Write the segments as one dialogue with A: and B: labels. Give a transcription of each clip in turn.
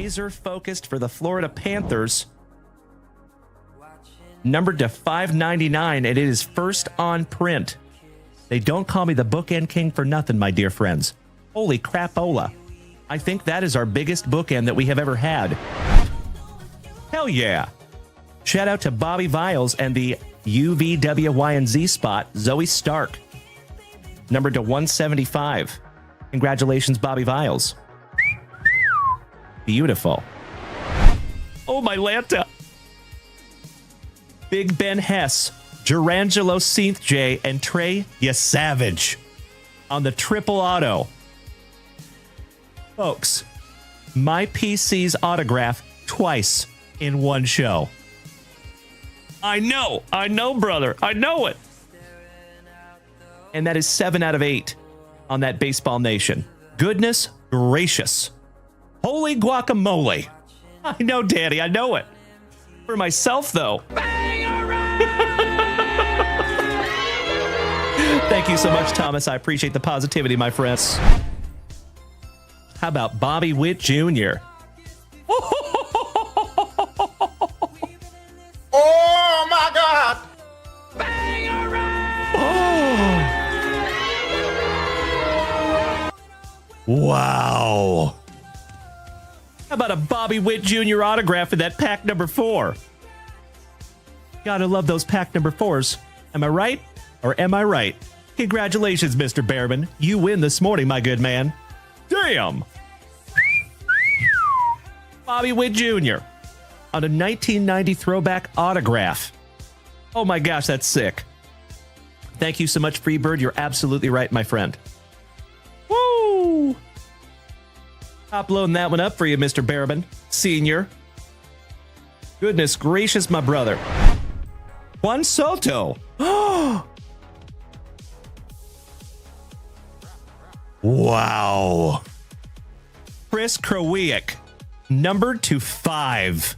A: laser focused for the Florida Panthers. Numbered to $5.99, and it is first on print. They don't call me the bookend king for nothing, my dear friends. Holy crapola. I think that is our biggest bookend that we have ever had. Hell yeah. Shout out to Bobby Viles and the UVWYNZ spot, Zoe Stark. Numbered to 175. Congratulations, Bobby Viles. Beautiful. Oh, my Lanta. Big Ben Hess, Gerangelo Seath J, and Trey Savage on the triple auto. Folks, my PC's autograph twice in one show. I know, brother. I know it. And that is 7 out of 8 on that Baseball Nation. Goodness gracious. Holy guacamole. I know, Daddy. I know it. For myself, though. Thank you so much, Thomas. I appreciate the positivity, my friends. How about Bobby Witt Jr.?
B: Oh, my God.
A: Oh. Wow. How about a Bobby Witt Jr. autograph in that pack number 4? Gotta love those pack number 4s. Am I right? Or am I right? Congratulations, Mr. Behrman. You win this morning, my good man. Damn! Bobby Witt Jr. on a 1990 throwback autograph. Oh my gosh, that's sick. Thank you so much, Freebird. You're absolutely right, my friend. Woo! Top loading that one up for you, Mr. Behrman, Senior. Goodness gracious, my brother. Juan Soto. Wow. Chris Krowiak, numbered to 5.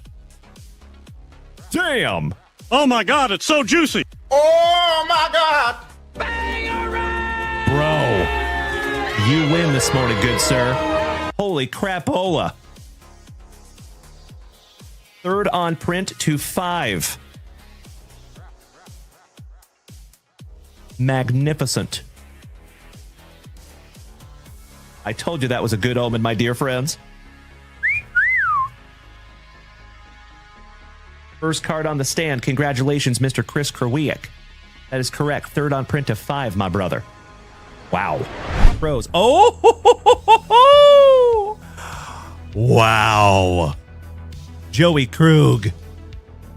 A: Damn.
C: Oh my God, it's so juicy.
B: Oh, my God.
A: Bro, you win this morning, good sir. Holy crapola. 3rd on print to 5. Magnificent. I told you that was a good omen, my dear friends. First card on the stand. Congratulations, Mr. Chris Krowiak. That is correct. 3rd on print to 5, my brother. Wow. Pros. Oh! Wow. Joey Krug.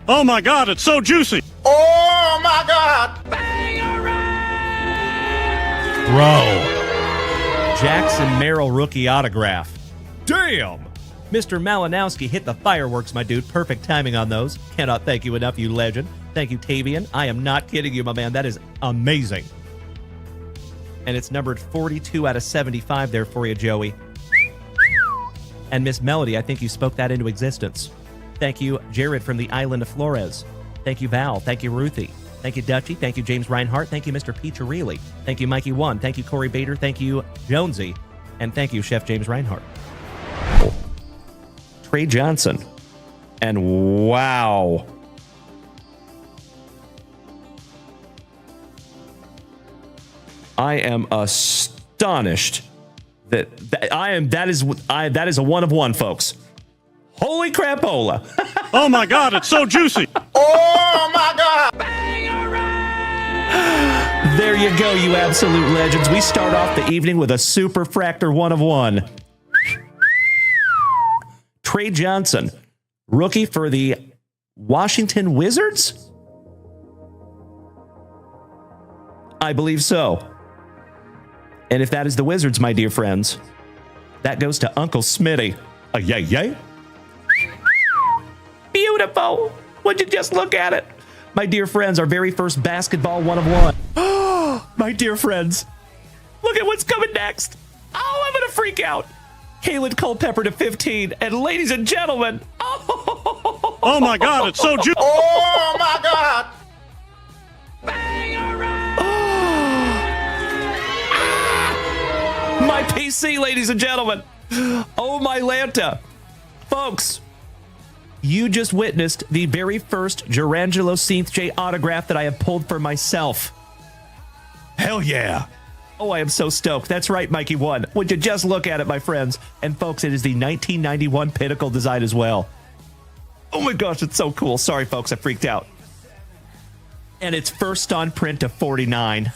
C: Oh my God, it's so juicy.
B: Oh, my God.
A: Bro. Jackson Merrill rookie autograph. Damn! Mr. Malinowski hit the fireworks, my dude. Perfect timing on those. Cannot thank you enough, you legend. Thank you, Tavian. I am not kidding you, my man. That is amazing. And it's numbered 42 out of 75 there for you, Joey. And Miss Melody, I think you spoke that into existence. Thank you, Jared from the island of Flores. Thank you, Val. Thank you, Ruthie. Thank you, Dutchie. Thank you, James Reinhart. Thank you, Mr. Peacharelli. Thank you, Mikey One. Thank you, Corey Bader. Thank you, Jonesy. And thank you, Chef James Reinhart. Trey Johnson. And wow. I am astonished that is a 1 of 1, folks. Holy crapola.
C: Oh my God, it's so juicy.
B: Oh, my God.
A: There you go, you absolute legends. We start off the evening with a super fractor 1 of 1. Trey Johnson, rookie for the Washington Wizards? I believe so. And if that is the Wizards, my dear friends, that goes to Uncle Smitty. Yay, yay. Beautiful. Would you just look at it? My dear friends, our very first basketball 1 of 1. My dear friends, look at what's coming next. Oh, I'm going to freak out. Kalen Culpepper to 15. And ladies and gentlemen,
C: oh my God, it's so juicy.
B: Oh, my God.
A: My PC, ladies and gentlemen. Oh, my Lanta. Folks, you just witnessed the very first Gerangelo Synth J autograph that I have pulled for myself. Hell yeah. Oh, I am so stoked. That's right, Mikey 1. Would you just look at it, my friends? And folks, it is the 1991 Pinnacle design as well. Oh my gosh, it's so cool. Sorry, folks, I freaked out. And it's first on print to 49.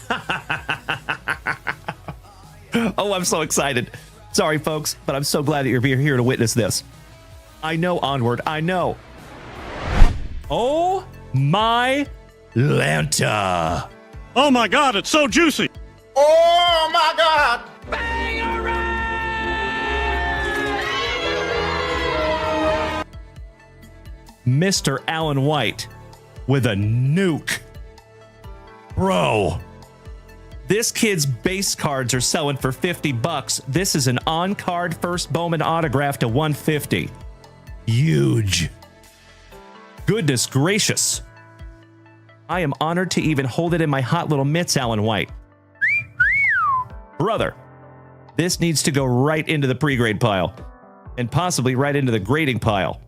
A: Oh, I'm so excited. Sorry, folks, but I'm so glad that you're here to witness this. I know, Onward, I know. Oh my Lanta.
C: Oh my God, it's so juicy.
B: Oh my God.
A: Mr. Alan White with a nuke. Bro, this kid's base cards are selling for $50. This is an on-card first Bowman autograph to 150. Huge. Goodness gracious. I am honored to even hold it in my hot little mitts, Alan White. Brother, this needs to go right into the pre-grade pile and possibly right into the grading pile.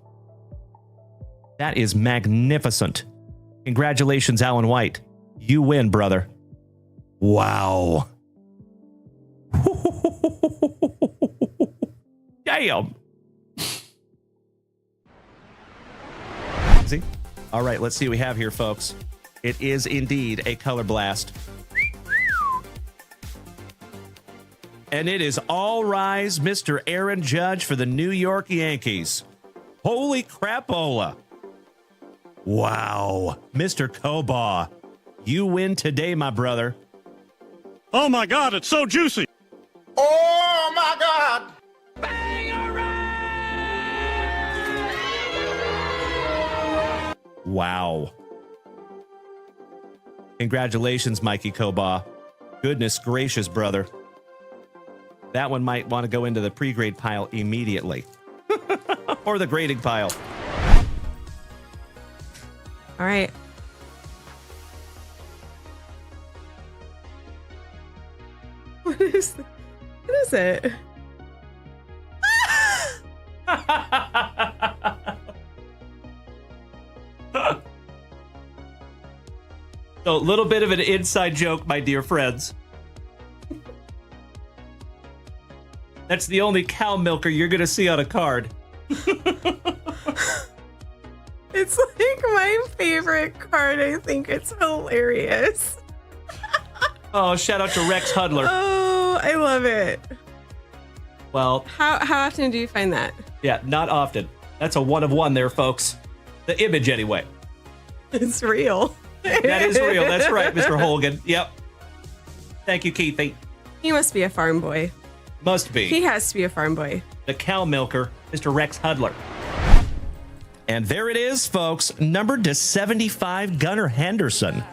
A: That is magnificent. Congratulations, Alan White. You win, brother. Wow. Damn. See? All right, let's see what we have here, folks. It is indeed a color blast. And it is all rise, Mr. Aaron Judge for the New York Yankees. Holy crapola. Wow. Mr. Koba, you win today, my brother.
C: Oh my God, it's so juicy.
B: Oh my God.
A: Wow. Congratulations, Mikey Koba. Goodness gracious, brother. That one might want to go into the pre-grade pile immediately. Or the grading pile.
D: All right. What is it?
A: So, a little bit of an inside joke, my dear friends. That's the only cow milker you're going to see on a card.
D: It's like my favorite card. I think it's hilarious.
A: Oh, shout out to Rex Hudler.
D: Oh, I love it.
A: Well,
D: How often do you find that?
A: yeah, not often. That's a one of one there, folks. The image, anyway.
D: It's real.
A: That is real. That's right, Mr. Holgan. Yep. Thank you, Keithy.
D: He must be a farm boy.
A: Must be.
D: He has to be a farm boy.
A: The cow milker, Mr. Rex Hudler. And there it is, folks. Numbered to 75, Gunnar Henderson.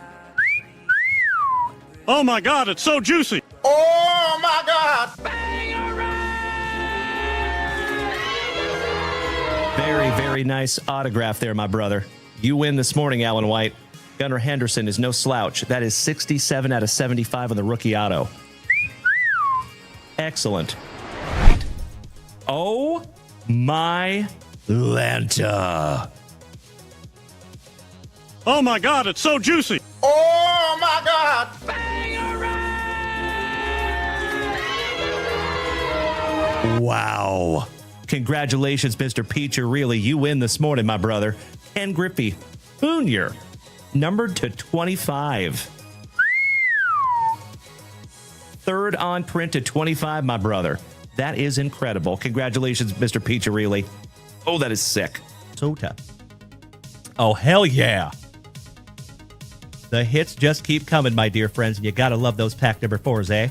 C: Oh my God, it's so juicy.
B: Oh my God.
A: Very, very nice autograph there, my brother. You win this morning, Alan White. Gunnar Henderson is no slouch. That is 67 out of 75 on the rookie auto. Excellent. Oh my Lanta.
C: Oh my God, it's so juicy.
B: Oh my God.
A: Wow. Congratulations, Mr. Peacher. Really, you win this morning, my brother. Ken Griffey Jr., numbered to 25. Third on print to 25, my brother. That is incredible. Congratulations, Mr. Peacher. Oh, that is sick. So tough. Oh, hell yeah. The hits just keep coming, my dear friends, and you gotta love those pack number 4s, eh?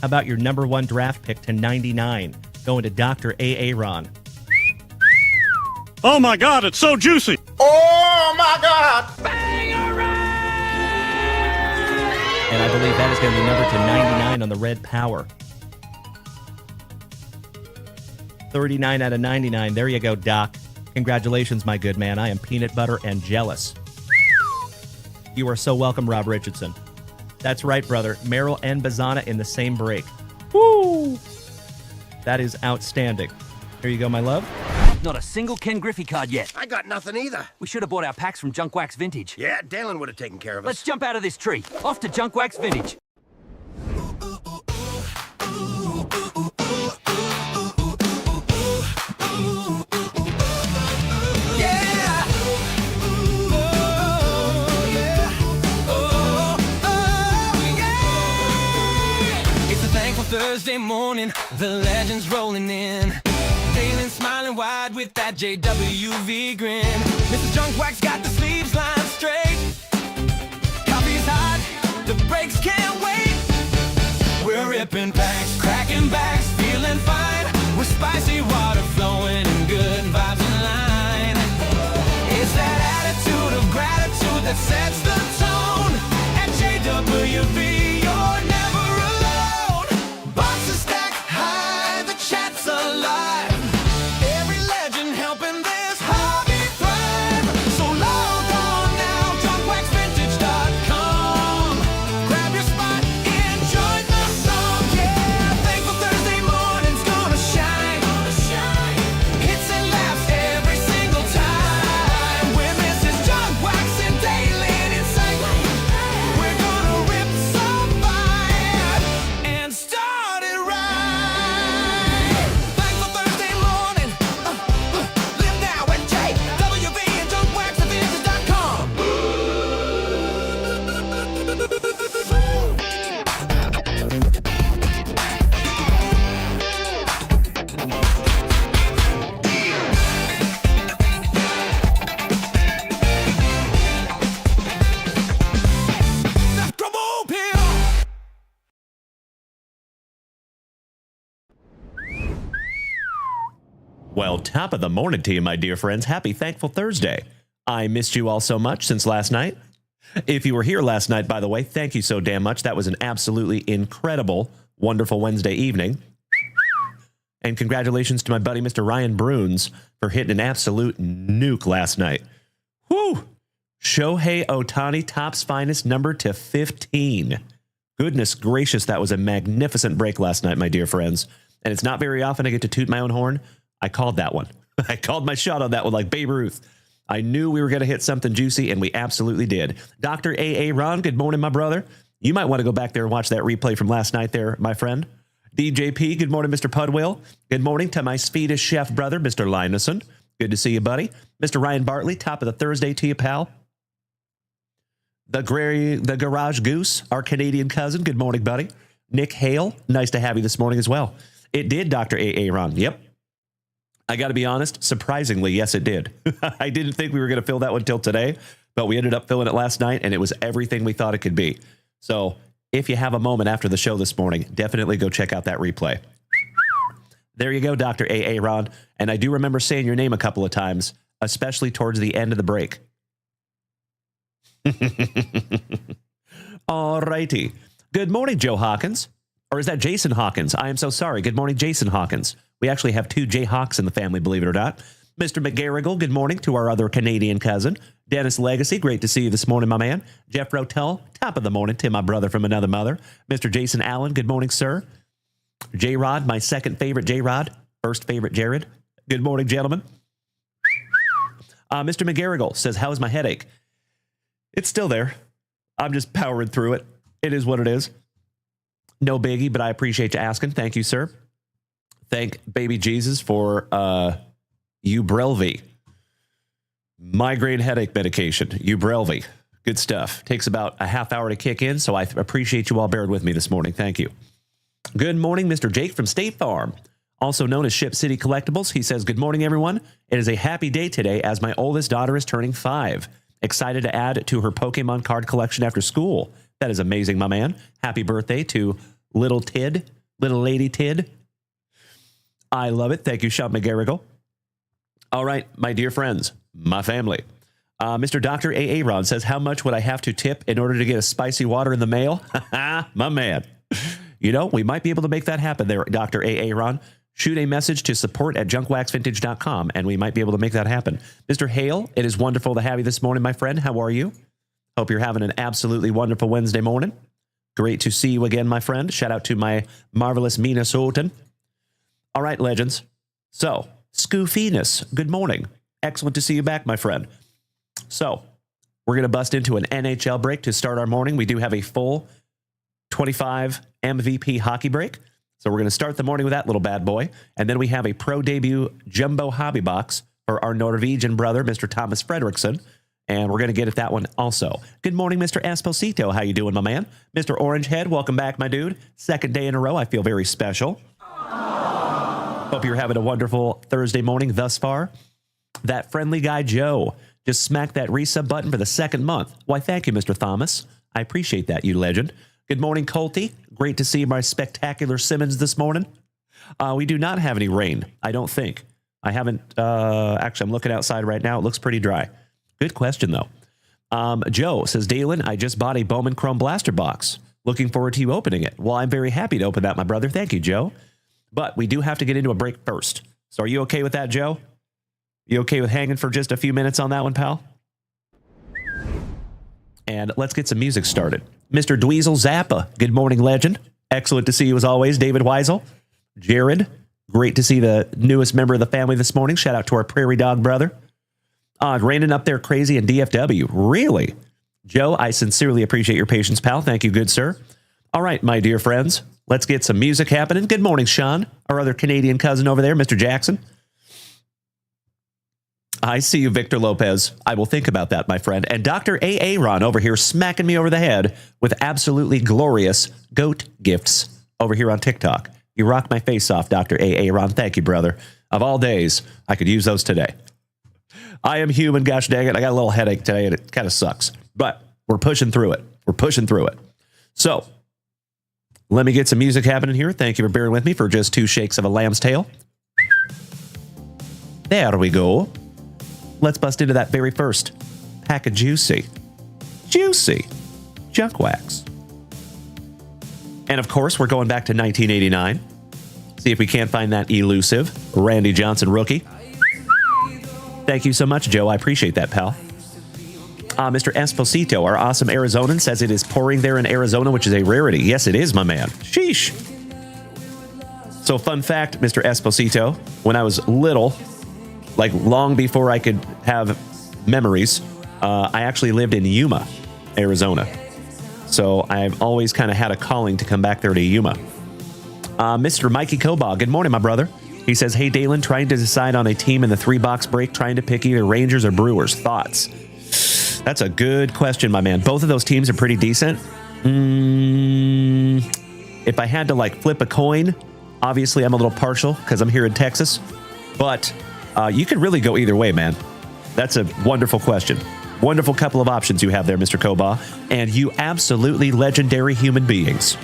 A: How about your number 1 draft pick to 99, going to Dr. A. Aaron?
C: Oh my God, it's so juicy.
B: Oh my God.
A: And I believe that is going to be numbered to 99 on the red power. 39 out of 99. There you go, Doc. Congratulations, my good man. I am peanut butter and jealous. You are so welcome, Rob Richardson. That's right, brother. Merrill and Bazana in the same break. Woo! That is outstanding. Here you go, my love.
E: Not a single Ken Griffey card yet.
F: I got nothing either.
E: We should have bought our packs from JunkWaxVintage.
F: Yeah, Dalen would have taken care of us.
E: Let's jump out of this tree. Off to JunkWaxVintage.
G: Thursday morning, the legends rolling in. Dalen smiling wide with that JWV grin. Mrs. Junkwax got the sleeves lined straight. Coffee's hot, the brakes can't wait. We're ripping packs, cracking backs, feeling fine. With spicy water flowing and good vibes in line. It's that attitude of gratitude that sets the tone. At JWV, you're never alone. Boxes stacked high, the chat's alive. Every legend helping this hobby thrive. So log on now, JunkWaxVintage.com. Grab your spot, enjoy the song. Yeah, thankful Thursday morning's gonna shine. Hits and laughs every single time. With Mrs. Junkwax and Dalen in sight. We're gonna rip some fire and start it right. Thankful Thursday morning. Live now at JWV and JunkWaxVintage.com. Come on, Bill.
A: Well, top of the morning to you, my dear friends. Happy Thankful Thursday. I missed you all so much since last night. If you were here last night, by the way, thank you so damn much. That was an absolutely incredible, wonderful Wednesday evening. And congratulations to my buddy, Mr. Ryan Bruns, for hitting an absolute nuke last night. Whew! Shohei Ohtani, Topps finest number to 15. Goodness gracious, that was a magnificent break last night, my dear friends. And it's not very often I get to toot my own horn. I called that one. I called my shot on that one like Babe Ruth. I knew we were going to hit something juicy, and we absolutely did. Dr. A.A. Ron, good morning, my brother. You might want to go back there and watch that replay from last night there, my friend. DJP, good morning, Mr. Pudwill. Good morning to my Swedish chef brother, Mr. Linusson. Good to see you, buddy. Mr. Ryan Bartley, top of the Thursday to you, pal. The Garage Goose, our Canadian cousin. Good morning, buddy. Nick Hale, nice to have you this morning as well. It did, Dr. A.A. Ron. Yep. I got to be honest, surprisingly, yes, it did. I didn't think we were going to fill that one till today, but we ended up filling it last night, and it was everything we thought it could be. So if you have a moment after the show this morning, definitely go check out that replay. There you go, Dr. A.A. Ron. And I do remember saying your name a couple of times, especially towards the end of the break. All righty. Good morning, Joe Hawkins. Or is that Jason Hawkins? I am so sorry. Good morning, Jason Hawkins. We actually have two Jay Hawks in the family, believe it or not. Mr. McGarrigle, good morning to our other Canadian cousin. Dennis Legacy, great to see you this morning, my man. Jeff Rotel, top of the morning to my brother from another mother. Mr. Jason Allen, good morning, sir. J-Rod, my second favorite J-Rod. First favorite Jared. Good morning, gentlemen. Mr. McGarrigle says, how is my headache? It's still there. I'm just powering through it. It is what it is. No biggie, but I appreciate you asking. Thank you, sir. Thank baby Jesus for Ubrelvy. Migraine headache medication. Ubrelvy. Good stuff. Takes about a half hour to kick in, so I appreciate you all bearing with me this morning. Thank you. Good morning, Mr. Jake from State Farm, also known as Ship City Collectibles. He says, good morning, everyone. It is a happy day today as my oldest daughter is turning 5. Excited to add to her Pokemon card collection after school. That is amazing, my man. Happy birthday to little Tid, little lady Tid. I love it. Thank you, Sean McGarrigle. All right, my dear friends, my family. Mr. Dr. A.A. Ron says, how much would I have to tip in order to get a spicy water in the mail? My man. You know, we might be able to make that happen there, Dr. A.A. Ron. Shoot a message to support@JunkWaxVintage.com, and we might be able to make that happen. Mr. Hale, it is wonderful to have you this morning, my friend. How are you? Hope you're having an absolutely wonderful Wednesday morning. Great to see you again, my friend. Shout out to my marvelous Minnesotan. All right, legends. So, Scoofiness, good morning. Excellent to see you back, my friend. So, we're going to bust into an NHL break to start our morning. We do have a full 25 MVP hockey break. So, we're going to start the morning with that little bad boy. And then we have a pro debut jumbo hobby box for our Norwegian brother, Mr. Thomas Fredrickson. And we're going to get at that one also. Good morning, Mr. Esposito. How you doing, my man? Mr. Orangehead, welcome back, my dude. Second day in a row. I feel very special. Hope you're having a wonderful Thursday morning thus far. That friendly guy, Joe, just smacked that resub button for the second month. Why, thank you, Mr. Thomas. I appreciate that, you legend. Good morning, Colty. Great to see my spectacular Simmons this morning. We do not have any rain, I don't think. I haven't, actually, I'm looking outside right now. It looks pretty dry. Good question, though. Joe says, Dalen, I just bought a Bowman Chrome Blaster box. Looking forward to you opening it. Well, I'm very happy to open that, my brother. Thank you, Joe. But we do have to get into a break first. So are you okay with that, Joe? You okay with hanging for just a few minutes on that one, pal? And let's get some music started. Mr. Dweezil Zappa, good morning, legend. Excellent to see you as always, David Weisel. Jared, great to see the newest member of the family this morning. Shout out to our prairie dog brother. Raining up there crazy in DFW. Really? Joe, I sincerely appreciate your patience, pal. Thank you, good sir. All right, my dear friends, let's get some music happening. Good morning, Sean, our other Canadian cousin over there, Mr. Jackson. I see you, Victor Lopez. I will think about that, my friend. And Dr. A. Ron over here smacking me over the head with absolutely glorious goat gifts over here on TikTok. You rock my face off, Dr. A. Ron. Thank you, brother. Of all days, I could use those today. I am human, gosh dang it. I got a little headache today, and it kind of sucks. But we're pushing through it. We're pushing through it. So, let me get some music happening here. Thank you for bearing with me for just 2 shakes of a lamb's tail. There we go. Let's bust into that very first pack of juicy junk wax. And of course, we're going back to 1989. See if we can't find that elusive Randy Johnson rookie. Thank you so much, Joe. I appreciate that, pal. Mr. Esposito, our awesome Arizonan, says it is pouring there in Arizona, which is a rarity. Yes, it is, my man. Sheesh. So, fun fact, Mr. Esposito, when I was little, like long before I could have memories, I actually lived in Yuma, Arizona. So, I've always kind of had a calling to come back there to Yuma. Mr. Mikey Koba, good morning, my brother. He says, hey, Dalen, trying to decide on a team in the 3-box break, trying to pick either Rangers or Brewers. Thoughts? That's a good question, my man. Both of those teams are pretty decent. If I had to like flip a coin, obviously I'm a little partial because I'm here in Texas. But you could really go either way, man. That's a wonderful question. Wonderful couple of options you have there, Mr. Koba. And you absolutely legendary human beings.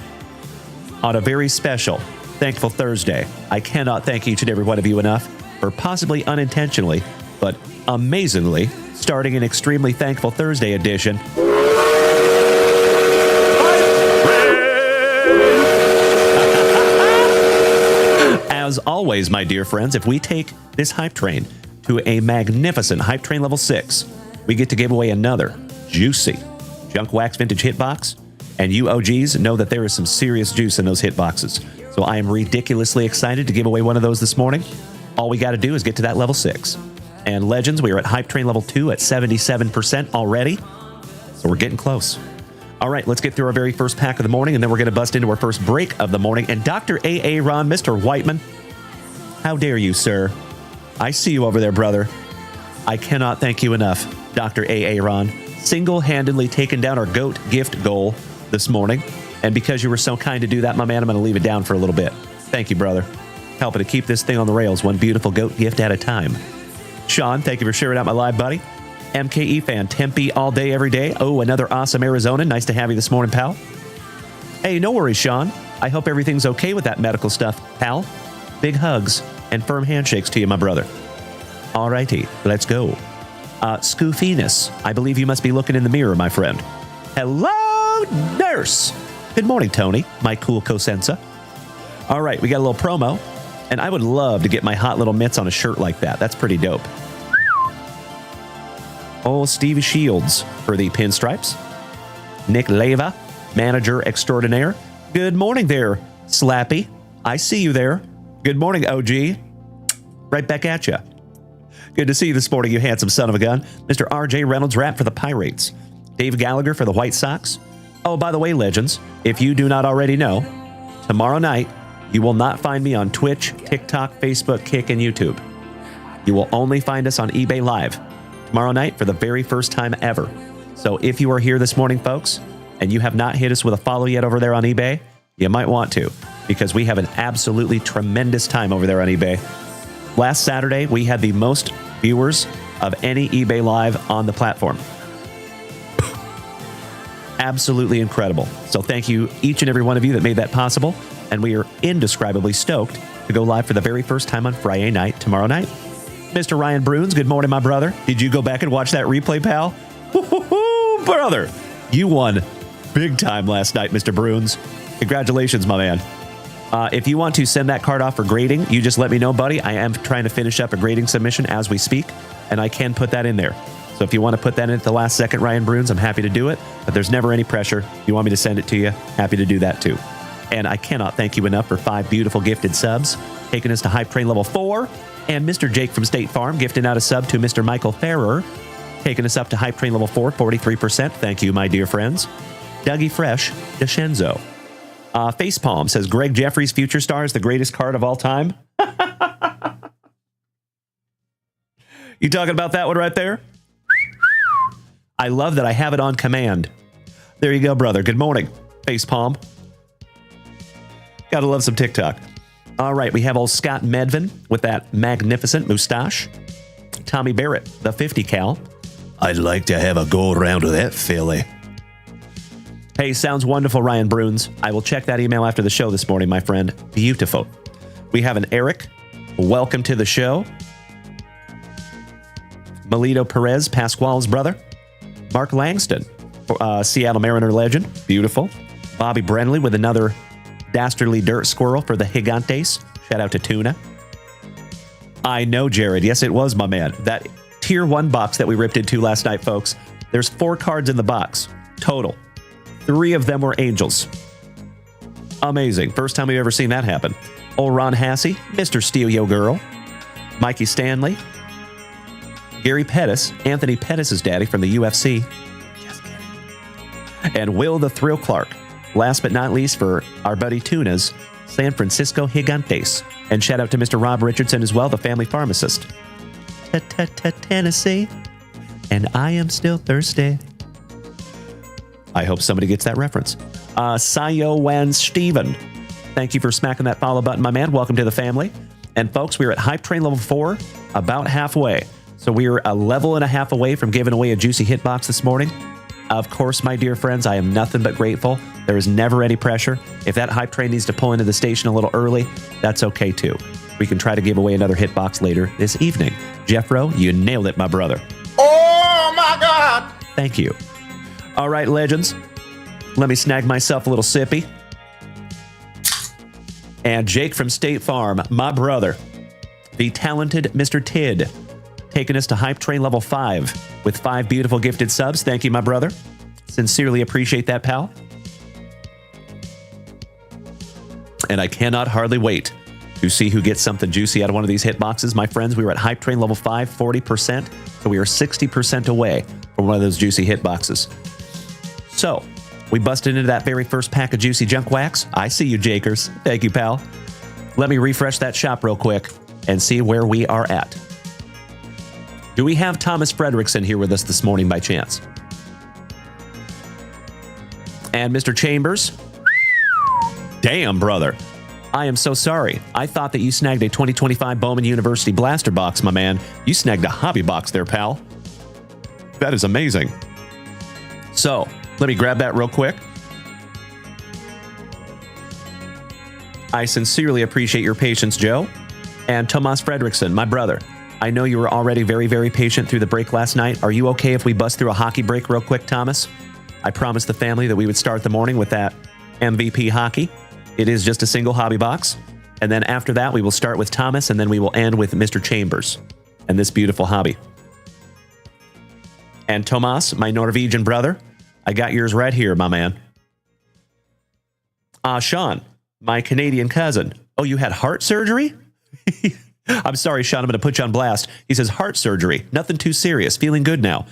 A: On a very special Thankful Thursday, I cannot thank each and every one of you enough for possibly unintentionally, but amazingly, starting an extremely Thankful Thursday edition. As always, my dear friends, if we take this hype train to a magnificent hype train level 6, we get to give away another juicy JunkWaxVintage hitbox, and you OGs know that there is some serious juice in those hitboxes. So I am ridiculously excited to give away one of those this morning. All we got to do is get to that level 6. And Legends, we are at Hype Train level 2 at 77% already. So we're getting close. All right, let's get through our very first pack of the morning, and then we're going to bust into our first break of the morning. And Dr. A. Ron, Mr. Whiteman, how dare you, sir? I see you over there, brother. I cannot thank you enough, Dr. A. Ron, single-handedly taking down our GOAT gift goal this morning. And because you were so kind to do that, my man, I'm going to leave it down for a little bit. Thank you, brother. Helping to keep this thing on the rails, one beautiful GOAT gift at a time. Sean, thank you for sharing out my live, buddy. MKE fan, Tempe all day, every day. Oh, another awesome Arizona. Nice to have you this morning, pal. Hey, no worries, Sean. I hope everything's okay with that medical stuff, pal. Big hugs and firm handshakes to you, my brother. All righty, let's go. Scoofiness, I believe you must be looking in the mirror, my friend. Hello, nurse. Good morning, Tony, my cool cosenza. All right, we got a little promo, and I would love to get my hot little mitts on a shirt like that. That's pretty dope. Oh, Steve Shields for the pinstripes. Nick Leva, manager extraordinaire. Good morning there, Slappy. I see you there. Good morning, OG. Right back at you. Good to see you this morning, you handsome son of a gun. Mr. R.J. Reynolds Rat for the Pirates. Dave Gallagher for the White Sox. Oh, by the way, legends, if you do not already know, tomorrow night, you will not find me on Twitch, TikTok, Facebook, Kick, and YouTube. You will only find us on eBay Live tomorrow night for the very first time ever. So if you are here this morning, folks, and you have not hit us with a follow yet over there on eBay, you might want to, because we have an absolutely tremendous time over there on eBay. Last Saturday, we had the most viewers of any eBay Live on the platform. Absolutely incredible. So thank you, each and every one of you that made that possible. And we are indescribably stoked to go live for the very first time on Friday night, tomorrow night. Mr. Ryan Bruins, good morning, my brother. Did you go back and watch that replay, pal? Woo-hoo-hoo, brother, you won big time last night, Mr. Bruins. Congratulations, my man. If you want to send that card off for grading, you just let me know, buddy. I am trying to finish up a grading submission as we speak, and I can put that in there. So if you want to put that in at the last second, Ryan Bruins, I'm happy to do it, but there's never any pressure. If you want me to send it to you, happy to do that too. And I cannot thank you enough for 5 beautiful gifted subs, taking us to Hype Train level 4, and Mr. Jake from State Farm gifting out a sub to Mr. Michael Ferrer, taking us up to Hype Train level 4, 43%. Thank you, my dear friends. Dougie Fresh, DeShenzo. Facepalm says, Greg Jeffries, Future Star, is the greatest card of all time. You talking about that one right there? I love that I have it on command. There you go, brother. Good morning, Facepalm. Gotta love some TikTok. All right, we have old Scott Medvin with that magnificent moustache. Tommy Barrett, the 50 cal. I'd like to have a go around with that filly. Hey, sounds wonderful, Ryan Bruins. I will check that email after the show this morning, my friend. Beautiful. We have an Eric. Welcome to the show. Melito Perez, Pasquale's brother. Mark Langston, Seattle Mariner legend. Beautiful. Bobby Brenly with another dastardly dirt squirrel for the Gigantes. Shout out to Tuna. I know, Jared. Yes, it was, my man. That tier 1 box that we ripped into last night, folks. There's 4 cards in the box total. 3 of them were angels. Amazing. First time we've ever seen that happen. Old Ron Hassey, Mr. Steal Yo Girl, Mikey Stanley, Gary Pettis, Anthony Pettis' daddy from the UFC, just kidding, and Will the Thrill Clark. Last but not least, for our buddy Tuna's San Francisco Gigantes. And shout out to Mr. Rob Richardson as well, the family pharmacist. Tennessee, and I am still thirsty. I hope somebody gets that reference. Sayo Wan Steven, thank you for smacking that follow button, my man. Welcome to the family. And folks, we're at Hype Train level 4, about halfway. So we are a level and a half away from giving away a juicy hitbox this morning. Of course, my dear friends, I am nothing but grateful. There is never any pressure. If that Hype Train needs to pull into the station a little early, that's okay too. We can try to give away another hitbox later this evening. Jeffro, you nailed it, my brother.
B: Oh my God!
A: Thank you. All right, legends. Let me snag myself a little sippy. And Jake from State Farm, my brother, the talented Mr. Tid, taking us to Hype Train level 5 with 5 beautiful gifted subs. Thank you, my brother. Sincerely appreciate that, pal. And I cannot hardly wait to see who gets something juicy out of one of these hitboxes. My friends, we were at Hype Train level 5, 40%. So we are 60% away from one of those juicy hitboxes. So we busted into that very first pack of juicy junk wax. I see you, Jakers. Thank you, pal. Let me refresh that shop real quick and see where we are at. Do we have Thomas Frederickson here with us this morning by chance? And Mr. Chambers? Damn, brother. I am so sorry. I thought that you snagged a 2025 Bowman University blaster box, my man. You snagged a hobby box there, pal. That is amazing. So, let me grab that real quick. I sincerely appreciate your patience, Joe. And Tomas Fredrickson, my brother. I know you were already very, very patient through the break last night. Are you okay if we bust through a hockey break real quick, Thomas? I promised the family that we would start the morning with that MVP hockey. It is just a single hobby box. And then after that, we will start with Thomas, and then we will end with Mr. Chambers and this beautiful hobby. And Tomas, my Norwegian brother, I got yours right here, my man. Sean, my Canadian cousin. Oh, you had heart surgery? I'm sorry, Sean. I'm going to put you on blast. He says, heart surgery. Nothing too serious. Feeling good now.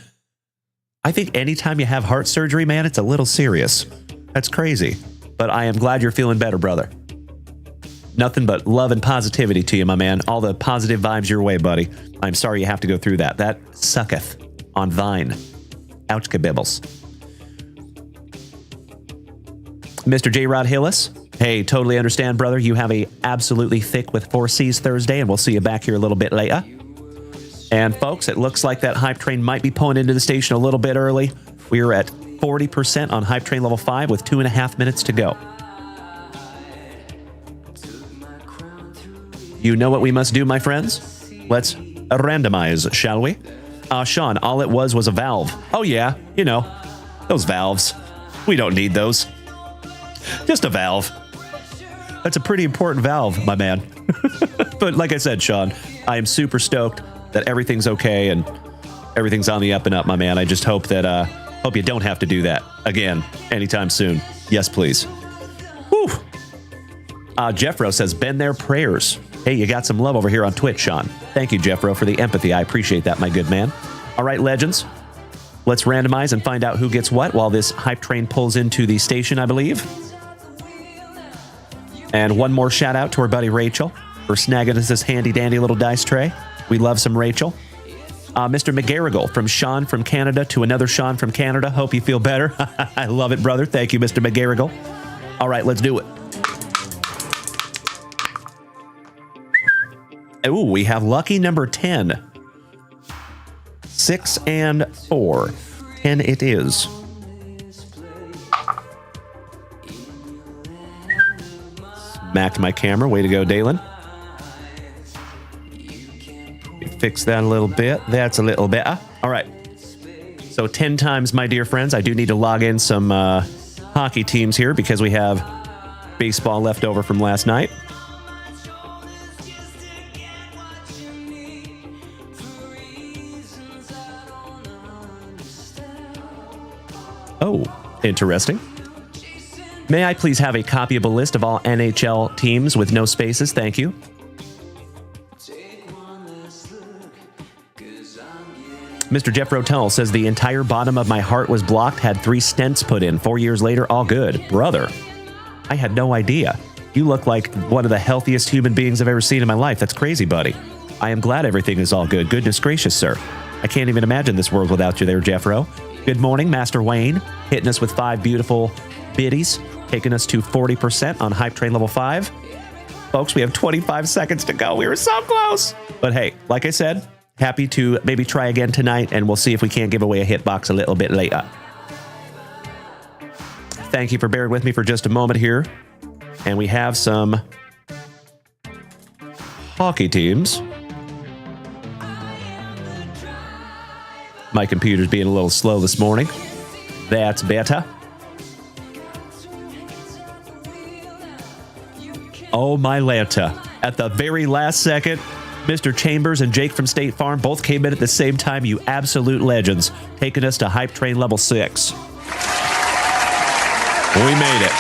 A: I think anytime you have heart surgery, man, it's a little serious. That's crazy. But I am glad you're feeling better, brother. Nothing but love and positivity to you, my man. All the positive vibes your way, buddy. I'm sorry you have to go through that. That sucketh on Vine. Ouch, kabibbles. Mr. J. Rod Hillis. Hey, totally understand, brother. You have a absolutely thick with 4Cs Thursday, and we'll see you back here a little bit later. And folks, it looks like that hype train might be pulling into the station a little bit early. We're at 40% on hype train level 5 with 2.5 minutes to go. You know what we must do, my friends? Let's randomize, shall we? Sean, all it was a valve. Oh yeah, you know, those valves. We don't need those. Just a valve. That's a pretty important valve, my man. But like I said, Sean, I am super stoked that everything's okay and everything's on the up and up, my man. I just hope that hope you don't have to do that again anytime soon. Yes, please. Whew. Jeffro says, been there, prayers. Hey, you got some love over here on Twitch, Sean. Thank you, Jeffro, for the empathy. I appreciate that, my good man. All right, legends. Let's randomize and find out who gets what while this hype train pulls into the station, I believe. And one more shout out to our buddy Rachel for snagging us this handy dandy little dice tray. We love some Rachel. Mr. McGarrigle from Sean from Canada to another Sean from Canada. Hope you feel better. I love it, brother. Thank you, Mr. McGarrigle. All right, let's do it. Ooh, we have lucky number 10. 6 and 4. 10 it is. Smacked my camera. Way to go, Dalen. Fix that a little bit. That's a little better. All right. So 10 times, my dear friends. I do need to log in some hockey teams here because we have baseball left over from last night. Oh, interesting. May I please have a copyable list of all NHL teams with no spaces? Thank you. Mr. Jeff Rotel says the entire bottom of my heart was blocked, had 3 stents put in. 4 years later, all good. Brother, I had no idea. You look like one of the healthiest human beings I've ever seen in my life. That's crazy, buddy. I am glad everything is all good. Goodness gracious, sir. I can't even imagine this world without you there, Jeffro. Good morning, Master Wayne. Hitting us with 5 beautiful biddies, taking us to 40% on Hype Train Level 5. Folks, we have 25 seconds to go. We were so close. But hey, like I said, happy to maybe try again tonight, and we'll see if we can't give away a hitbox a little bit later. Thank you for bearing with me for just a moment here. And we have some hockey teams. My computer's being a little slow this morning. That's better. Oh, my Lanta. At the very last second, Mr. Chambers and Jake from State Farm both came in at the same time, you absolute legends, taking us to Hype Train Level 6. We made it.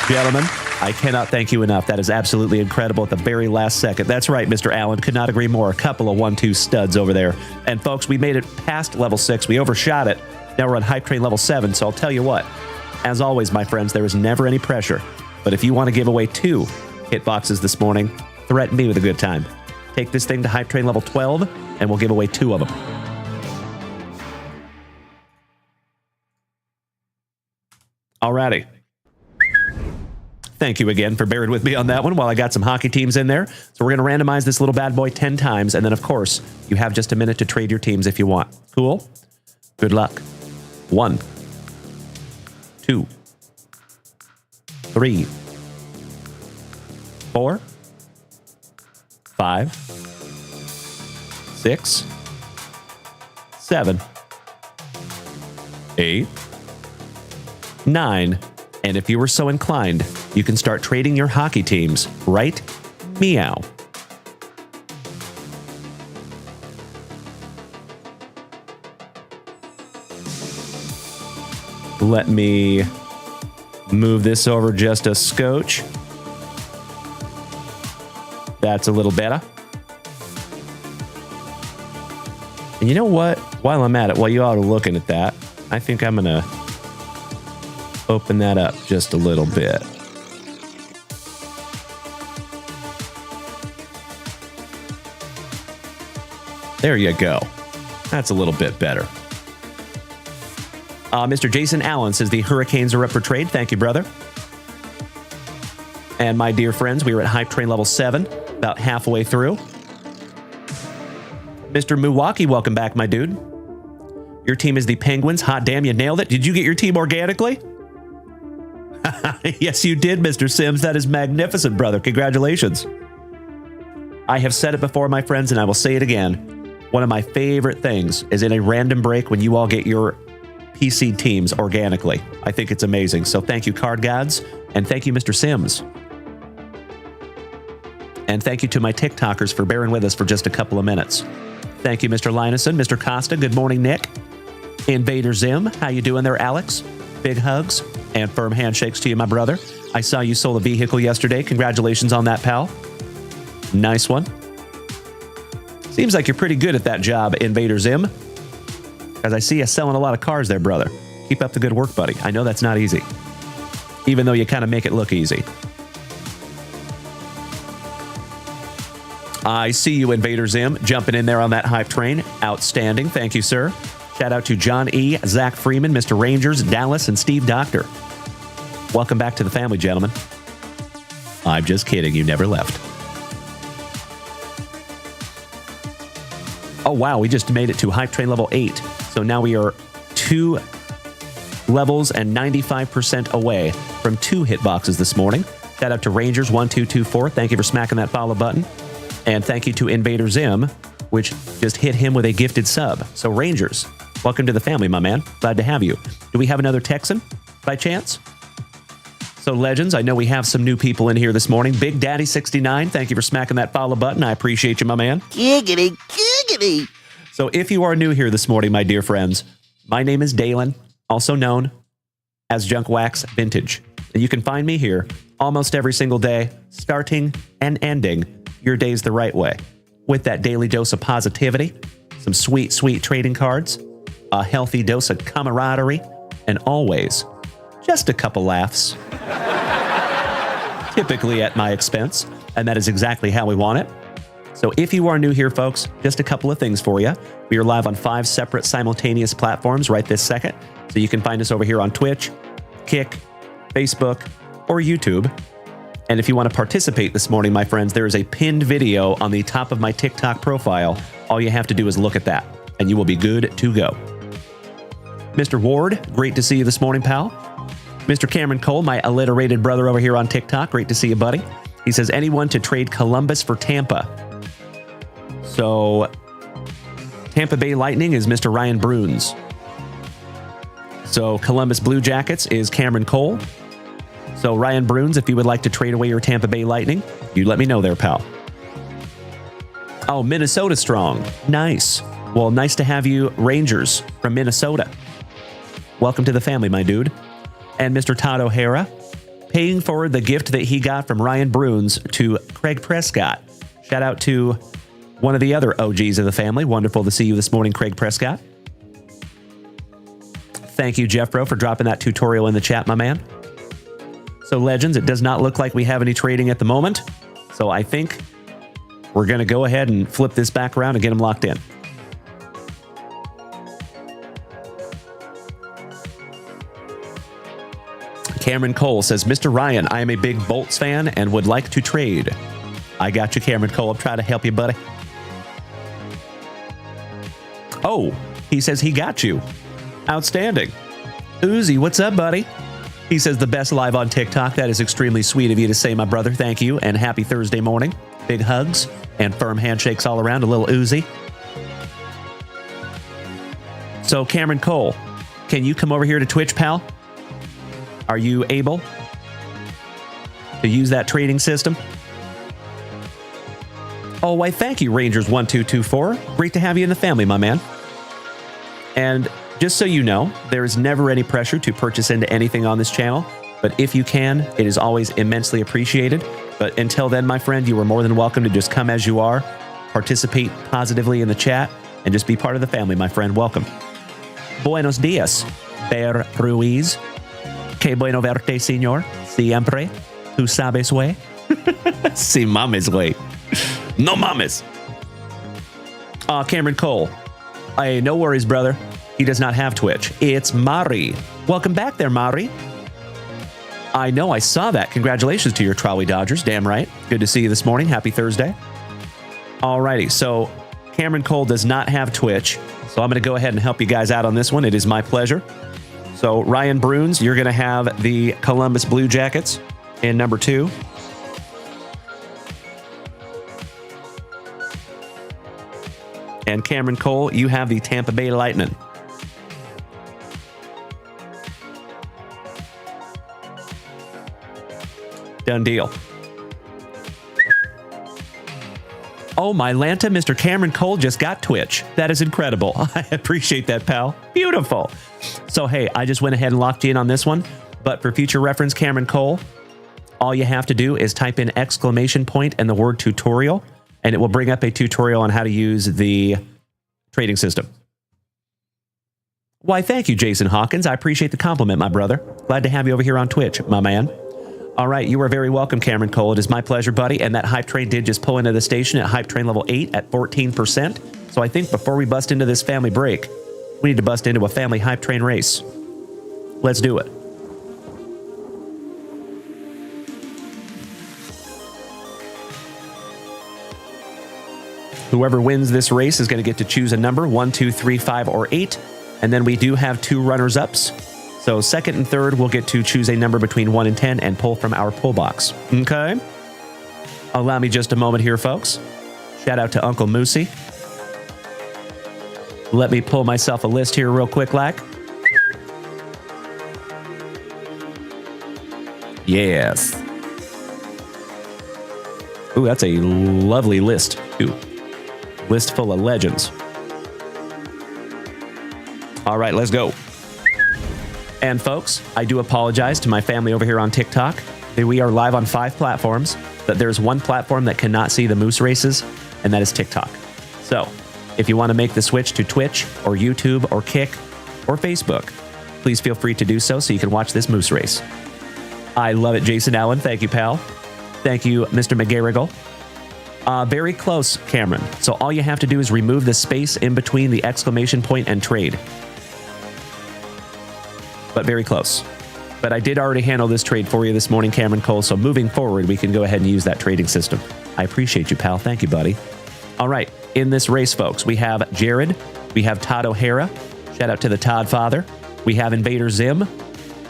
A: Gentlemen, I cannot thank you enough. That is absolutely incredible at the very last second. That's right, Mr. Allen. Could not agree more. A couple of 1-2 studs over there. And folks, we made it past level 6. We overshot it. Now we're on Hype Train Level 7. So I'll tell you what. As always, my friends, there is never any pressure. But if you want to give away 2 hitboxes this morning, threaten me with a good time. Take this thing to Hype Train Level 12, and we'll give away 2 of them. Alrighty. Thank you again for bearing with me on that one while I got some hockey teams in there. So we're going to randomize this little bad boy 10 times, and then, of course, you have just a minute to trade your teams if you want. Cool? Good luck. 1, 2, 3, 4, 5, 6, 7, 8, 9, and if you were so inclined, you can start trading your hockey teams right meow. Let me move this over just a scotch. That's a little better. And you know what? While I'm at it, while you all are looking at that, I think I'm going to open that up just a little bit. There you go. That's a little bit better. Mr. Jason Allen says the Hurricanes are up for trade. Thank you, brother. And my dear friends, we are at Hype Train level 7, about halfway through. Mr. Milwaukee, welcome back, my dude. Your team is the Penguins. Hot damn, you nailed it. Did you get your team organically? Yes, you did, Mr. Sims. That is magnificent, brother. Congratulations. I have said it before, my friends, and I will say it again. One of my favorite things is in a random break when you all get your PC teams organically. I think it's amazing. So thank you, Card Gods, and thank you, Mr. Sims. And thank you to my TikTokers for bearing with us for just a couple of minutes. Thank you, Mr. Lineson, Mr. Costa. Good morning, Nick. Invader Zim, how you doing there, Alex? Big hugs and firm handshakes to you, my brother. I saw you sold a vehicle yesterday. Congratulations on that, pal. Nice one. Seems like you're pretty good at that job, Invader Zim. As I see you selling a lot of cars there, brother. Keep up the good work, buddy. I know that's not easy. Even though you kind of make it look easy. I see you, Invader Zim, jumping in there on that hype train. Outstanding. Thank you, sir. Shout out to John E., Zach Freeman, Mr. Rangers, Dallas, and Steve Doctor. Welcome back to the family, gentlemen. I'm just kidding. You never left. Oh, wow. We just made it to hype train level 8. So now we are 2 levels and 95% away from 2 hitboxes this morning. Shout out to Rangers1224. Thank you for smacking that follow button. And thank you to Invader Zim, which just hit him with a gifted sub. So Rangers, welcome to the family, my man. Glad to have you. Do we have another Texan by chance? So Legends, I know we have some new people in here this morning. Big Daddy 69, thank you for smacking that follow button. I appreciate you, my man.
B: Giggity, giggity.
A: So if you are new here this morning, my dear friends, my name is Dalen, also known as JunkWaxVintage. And you can find me here almost every single day, starting and ending your days the right way, with that daily dose of positivity, some sweet, sweet trading cards, a healthy dose of camaraderie, and always just a couple laughs, typically at my expense, and that is exactly how we want it. So if you are new here, folks, just a couple of things for you. We are live on 5 separate simultaneous platforms right this second, so you can find us over here on Twitch, Kick, Facebook, or YouTube. And if you want to participate this morning, my friends, there is a pinned video on the top of my TikTok profile. All you have to do is look at that, and you will be good to go. Mr. Ward, great to see you this morning, pal. Mr. Cameron Cole, my alliterated brother over here on TikTok, great to see you, buddy. He says, anyone to trade Columbus for Tampa. So, Tampa Bay Lightning is Mr. Ryan Bruins. So, Columbus Blue Jackets is Cameron Cole. So, Ryan Bruins, if you would like to trade away your Tampa Bay Lightning, you let me know there, pal. Oh, Minnesota strong. Nice. Well, nice to have you, Rangers from Minnesota. Welcome to the family, my dude. And Mr. Todd O'Hara, paying forward the gift that he got from Ryan Bruins to Craig Prescott. Shout out to one of the other OGs of the family. Wonderful to see you this morning, Craig Prescott. Thank you, Jeffro, for dropping that tutorial in the chat, my man. So, Legends, it does not look like we have any trading at the moment. So I think we're going to go ahead and flip this back around and get them locked in. Cameron Cole says, Mr. Ryan, I am a big Bolts fan and would like to trade. I got you, Cameron Cole. I'm trying to help you, buddy. Oh, he says he got you. Outstanding. Uzi, what's up, buddy? He says the best live on TikTok. That is extremely sweet of you to say, my brother. Thank you, and happy Thursday morning. Big hugs and firm handshakes all around. A little Uzi. So, Cameron Cole, can you come over here to Twitch, pal? Are you able to use that trading system? Oh, why, thank you, Rangers1224. Great to have you in the family, my man. And just so you know, there is never any pressure to purchase into anything on this channel, but if you can, it is always immensely appreciated. But until then, my friend, you are more than welcome to just come as you are, participate positively in the chat, and just be part of the family, my friend. Welcome. Buenos dias, Bear Ruiz. Que bueno verte, señor. Siempre. Tu sabes way. Si mames way. No mames. Cameron Cole. Hey, no worries, brother. He does not have Twitch. It's Mari. Welcome back there, Mari. I know, I saw that. Congratulations to your Trolley Dodgers. Damn right. Good to see you this morning. Happy Thursday. Alrighty, so Cameron Cole does not have Twitch, so I'm going to go ahead and help you guys out on this one. It is my pleasure. So Ryan Bruins, you're going to have the Columbus Blue Jackets in number 2. And Cameron Cole, you have the Tampa Bay Lightning. Done deal. Oh, my Lanta, Mr. Cameron Cole just got Twitch. That is incredible. I appreciate that, pal. Beautiful. So, hey, I just went ahead and locked you in on this one. But for future reference, Cameron Cole, all you have to do is type in exclamation point and the word tutorial, and it will bring up a tutorial on how to use the trading system. Why, thank you, Jason Hawkins. I appreciate the compliment, my brother. Glad to have you over here on Twitch, my man. All right, you are very welcome, Cameron Cole. It is my pleasure, buddy. And that hype train did just pull into the station at hype train level 8 at 14%. So I think before we bust into this family break, we need to bust into a family hype train race. Let's do it. Whoever wins this race is going to get to choose a number, 1, 2, 3, 5, or 8. And then we do have 2 runners-ups. So second and third, we'll get to choose a number between 1 and 10 and pull from our pull box. Okay? Allow me just a moment here, folks. Shout out to Uncle Moosey. Let me pull myself a list here real quick, like. Yes. Ooh, that's a lovely list, too. List full of legends. All right, let's go. And folks, I do apologize to my family over here on TikTok. We are live on 5 platforms, but there's one platform that cannot see the moose races, and that is TikTok. So, if you want to make the switch to Twitch or YouTube or Kick or Facebook, please feel free to do so you can watch this moose race. I love it, Jason Allen. Thank you, pal. Thank you, Mr. McGarrigle. Very close, Cameron. So all you have to do is remove the space in between the exclamation point and trade. But very close. But I did already handle this trade for you this morning, Cameron Cole, so moving forward, we can go ahead and use that trading system. I appreciate you, pal. Thank you, buddy. All right, in this race, folks, we have Jared, we have Todd O'Hara, shout out to the Todd father, we have Invader Zim,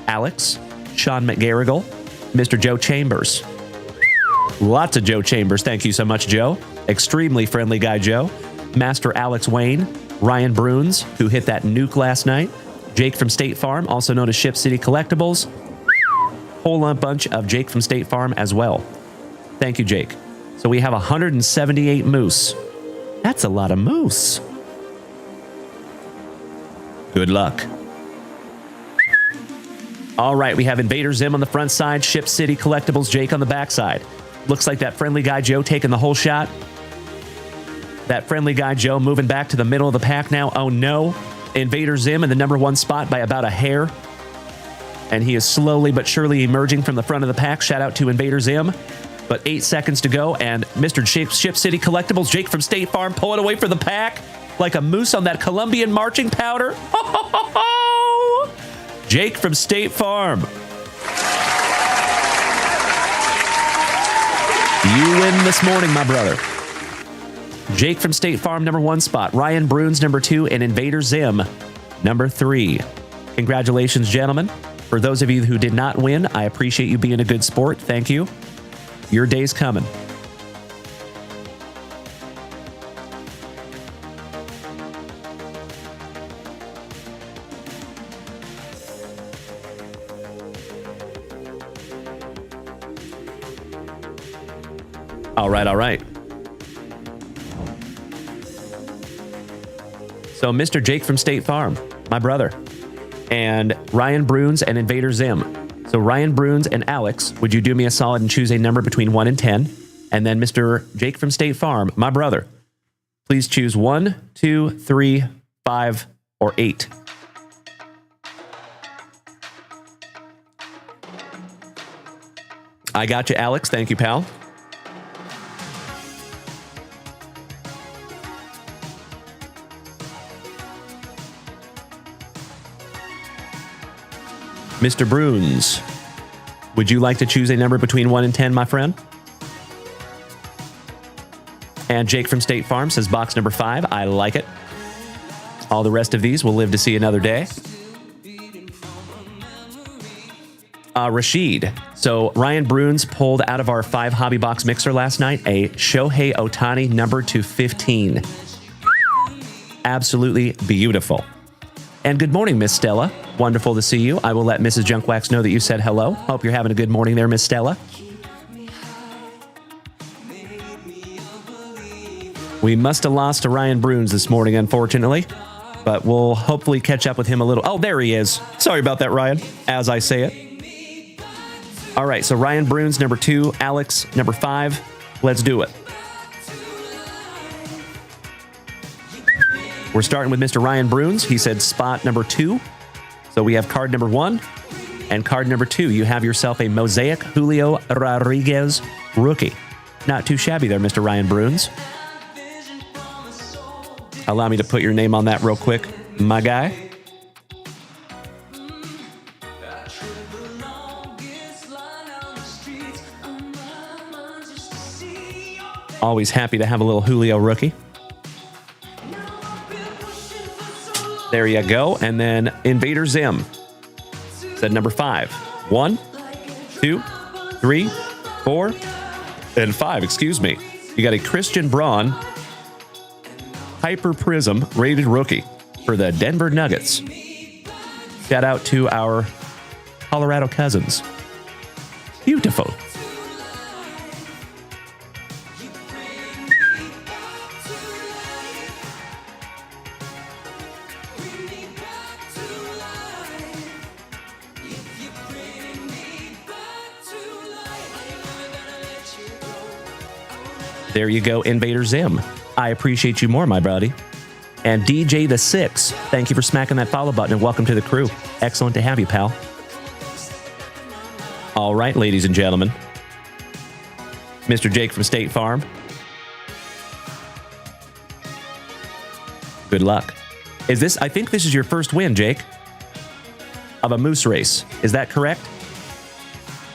A: Alex, Sean McGarrigle, Mr. Joe Chambers. Lots of Joe Chambers, thank you so much, Joe. Extremely friendly guy, Joe. Master Alex Wayne, Ryan Bruins, who hit that nuke last night, Jake from State Farm, also known as Ship City Collectibles. Whole bunch of Jake from State Farm as well. Thank you, Jake. So we have 178 moose. That's a lot of moose. Good luck. All right, we have Invader Zim on the front side, Ship City Collectibles, Jake on the back side. Looks like that friendly guy Joe taking the whole shot. That friendly guy Joe moving back to the middle of the pack now. Oh no. Invader Zim in the number 1 spot by about a hair. And he is slowly but surely emerging from the front of the pack. Shout out to Invader Zim. But 8 seconds to go, and Mr. Ship City Collectibles, Jake from State Farm, pulling away for the pack like a moose on that Colombian marching powder. Ho, ho, ho, ho! Jake from State Farm. You win this morning, my brother. Jake from State Farm, number 1 spot. Ryan Bruins, number 2, and Invader Zim, number 3. Congratulations, gentlemen. For those of you who did not win, I appreciate you being a good sport. Thank you. Your day's coming. All right, all right. So Mr. Jake from State Farm, my brother, and Ryan Bruins and Invader Zim. So Ryan Bruins and Alex, would you do me a solid and choose a number between 1 and 10? And then Mr. Jake from State Farm, my brother, please choose 1, 2, 3, 5, or 8. I got you, Alex. Thank you, pal. Mr. Bruins, would you like to choose a number between 1 and 10, my friend? And Jake from State Farm says box number 5. I like it. All the rest of these will live to see another day. Rashid. So Ryan Bruins pulled out of our 5 hobby box mixer last night a Shohei Ohtani number to 15. Absolutely beautiful. And good morning, Miss Stella. Wonderful to see you. I will let Mrs. Junkwax know that you said hello. Hope you're having a good morning there, Miss Stella. We must have lost to Ryan Bruins this morning, unfortunately. But we'll hopefully catch up with him a little. Oh, there he is. Sorry about that, Ryan, as I say it. All right, so Ryan Bruins, number 2. Alex, number 5. Let's do it. We're starting with Mr. Ryan Bruins. He said spot number 2. So we have card number 1 and card number 2. You have yourself a Mosaic Julio Rodriguez rookie. Not too shabby there, Mr. Ryan Bruins. Allow me to put your name on that real quick, my guy. Always happy to have a little Julio rookie. There you go. And then Invader Zim said number 5. 1, 2, 3, 4, and 5. Excuse me. You got a Christian Braun Hyper Prism rated rookie for the Denver Nuggets. Shout out to our Colorado cousins. Beautiful. There you go, Invader Zim. I appreciate you more, my buddy. And DJ the 6, thank you for smacking that follow button and welcome to the crew. Excellent to have you, pal. All right, ladies and gentlemen. Mr. Jake from State Farm. Good luck. I think this is your first win, Jake, of a moose race. Is that correct?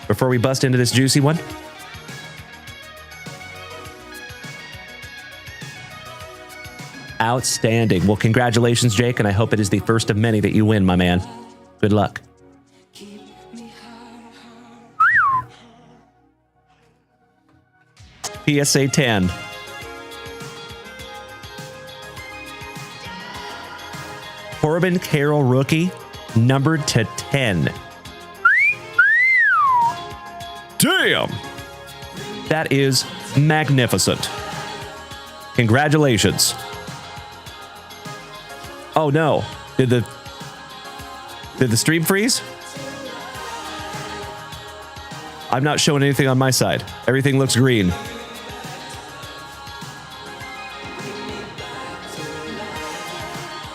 A: Before we bust into this juicy one? Outstanding. Well, congratulations, Jake, and I hope it is the first of many that you win, my man. Good luck. PSA 10. Corbin Carroll rookie, numbered to 10. Damn! That is magnificent. Congratulations. Oh no. Did the stream freeze? I'm not showing anything on my side. Everything looks green.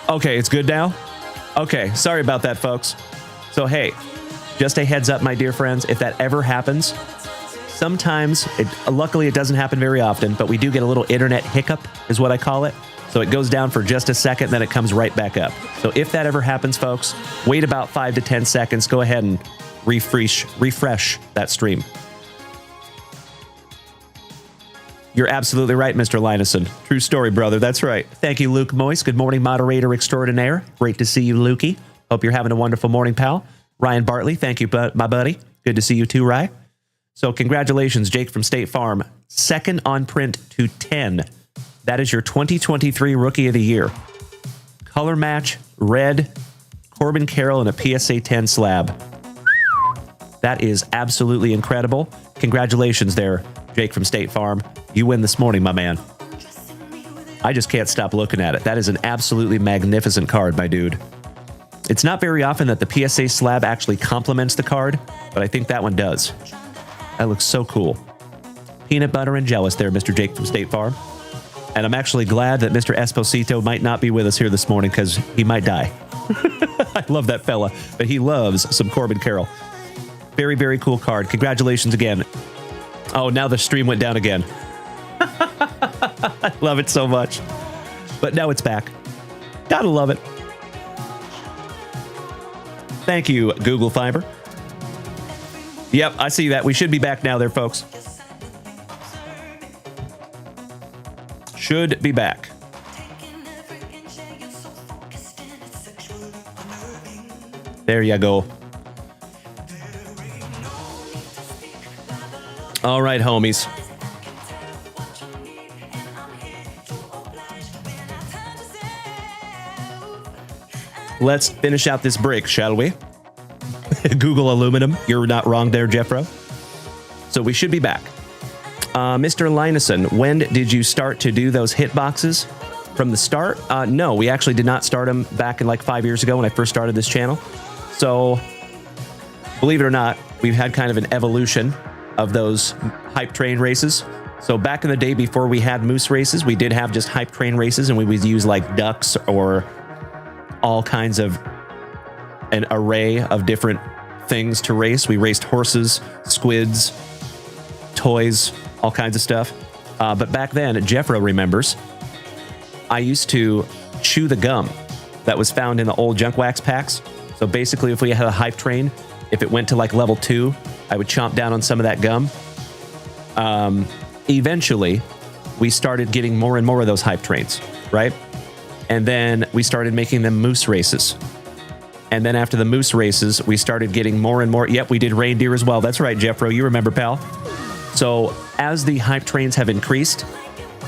A: Okay, it's good now? Okay, sorry about that, folks. So hey, just a heads up, my dear friends, if that ever happens, sometimes, luckily it doesn't happen very often, but we do get a little internet hiccup, is what I call it. So it goes down for just a second, then it comes right back up. So if that ever happens, folks, wait about 5 to 10 seconds. Go ahead and refresh that stream. You're absolutely right, Mr. Linison. True story, brother. That's right. Thank you, Luke Moist. Good morning, moderator extraordinaire. Great to see you, Lukey. Hope you're having a wonderful morning, pal. Ryan Bartley, thank you, my buddy. Good to see you too, Rye. So congratulations, Jake from State Farm. Second on print to 10. That is your 2023 Rookie of the Year. Color match, red, Corbin Carroll, and a PSA 10 slab. That is absolutely incredible. Congratulations there, Jake from State Farm. You win this morning, my man. I just can't stop looking at it. That is an absolutely magnificent card, my dude. It's not very often that the PSA slab actually complements the card, but I think that one does. That looks so cool. Peanut butter and jealous there, Mr. Jake from State Farm. And I'm actually glad that Mr. Esposito might not be with us here this morning because he might die. I love that fella, but he loves some Corbin Carroll. Very, very cool card. Congratulations again. Oh, now the stream went down again. I love it so much. But now it's back. Gotta love it. Thank you, Google Fiber. Yep, I see that. We should be back now there, folks. Should be back. There you go. All right, homies. Let's finish out this break, shall we? Google aluminum. You're not wrong there, Jeffro. So we should be back. Mr. Lineson, when did you start to do those hitboxes? From the start? No, we actually did not start them back in like 5 years ago when I first started this channel. So, believe it or not, we've had kind of an evolution of those hype train races. So back in the day before we had moose races, we did have just hype train races, and we would use like ducks or all kinds of an array of different things to race. We raced horses, squids, toys, all kinds of stuff. But back then, Jeffro remembers, I used to chew the gum that was found in the old junk wax packs. So basically, if we had a hype train, if it went to like level 2, I would chomp down on some of that gum. Eventually, we started getting more and more of those hype trains, right? And then we started making them moose races. And then after the moose races, we started getting more and more. Yep, we did reindeer as well. That's right, Jeffro. You remember, pal. So as the hype trains have increased,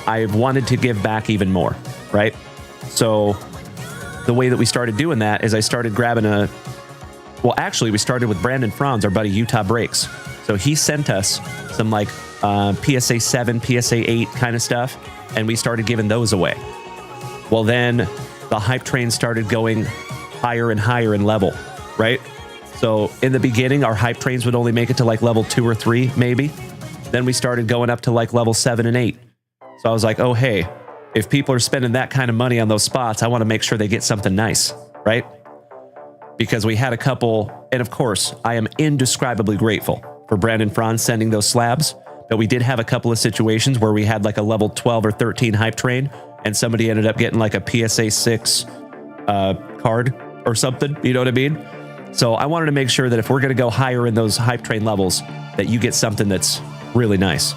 A: I've wanted to give back even more, right? So the way that we started doing that is I started grabbing well, actually, we started with Brandon Franz, our buddy Utah Breaks. So he sent us some like PSA 7, PSA 8 kind of stuff, and we started giving those away. Well, then the hype train started going higher and higher in level, right? So in the beginning, our hype trains would only make it to like level 2 or 3, maybe. Then we started going up to like level 7 and 8. So I was like, oh, hey, if people are spending that kind of money on those spots, I want to make sure they get something nice, right? Because we had a couple, and of course, I am indescribably grateful for Brandon Franz sending those slabs, but we did have a couple of situations where we had like a level 12 or 13 hype train, and somebody ended up getting like a PSA 6 card or something, you know what I mean? So I wanted to make sure that if we're going to go higher in those hype train levels, that you get something that's really nice.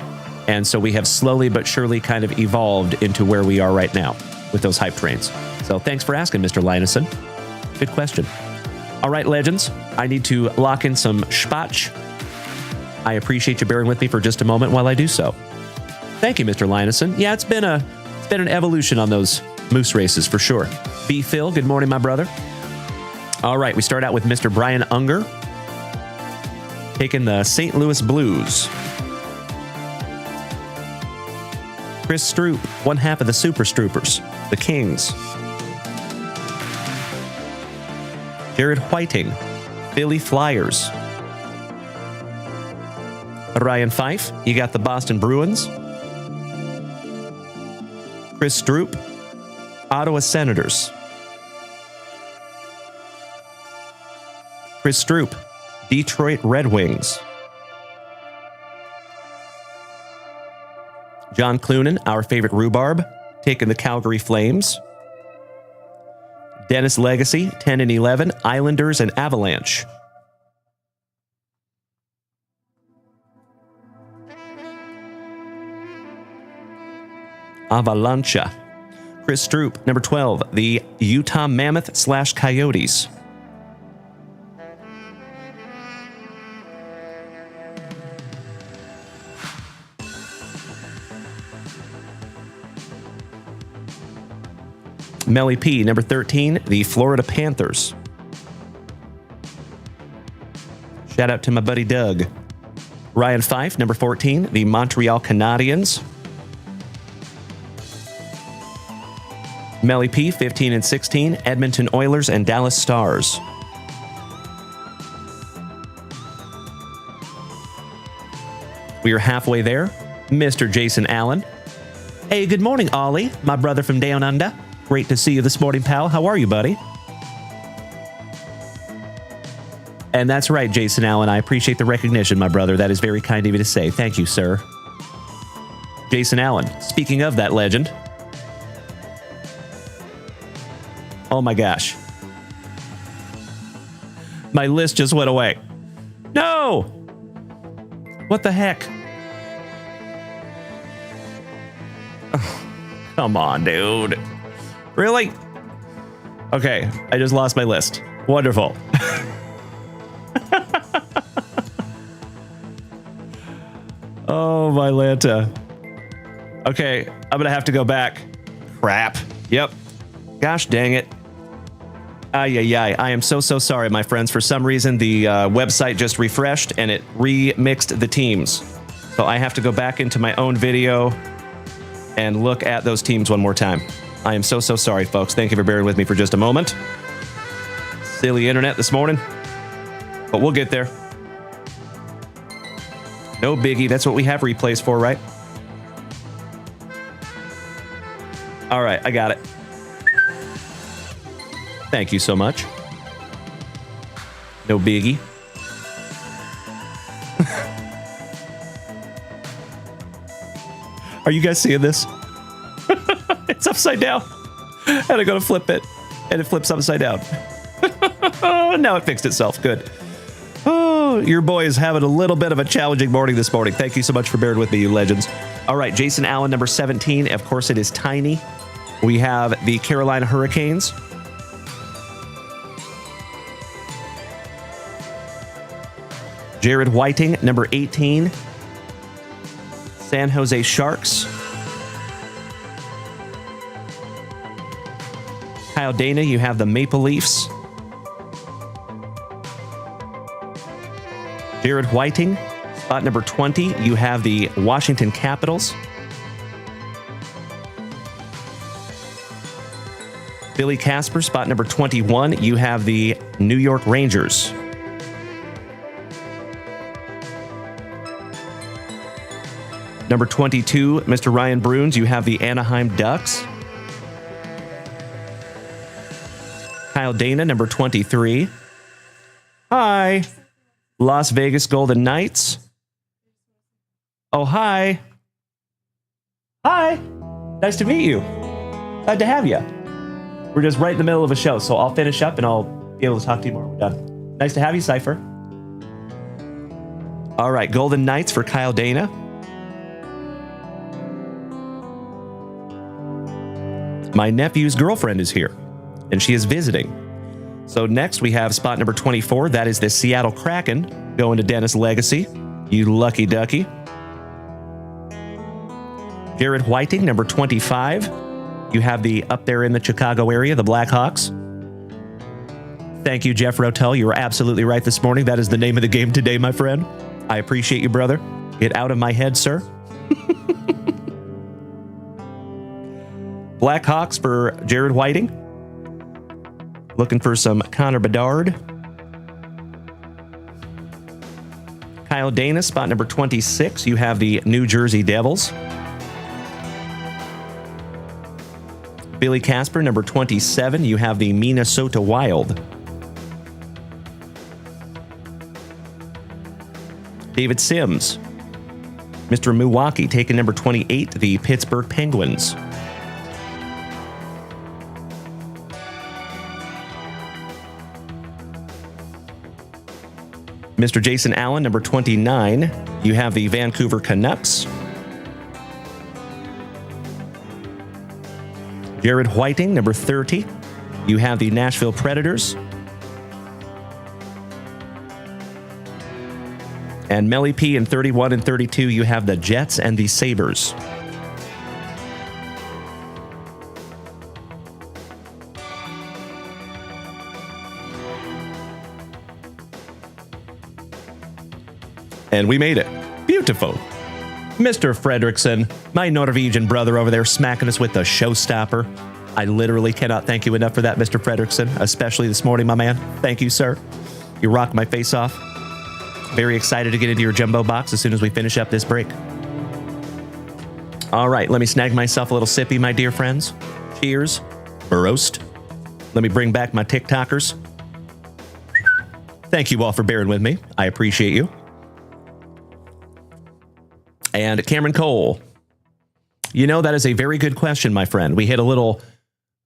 A: And so we have slowly but surely kind of evolved into where we are right now with those hype trains. So thanks for asking, Mr. Lineson. Good question. All right, legends, I need to lock in some spatch. I appreciate you bearing with me for just a moment while I do so. Thank you, Mr. Lineson. Yeah, it's been an evolution on those moose races for sure. B. Phil, good morning, my brother. All right, we start out with Mr. Brian Unger, taking the St. Louis Blues. Chris Stroop, one half of the Super Stroopers, the Kings. Jared Whiting, Philly Flyers. Ryan Fife, you got the Boston Bruins. Chris Stroop, Ottawa Senators. Chris Stroop, Detroit Red Wings. John Clunan, our favorite rhubarb, taking the Calgary Flames. Dennis Legacy, 10 and 11, Islanders and Avalanche. Avalancha. Chris Stroop, number 12, the Utah Mammoth / Coyotes. Melly P, number 13, the Florida Panthers. Shout out to my buddy Doug. Ryan Fife, number 14, the Montreal Canadiens. Melly P, 15 and 16, Edmonton Oilers and Dallas Stars. We are halfway there. Mr. Jason Allen. Hey, good morning, Ollie, my brother from Down Under. Great to see you this morning, pal. How are you, buddy? And that's right, Jason Allen. I appreciate the recognition, my brother. That is very kind of you to say. Thank you, sir. Jason Allen. Speaking of that legend. Oh my gosh. My list just went away. No! What the heck? Oh, come on, dude. Really? Okay, I just lost my list. Wonderful. Oh, my Lanta. Okay, I'm gonna have to go back. Crap. Yep. Gosh dang it. Ay. I am so sorry, my friends. For some reason, the website just refreshed and it remixed the teams. So I have to go back into my own video and look at those teams one more time. I am so sorry, folks. Thank you for bearing with me for just a moment. Silly internet this morning. But we'll get there. No biggie. That's what we have replays for, right? All right, I got it. Thank you so much. No biggie. Are you guys seeing this? It's upside down. And I go to flip it, and it flips upside down. Now it fixed itself. Good. Oh, your boy is having a little bit of a challenging morning this morning. Thank you so much for bearing with me, you legends. All right, Jason Allen, number 17. Of course, it is tiny. We have the Carolina Hurricanes. Jared Whiting, number 18. San Jose Sharks. Kyle Dana, you have the Maple Leafs. Jared Whiting, spot number 20, you have the Washington Capitals. Billy Casper, spot number 21, you have the New York Rangers. Number 22, Mr. Ryan Bruins, you have the Anaheim Ducks. Kyle Dana, number 23. Hi. Las Vegas Golden Knights. Oh, hi. Hi. Nice to meet you. Glad to have you. We're just right in the middle of a show, so I'll finish up and I'll be able to talk to you more when we're done. Nice to have you, Cypher. All right, Golden Knights for Kyle Dana. My nephew's girlfriend is here, and she is visiting. So next we have spot number 24. That is the Seattle Kraken going to Dennis Legacy. You lucky ducky. Jared Whiting, number 25. You have the up there in the Chicago area, the Blackhawks. Thank you, Jeff Rotel. You were absolutely right this morning. That is the name of the game today, my friend. I appreciate you, brother. Get out of my head, sir. Blackhawks for Jared Whiting. Looking for some Connor Bedard. Kyle Dana, spot number 26. You have the New Jersey Devils. Billy Casper, number 27. You have the Minnesota Wild. David Sims. Mr. Milwaukee, taking number 28, the Pittsburgh Penguins. Mr. Jason Allen, number 29, you have the Vancouver Canucks. Jared Whiting, number 30, you have the Nashville Predators. And Melly P in 31 and 32, you have the Jets and the Sabres. And we made it. Beautiful. Mr. Fredrickson, my Norwegian brother over there smacking us with the showstopper. I literally cannot thank you enough for that, Mr. Fredrickson, especially this morning, my man. Thank you, sir. You rocked my face off. Very excited to get into your jumbo box as soon as we finish up this break. All right, let me snag myself a little sippy, my dear friends. Cheers. Roast. Let me bring back my TikTokers. Thank you all for bearing with me. I appreciate you. And Cameron Cole. You know, that is a very good question, my friend. We hit a little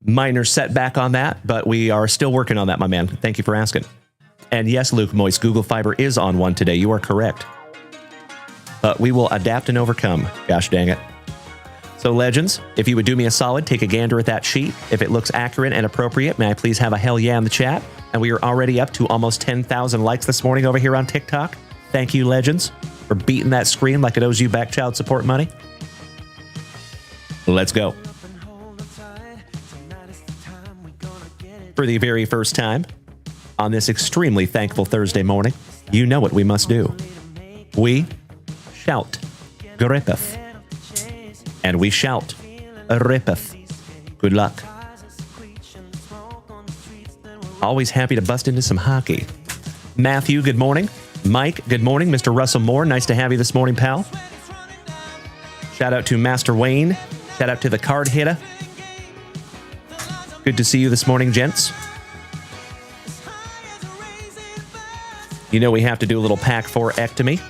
A: minor setback on that, but we are still working on that, my man. Thank you for asking. And yes, Luke Moist, Google Fiber is on one today. You are correct. But we will adapt and overcome. Gosh dang it. So, Legends, if you would do me a solid, take a gander at that sheet. If it looks accurate and appropriate, may I please have a hell yeah in the chat? And we are already up to almost 10,000 likes this morning over here on TikTok. Thank you, Legends, for beating that screen like it owes you back child support money. Let's go. For the very first time on this extremely thankful Thursday morning, you know what we must do. We shout Grippeth. And we shout Rippeth. Good luck. Always happy to bust into some hockey. Matthew, good morning. Mike, good morning. Mr. Russell Moore, nice to have you this morning, pal. Shout out to Master Wayne. Shout out to the card hitter. Good to see you this morning, gents. You know we have to do a little pack 4-ectomy.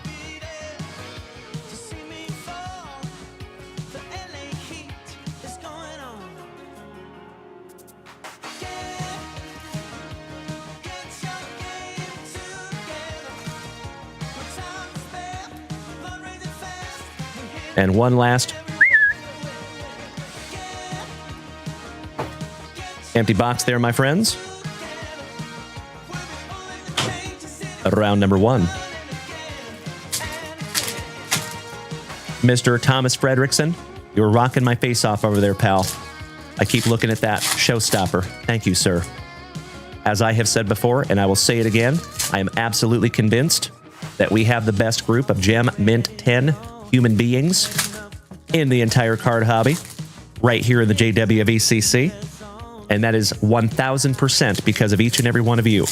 A: And one last empty box there, my friends. Round number 1. Mr. Thomas Fredrickson, you're rocking my face off over there, pal. I keep looking at that showstopper. Thank you, sir. As I have said before, and I will say it again, I am absolutely convinced that we have the best group of Gem Mint 10 human beings in the entire card hobby right here in the JWVCC. And that is 1,000% because of each and every one of you.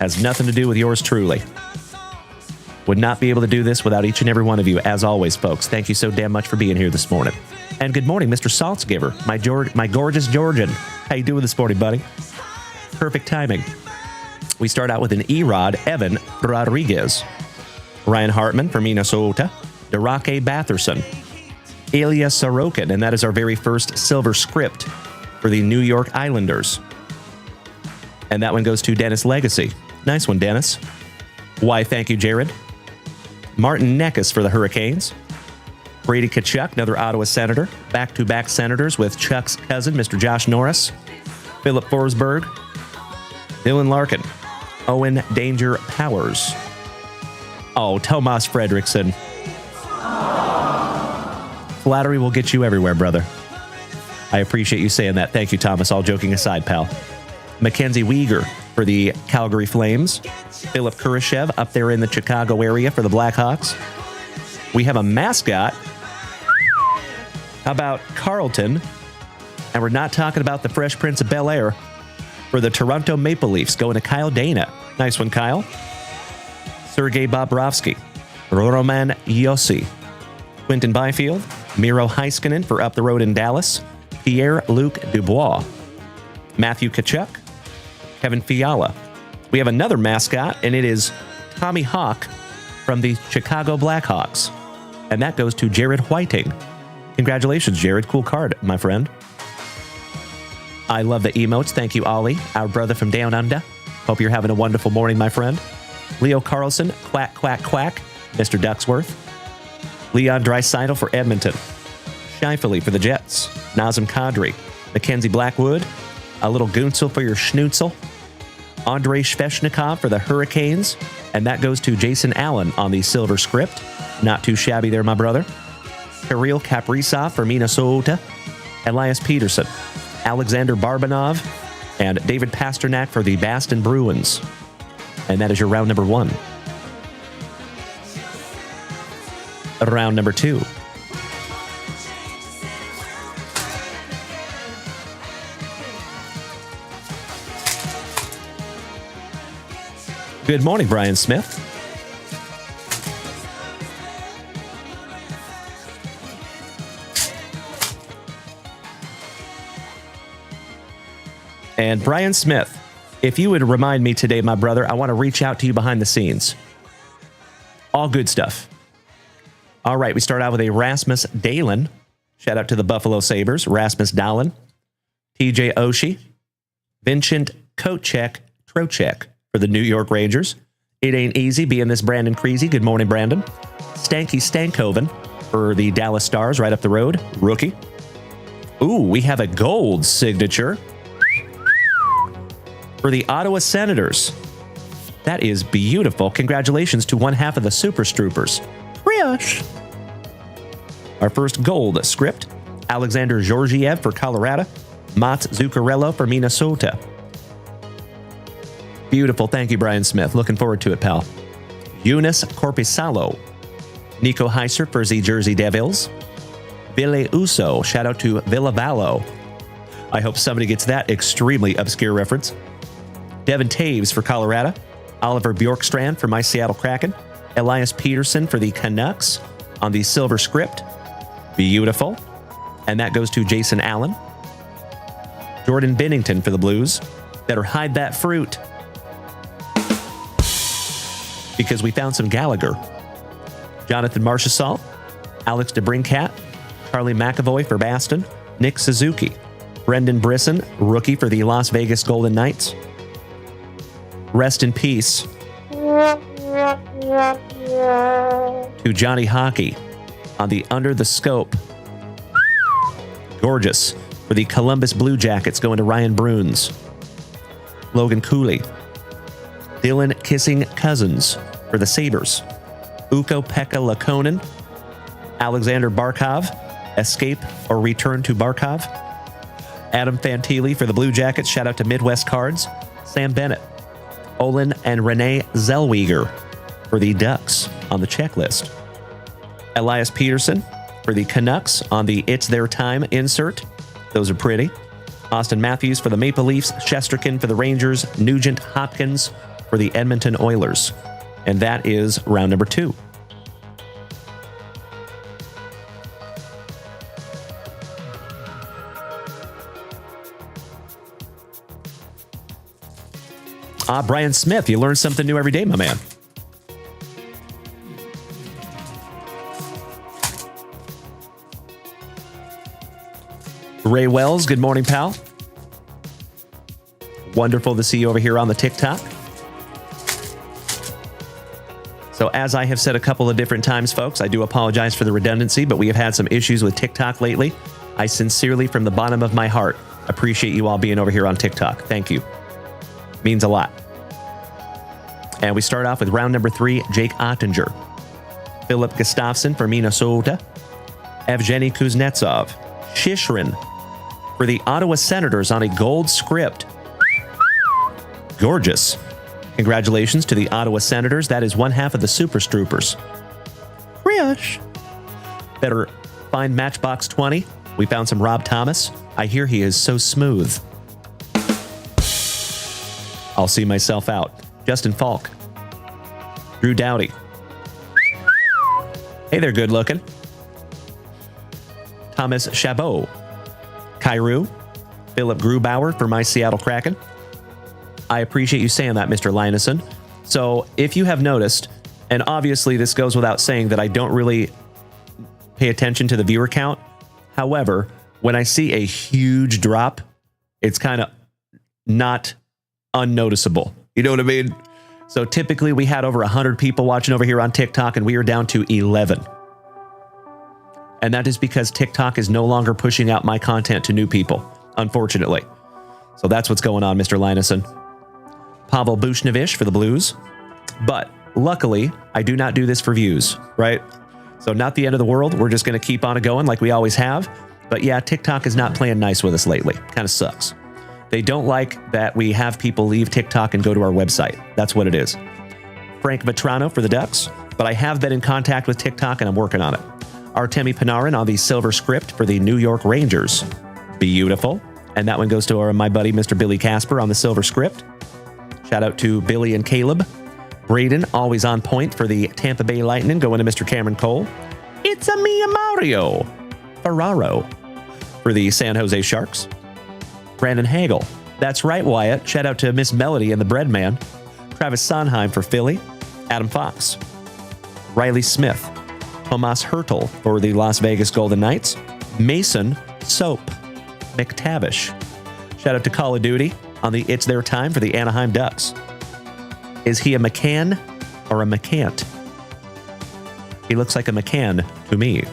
A: Has nothing to do with yours truly. Would not be able to do this without each and every one of you. As always, folks, thank you so damn much for being here this morning. And good morning, Mr. Saltzgiver, my gorgeous Georgian. How you doing this morning, buddy? Perfect timing. We start out with an Erod Evan Rodriguez. Ryan Hartman from Minnesota. Derake Batherson. Elias Sorokin, and that is our very first silver script for the New York Islanders. And that one goes to Dennis Legacy. Nice one, Dennis. Why, thank you, Jared. Martin Neckes for the Hurricanes. Brady Tkachuk, another Ottawa Senator. Back-to-back Senators with Chuck's cousin, Mr. Josh Norris. Philip Forsberg. Dylan Larkin. Owen Danger Powers. Oh, Tomas Fredrickson. Flattery will get you everywhere, brother. I appreciate you saying that. Thank you, Thomas. All joking aside, pal. Mackenzie Weegar for the Calgary Flames. Philip Kurashev up there in the Chicago area for the Blackhawks. We have a mascot. How about Carlton? And we're not talking about the Fresh Prince of Bel-Air for the Toronto Maple Leafs, going to Kyle Dana. Nice one, Kyle. Sergei Bobrovsky. Roman Josi. Quentin Byfield. Miro Heiskanen for up the road in Dallas. Pierre-Luc Dubois. Matthew Tkachuk. Kevin Fiala. We have another mascot, and it is Tommy Hawk from the Chicago Blackhawks. And that goes to Jared Whiting. Congratulations, Jared. Cool card, my friend. I love the emotes. Thank you, Ollie, our brother from Down Under. Hope you're having a wonderful morning, my friend. Leo Carlson, quack, quack, quack. Mr. Ducksworth. Leon Draisaitl for Edmonton. Scheifele for the Jets. Nazem Kadri. Mackenzie Blackwood. A little Gunsel for your Schnutzel. Andrei Sveshnikov for the Hurricanes. And that goes to Jason Allen on the silver script. Not too shabby there, my brother. Kirill Kaprizov for Minnesota. Elias Peterson. Alexander Barbanov. And David Pasternak for the Boston Bruins. And that is your round number 1. Round number 2. Good morning, Brian Smith. And Brian Smith, if you would remind me today, my brother, I want to reach out to you behind the scenes. All good stuff. All right, we start out with a Rasmus Dahlin. Shout out to the Buffalo Sabres. Rasmus Dahlin. TJ Oshie. Vincent Trocek for the New York Rangers. It ain't easy being this Brandon Creasy. Good morning, Brandon. Stanky Stankoven for the Dallas Stars right up the road. Rookie. Ooh, we have a gold signature for the Ottawa Senators. That is beautiful. Congratulations to one half of the Super Stroopers. Brioche. Our first gold script, Alexander Georgiev for Colorado, Mats Zuccarello for Minnesota. Beautiful. Thank you, Brian Smith. Looking forward to it, pal. Eunice Corpusalo, Nico Heiser for the Jersey Devils, Ville Uso. Shout out to Villavallo. I hope somebody gets that extremely obscure reference. Devin Taves for Colorado, Oliver Bjorkstrand for my Seattle Kraken, Elias Peterson for the Canucks on the silver script. Beautiful. And that goes to Jason Allen. Jordan Bennington for the Blues. Better hide that fruit, because we found some Gallagher. Jonathan Marchessault, Alex DeBrincat, Charlie McAvoy for Baston, Nick Suzuki, Brendan Brisson, rookie for the Las Vegas Golden Knights. Rest in peace to Johnny Hockey on the Under the Scope. Gorgeous for the Columbus Blue Jackets, going to Ryan Bruins. Logan Cooley. Dylan Kissing Cousins for the Sabres. Ukko-Pekka Lakonen. Alexander Barkov. Escape or return to Barkov. Adam Fantilli for the Blue Jackets. Shout out to Midwest Cards. Sam Bennett. Olin and Renee Zellweger for the Ducks on the checklist. Elias Peterson for the Canucks on the It's Their Time insert. Those are pretty. Austin Matthews for the Maple Leafs. Shesterkin for the Rangers. Nugent Hopkins for the Edmonton Oilers. And that is round number 2. Brian Smith, you learn something new every day, my man. Ray Wells, good morning, pal. Wonderful to see you over here on the TikTok. So as I have said a couple of different times, folks, I do apologize for the redundancy, but we have had some issues with TikTok lately. I sincerely, from the bottom of my heart, appreciate you all being over here on TikTok. Thank you. Means a lot. And we start off with round number 3, Jake Ottinger. Philip Gustafsson for Minnesota. Evgeny Kuznetsov. Shishrin for the Ottawa Senators on a gold script. Gorgeous. Congratulations to the Ottawa Senators. That is one half of the Super Stroopers. Brioche. Better find Matchbox 20. We found some Rob Thomas. I hear he is so smooth. I'll see myself out. Justin Falk. Drew Doughty. Hey, they're good looking. Thomas Chabot. Kyrou. Philip Grubauer for my Seattle Kraken. I appreciate you saying that, Mr. Lineson. So if you have noticed, and obviously this goes without saying that I don't really pay attention to the viewer count. However, when I see a huge drop, it's kind of not unnoticeable. You know what I mean? So typically we had over 100 people watching over here on TikTok, and we are down to 11. And that is because TikTok is no longer pushing out my content to new people, unfortunately. So that's what's going on, Mr. Lineson. Pavel Buchnevich for the Blues. But luckily, I do not do this for views, right? So not the end of the world. We're just going to keep on going like we always have. But yeah, TikTok is not playing nice with us lately. Kind of sucks. They don't like that we have people leave TikTok and go to our website. That's what it is. Frank Vetrano for the Ducks. But I have been in contact with TikTok and I'm working on it. Artemi Panarin on the silver script for the New York Rangers. Beautiful. And that one goes to my buddy, Mr. Billy Casper, on the silver script. Shout out to Billy and Caleb. Braden, always on point for the Tampa Bay Lightning, going to Mr. Cameron Cole. It's a me, Mario Ferraro for the San Jose Sharks. Brandon Hagel. That's right, Wyatt. Shout out to Miss Melody and the Bread Man. Travis Sondheim for Philly. Adam Fox. Riley Smith. Tomas Hertel for the Las Vegas Golden Knights. Mason Soap McTavish. Shout out to Call of Duty on the It's Their Time for the Anaheim Ducks. Is he a McCann or a McCant? He looks like a McCann to me.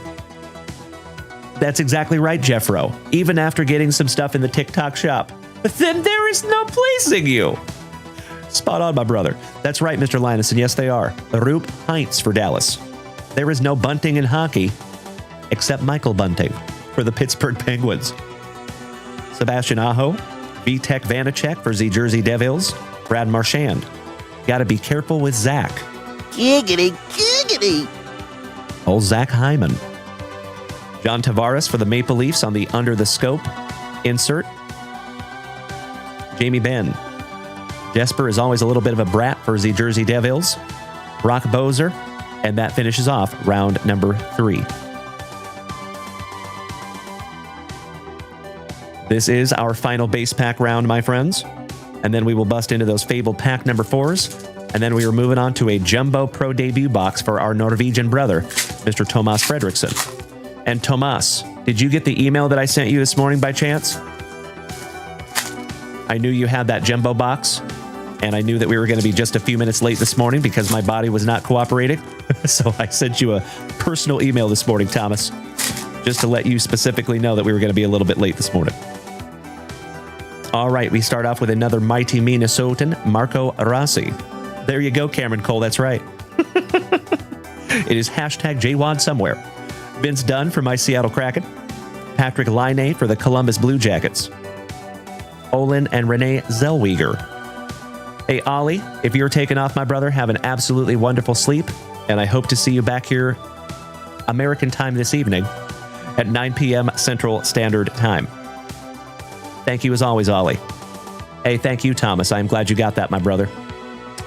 A: That's exactly right, Jeffro. Even after getting some stuff in the TikTok shop, then there is no placing you. Spot on, my brother. That's right, Mr. Linus, and yes, they are. Roop Heinz for Dallas. There is no bunting in hockey, except Michael Bunting for the Pittsburgh Penguins. Sebastian Aho, Vitek Vanacek for the Jersey Devils. Brad Marchand. Gotta be careful with Zach.
B: Giggity, giggity.
A: Old Zach Hyman. John Tavares for the Maple Leafs on the Under the Scope insert. Jamie Benn. Jesper is always a little bit of a brat for the Jersey Devils. Brock Bozer. And that finishes off round number 3. This is our final base pack round, my friends. And then we will bust into those fabled pack number 4s. And then we are moving on to a Jumbo Pro debut box for our Norwegian brother, Mr. Tomas Fredriksson. And Tomas, did you get the email that I sent you this morning by chance? I knew you had that Jumbo box, and I knew that we were going to be just a few minutes late this morning because my body was not cooperating. So I sent you a personal email this morning, Thomas, just to let you specifically know that we were going to be a little bit late this morning. All right, we start off with another mighty Minnesotan, Marco Rossi. There you go, Cameron Cole, that's right. It is hashtag JWAD somewhere. Vince Dunn for my Seattle Kraken. Patrick Laine for the Columbus Blue Jackets. Olin and Renee Zellweger. Hey, Ollie, if you're taking off, my brother, have an absolutely wonderful sleep, and I hope to see you back here American time this evening at 9 p.m. Central Standard Time. Thank you as always, Ollie. Hey, thank you, Thomas. I'm glad you got that, my brother.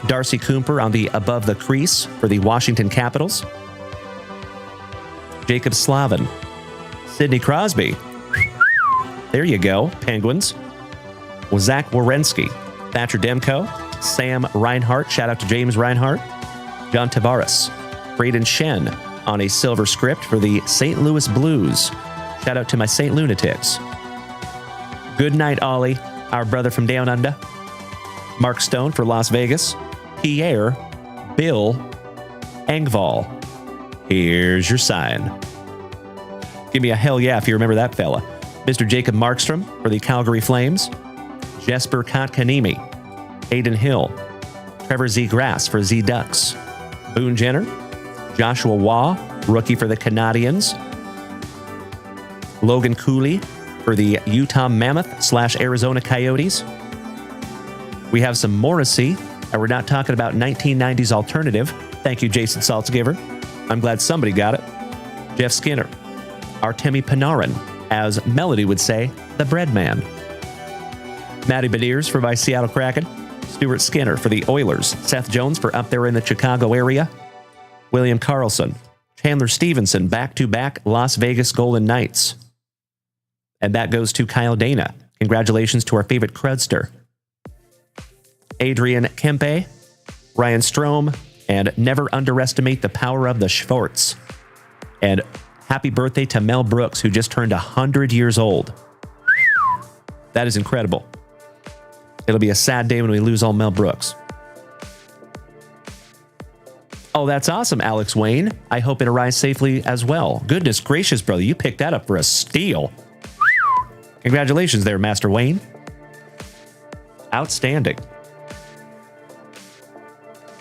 A: Darcy Cooper on the Above the Crease for the Washington Capitals. Jacob Slavin. Sidney Crosby. There you go, Penguins. Zach Werenski. Thatcher Demko. Sam Reinhart. Shout out to James Reinhart. John Tavares. Braden Shen on a silver script for the St. Louis Blues. Shout out to my St. Lunatics. Good night, Ollie, our brother from down under. Mark Stone for Las Vegas. Pierre Bill Engvall. Here's your sign. Give me a hell yeah if you remember that fella. Mr. Jacob Markstrom for the Calgary Flames. Jesper Kotkaniemi. Aiden Hill. Trevor Z. Grass for Z Ducks. Boone Jenner. Joshua Waugh, rookie for the Canadiens. Logan Cooley for the Utah Mammoth / Arizona Coyotes. We have some Morrissey, and we're not talking about 1990s alternative. Thank you, Jason Saltzgiver. I'm glad somebody got it. Jeff Skinner. Artemi Panarin, as Melody would say, the bread man. Matty Beniers for my Seattle Kraken. Stuart Skinner for the Oilers. Seth Jones for up there in the Chicago area. William Karlsson. Chandler Stevenson, back-to-back Las Vegas Golden Knights. And that goes to Kyle Dana. Congratulations to our favorite Crudster. Adrian Kempe, Ryan Strome, and never underestimate the power of the Schwartz. And happy birthday to Mel Brooks, who just turned 100 years old. That is incredible. It'll be a sad day when we lose all Mel Brooks. Oh, that's awesome, Alex Wayne. I hope it arrives safely as well. Goodness gracious, brother, you picked that up for a steal. Congratulations there, Master Wayne. Outstanding.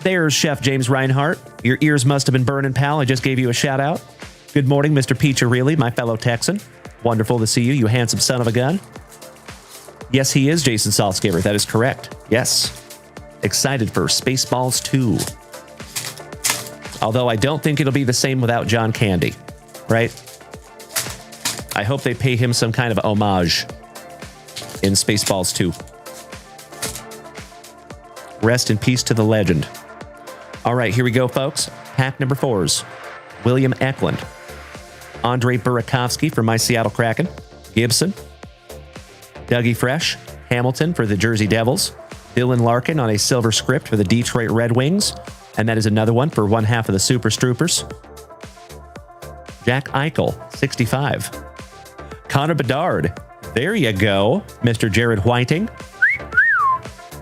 A: There's Chef James Reinhart. Your ears must have been burning, pal. I just gave you a shout out. Good morning, Mr. Peacharelli, my fellow Texan. Wonderful to see you, you handsome son of a gun. Yes, he is Jason Saltzgiver. That is correct. Yes. Excited for Spaceballs 2. Although I don't think it'll be the same without John Candy, right? I hope they pay him some kind of homage in Spaceballs 2. Rest in peace to the legend. All right, here we go, folks. Pack number 4s. William Eklund. Andre Burakovsky for my Seattle Kraken. Gibson. Dougie Fresh. Hamilton for the Jersey Devils. Dylan Larkin on a silver script for the Detroit Red Wings. And that is another one for one half of the Super Stroopers. Jack Eichel, 65. Connor Bedard. There you go, Mr. Jared Whiting.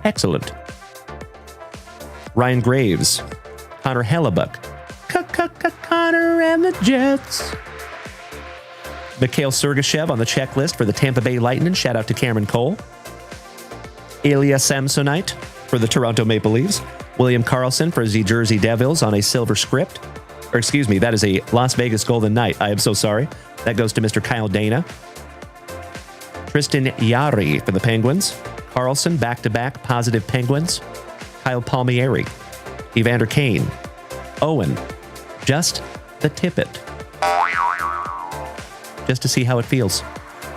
A: Excellent. Ryan Graves. Connor Hellebuck. Connor and the Jets. Mikhail Sergachev on the checklist for the Tampa Bay Lightning. Shout out to Cameron Cole. Ilya Samsonite for the Toronto Maple Leafs. William Karlsson for the Jersey Devils on a silver script. Or excuse me, that is a Las Vegas Golden Knight. I am so sorry. That goes to Mr. Kyle Dana. Tristan Yari for the Penguins. Karlsson, back-to-back positive Penguins. Kyle Palmieri. Evander Kane. Owen. Just the tippet. Just to see how it feels.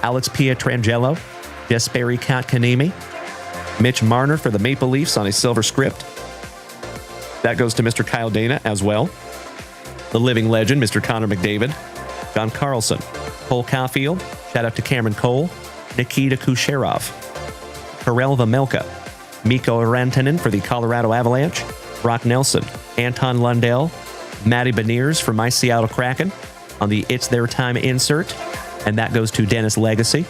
A: Alex Pietrangelo. Jesperi Kotkaniemi. Mitch Marner for the Maple Leafs on a silver script. That goes to Mr. Kyle Dana as well. The living legend, Mr. Connor McDavid. John Carlson. Cole Caulfield. Shout out to Cameron Cole. Nikita Kucherov. Karel Vejmelka. Mikko Rantanen for the Colorado Avalanche. Brock Nelson. Anton Lundell. Matty Beniers for my Seattle Kraken on the It's Their Time insert. And that goes to Dennis Legacy.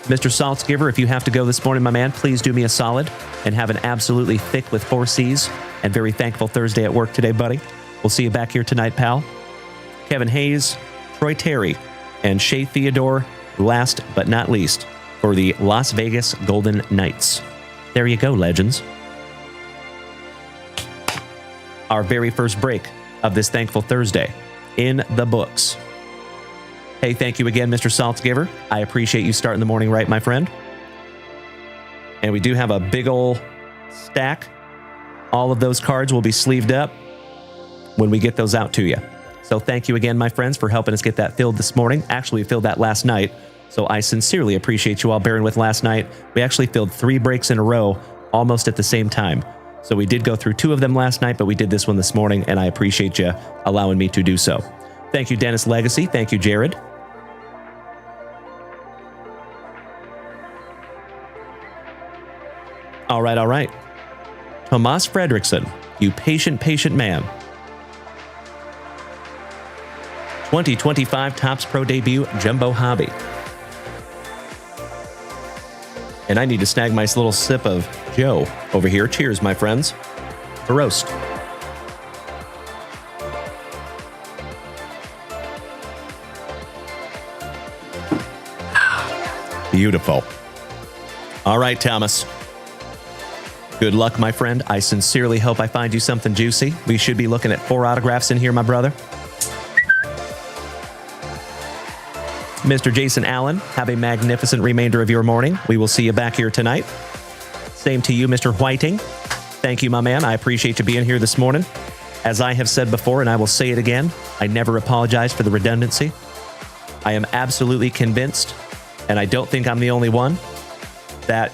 A: Mr. Saltzgiver, if you have to go this morning, my man, please do me a solid and have an absolutely thick with 4 C's and very thankful Thursday at work today, buddy. We'll see you back here tonight, pal. Kevin Hayes, Troy Terry, and Shea Theodore, last but not least, for the Las Vegas Golden Knights. There you go, legends. Our very first break of this thankful Thursday in the books. Hey, thank you again, Mr. Saltzgiver. I appreciate you starting the morning right, my friend. And we do have a big ol' stack. All of those cards will be sleeved up when we get those out to you. So thank you again, my friends, for helping us get that filled this morning. Actually, we filled that last night. So I sincerely appreciate you all bearing with last night. We actually filled 3 breaks in a row almost at the same time. So we did go through 2 of them last night, but we did this one this morning, and I appreciate you allowing me to do so. Thank you, Dennis Legacy. Thank you, Jared. All right, all right. Tomas Fredrickson, you patient, patient man. 2025 Topps Pro debut, Jumbo Hobby. And I need to snag my little sip of Joe over here. Cheers, my friends. To roast. Beautiful. All right, Thomas. Good luck, my friend. I sincerely hope I find you something juicy. We should be looking at 4 autographs in here, my brother. Mr. Jason Allen, have a magnificent remainder of your morning. We will see you back here tonight. Same to you, Mr. Whiting. Thank you, my man. I appreciate you being here this morning. As I have said before, and I will say it again, I never apologize for the redundancy. I am absolutely convinced, and I don't think I'm the only one, that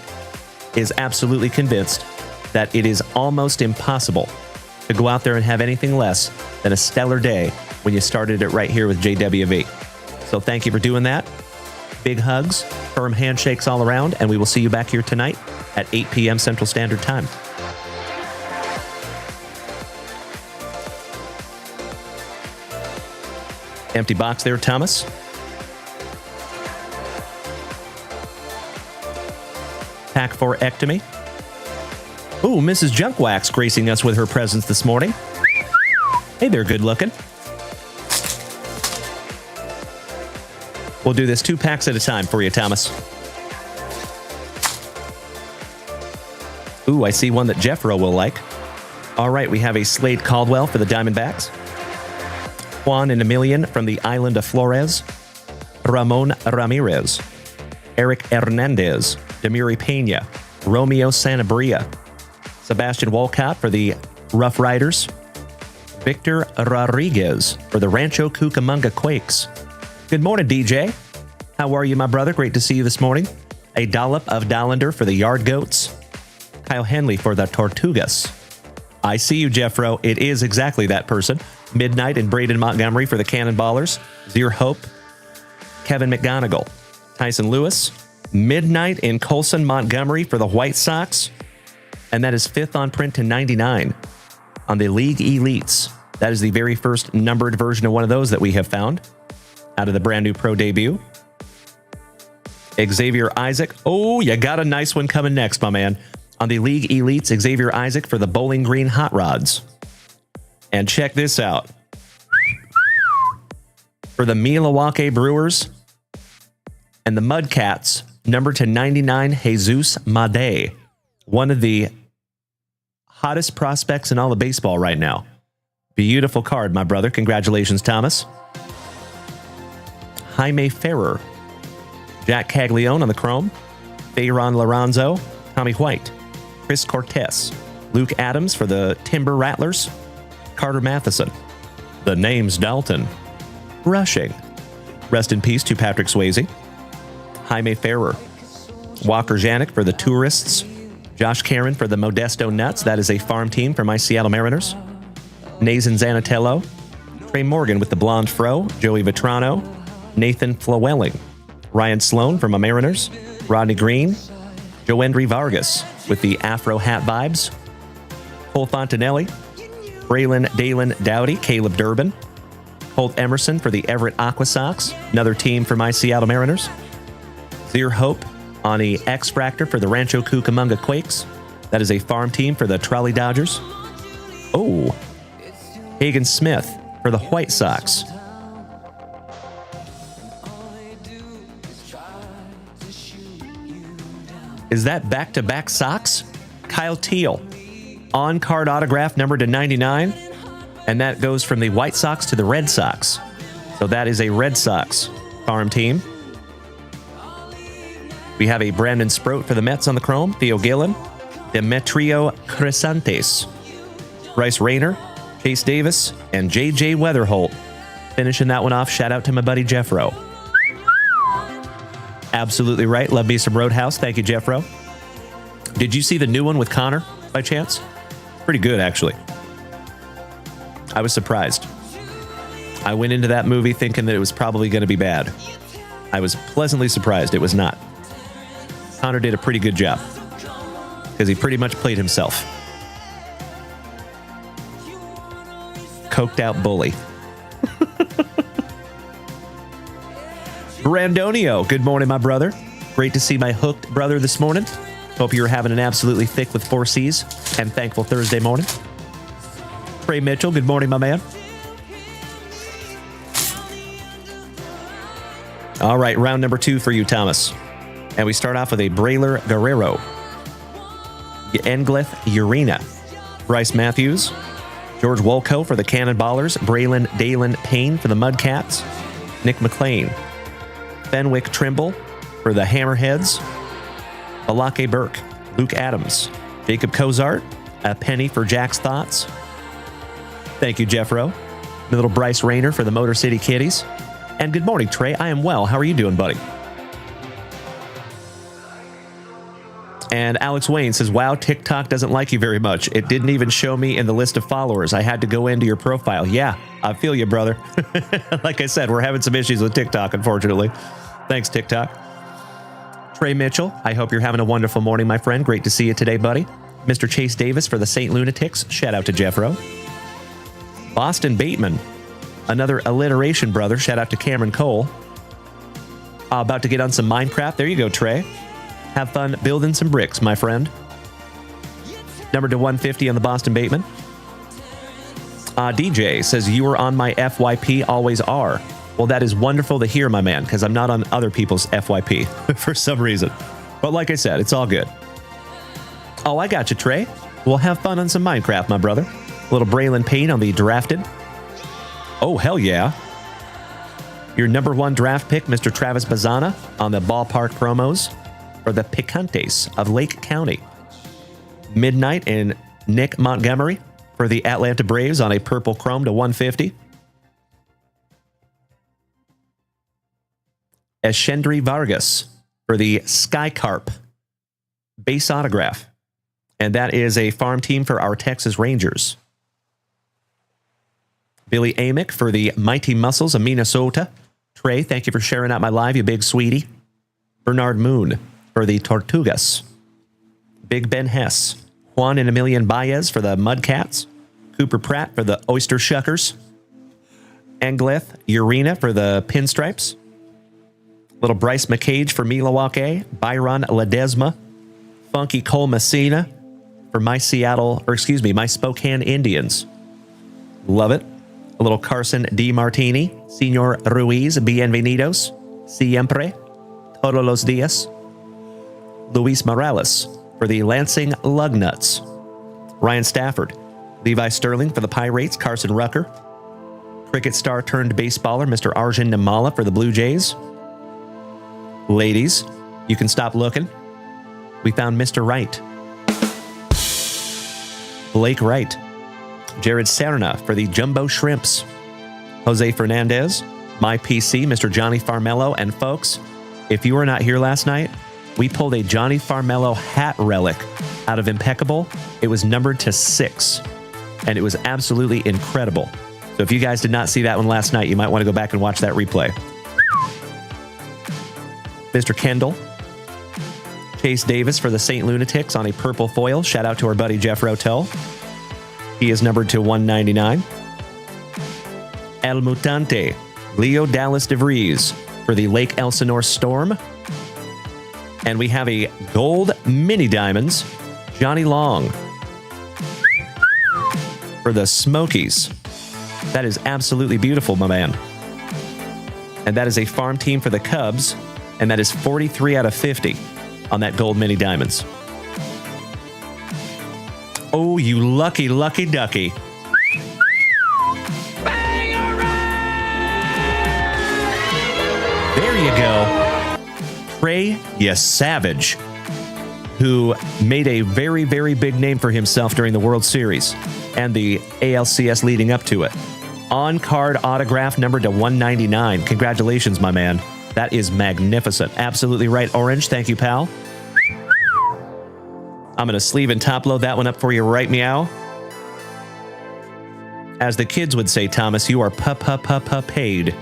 A: is absolutely convinced that it is almost impossible to go out there and have anything less than a stellar day when you started it right here with JWV. So thank you for doing that. Big hugs, firm handshakes all around, and we will see you back here tonight at 8 p.m. Central Standard Time. Empty box there, Thomas. Pack 4 ectomy. Ooh, Mrs. Junkwax gracing us with her presence this morning. Hey there, good looking. We'll do this 2 packs at a time for you, Thomas. Ooh, I see one that Jeffro will like. All right, we have a Slade Caldwell for the Diamondbacks. Juan and Emilian from the island of Flores. Ramon Ramirez. Eric Hernandez. Demiri Pena. Romeo Sanabria. Sebastian Walcott for the Rough Riders. Victor Rodriguez for the Rancho Cucamonga Quakes. Good morning, DJ. How are you, my brother? Great to see you this morning. A dollop of Dollander for the Yard Goats. Kyle Henley for the Tortugas. I see you, Jeffro. It is exactly that person. Midnight in Braden Montgomery for the Cannonballers. Zier Hope, Kevin McGonigal, Tyson Lewis. Midnight in Colson Montgomery for the White Sox. And that is 5th on print to 99 on the League Elites. That is the very first numbered version of one of those that we have found out of the brand new pro debut. Xavier Isaac. Oh, you got a nice one coming next, my man. On the League Elites, Xavier Isaac for the Bowling Green Hot Rods. And check this out. For the Milwaukee Brewers and the Mudcats, number to 99, Jesus Made. One of the hottest prospects in all of baseball right now. Beautiful card, my brother. Congratulations, Thomas. Jaime Ferrer. Jack Caglione on the chrome. Fayron Lorenzo. Tommy White. Chris Cortez. Luke Adams for the Timber Rattlers. Carter Matheson. The name's Dalton. Rushing. Rest in peace to Patrick Swayze. Jaime Ferrer. Walker Janik for the Tourists. Josh Caron for the Modesto Nuts. That is a farm team for my Seattle Mariners. Nathan Zanatello. Trey Morgan with the Blonde Fro. Joey Vitrano. Nathan Flowelling. Ryan Sloan for my Mariners. Rodney Green. Joendry Vargas with the Afro Hat Vibes. Cole Fontanelli. Braylon Dalen Dowdy. Caleb Durbin. Holt Emerson for the Everett Aqua Sox. Another team for my Seattle Mariners. Zier Hope on the X-Fractor for the Rancho Cucamonga Quakes. That is a farm team for the Trolley Dodgers. Oh, Hagen Smith for the White Sox. Is that back-to-back Sox? Kyle Teal. On-card autograph number to 99. And that goes from the White Sox to the Red Sox. So that is a Red Sox farm team. We have a Brandon Sproat for the Mets on the chrome. Theo Gillen. Demetrio Crisantes. Bryce Rayner. Chase Davis. And J.J. Weatherholt. Finishing that one off, shout out to my buddy Jeffro. Absolutely right. Love me some Roadhouse. Thank you, Jeffro. Did you see the new one with Connor by chance? Pretty good, actually. I was surprised. I went into that movie thinking that it was probably going to be bad. I was pleasantly surprised it was not. Connor did a pretty good job because he pretty much played himself. Coked out bully. Brandonio, good morning, my brother. Great to see my hooked brother this morning. Hope you're having an absolutely thick with 4 C's and thankful Thursday morning. Trey Mitchell, good morning, my man. All right, round number 2 for you, Thomas. And we start off with a Braylor Guerrero. Engleth Urena. Bryce Matthews. George Wolko for the Cannonballers. Braylon Dalen Payne for the Mudcats. Nick McLean. Fenwick Trimble for the Hammerheads. Alake Burke. Luke Adams. Jacob Cozart. A penny for Jack's Thoughts. Thank you, Jeffro. The little Bryce Rayner for the Motor City Kitties. And good morning, Trey. I am well. How are you doing, buddy? And Alex Wayne says, wow, TikTok doesn't like you very much. It didn't even show me in the list of followers. I had to go into your profile. Yeah, I feel you, brother. Like I said, we're having some issues with TikTok, unfortunately. Thanks, TikTok. Trey Mitchell, I hope you're having a wonderful morning, my friend. Great to see you today, buddy. Mr. Chase Davis for the St. Lunatics. Shout out to Jeffro. Boston Bateman, another alliteration brother. Shout out to Cameron Cole. About to get on some Minecraft. There you go, Trey. Have fun building some bricks, my friend. Number to 150 on the Boston Bateman. DJ says, you are on my FYP, always are. Well, that is wonderful to hear, my man, because I'm not on other people's FYP for some reason. But like I said, it's all good. Oh, I got you, Trey. We'll have fun on some Minecraft, my brother. A little Braylon Payne on the drafted. Oh, hell yeah. Your number 1 draft pick, Mr. Travis Bazana, on the ballpark promos for the Picantes of Lake County. Midnight in Nick Montgomery for the Atlanta Braves on a purple chrome to 150. Eshendry Vargas for the Sky Carp base autograph. And that is a farm team for our Texas Rangers. Billy Amick for the Mighty Muscles of Minnesota. Trey, thank you for sharing out my live, you big sweetie. Bernard Moon for the Tortugas. Big Ben Hess. Juan and Emilian Baez for the Mudcats. Cooper Pratt for the Oyster Shuckers. Engleth Urena for the Pinstripes. Little Bryce McCage for Milwaukee. Byron Ledesma. Funky Cole Messina for my Spokane Indians. Love it. A little Carson DiMartini. Senor Ruiz, bienvenidos. Siempre. Todos los días. Luis Morales for the Lansing Lugnuts. Ryan Stafford. Levi Sterling for the Pirates. Carson Rucker. Cricket star turned baseballer, Mr. Arjun Nimala for the Blue Jays. Ladies, you can stop looking. We found Mr. Wright. Blake Wright. Jared Serna for the Jumbo Shrimps. Jose Fernandez. My PC, Mr. Johnny Farmello. And folks, if you were not here last night, we pulled a Johnny Farmello hat relic out of Impeccable. It was numbered to 6, and it was absolutely incredible. So if you guys did not see that one last night, you might want to go back and watch that replay. Mr. Kendall. Chase Davis for the St. Lunatics on a purple foil. Shout out to our buddy Jeff Rotel. He is numbered to 199. El Mutante. Leo Dallas DeVries for the Lake Elsinore Storm. And we have a gold mini diamonds, Johnny Long for the Smokies. That is absolutely beautiful, my man. And that is a farm team for the Cubs, and that is 43 out of 50 on that gold mini diamonds. Oh, you lucky, lucky ducky. There you go. Trey, you savage, who made a very, very big name for himself during the World Series and the ALCS leading up to it. On-card autograph numbered to 199. Congratulations, my man. That is magnificent. Absolutely right, Orange. Thank you, pal. I'm going to sleeve and top load that one up for you right meow. As the kids would say, Thomas, you are paid.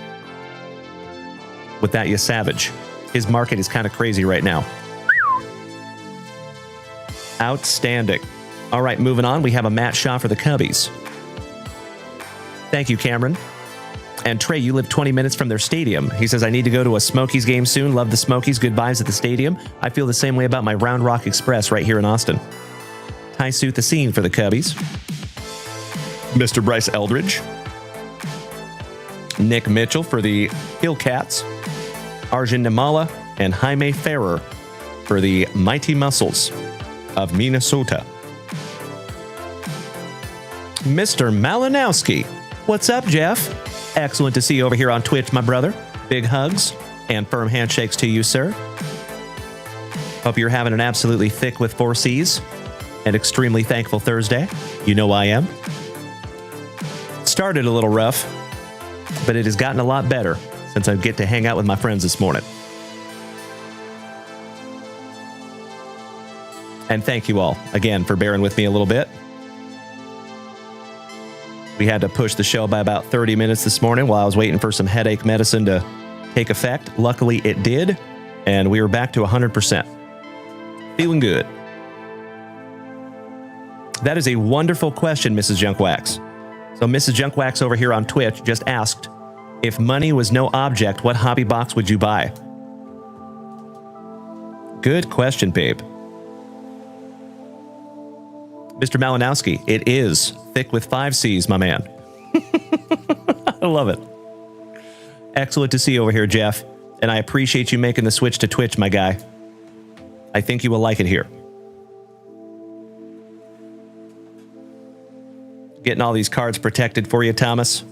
A: With that, you savage. His market is kind of crazy right now. Outstanding. All right, moving on. We have a Matt Shaw for the Cubbies. Thank you, Cameron. And Trey, you live 20 minutes from their stadium. He says, I need to go to a Smokies game soon. Love the Smokies. Good vibes at the stadium. I feel the same way about my Round Rock Express right here in Austin. Ty Suit the Scene for the Cubbies. Mr. Bryce Eldridge. Nick Mitchell for the Hillcats. Arjun Nimala and Jaime Ferrer for the Mighty Muscles of Minnesota. Mr. Malinowski. What's up, Jeff? Excellent to see you over here on Twitch, my brother. Big hugs and firm handshakes to you, sir. Hope you're having an absolutely thick with 4 C's and extremely thankful Thursday. You know I am. Started a little rough, but it has gotten a lot better since I get to hang out with my friends this morning. And thank you all again for bearing with me a little bit. We had to push the show by about 30 minutes this morning while I was waiting for some headache medicine to take effect. Luckily, it did, and we were back to 100%. Feeling good. That is a wonderful question, Mrs. Junkwax. So Mrs. Junkwax over here on Twitch just asked, if money was no object, what hobby box would you buy? Good question, babe. Mr. Malinowski, it is thick with 5 C's, my man. I love it. Excellent to see you over here, Jeff. And I appreciate you making the switch to Twitch, my guy. I think you will like it here. Getting all these cards protected for you, Thomas.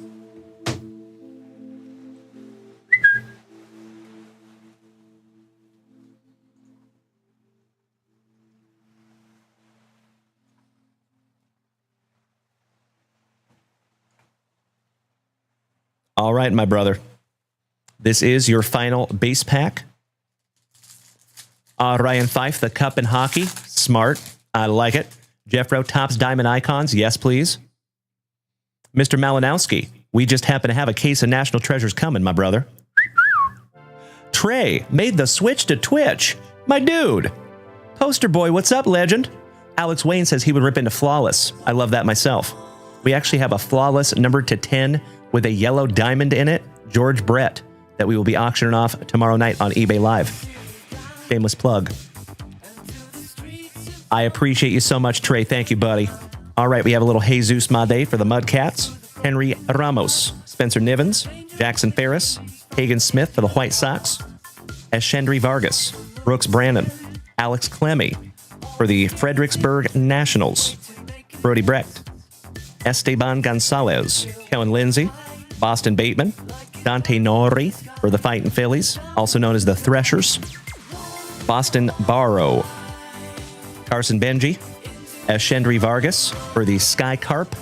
A: All right, my brother. This is your final base pack. Ryan Fife, the cup in hockey. Smart. I like it. Jeffro, Topps Diamond Icons. Yes, please. Mr. Malinowski, we just happen to have a case of National Treasures coming, my brother. Trey made the switch to Twitch. My dude. Poster boy, what's up, legend? Alex Wayne says he would rip into Flawless. I love that myself. We actually have a Flawless numbered to 10 with a yellow diamond in it, George Brett, that we will be auctioning off tomorrow night on eBay Live. Shameless plug. I appreciate you so much, Trey. Thank you, buddy. All right, we have a little Jesus Made for the Mudcats, Henry Ramos, Spencer Nivens, Jackson Ferris, Hagan Smith for the White Sox, Eshendry Vargas, Brooks Brandon, Alex Clemmy for the Fredericksburg Nationals, Brody Brecht, Esteban Gonzalez, Kellen Lindsay, Boston Bateman, Dante Nori for the Fightin' Phillies, also known as the Threshers, Boston Barrow, Carson Benji, Eshendry Vargas for the Sky Carp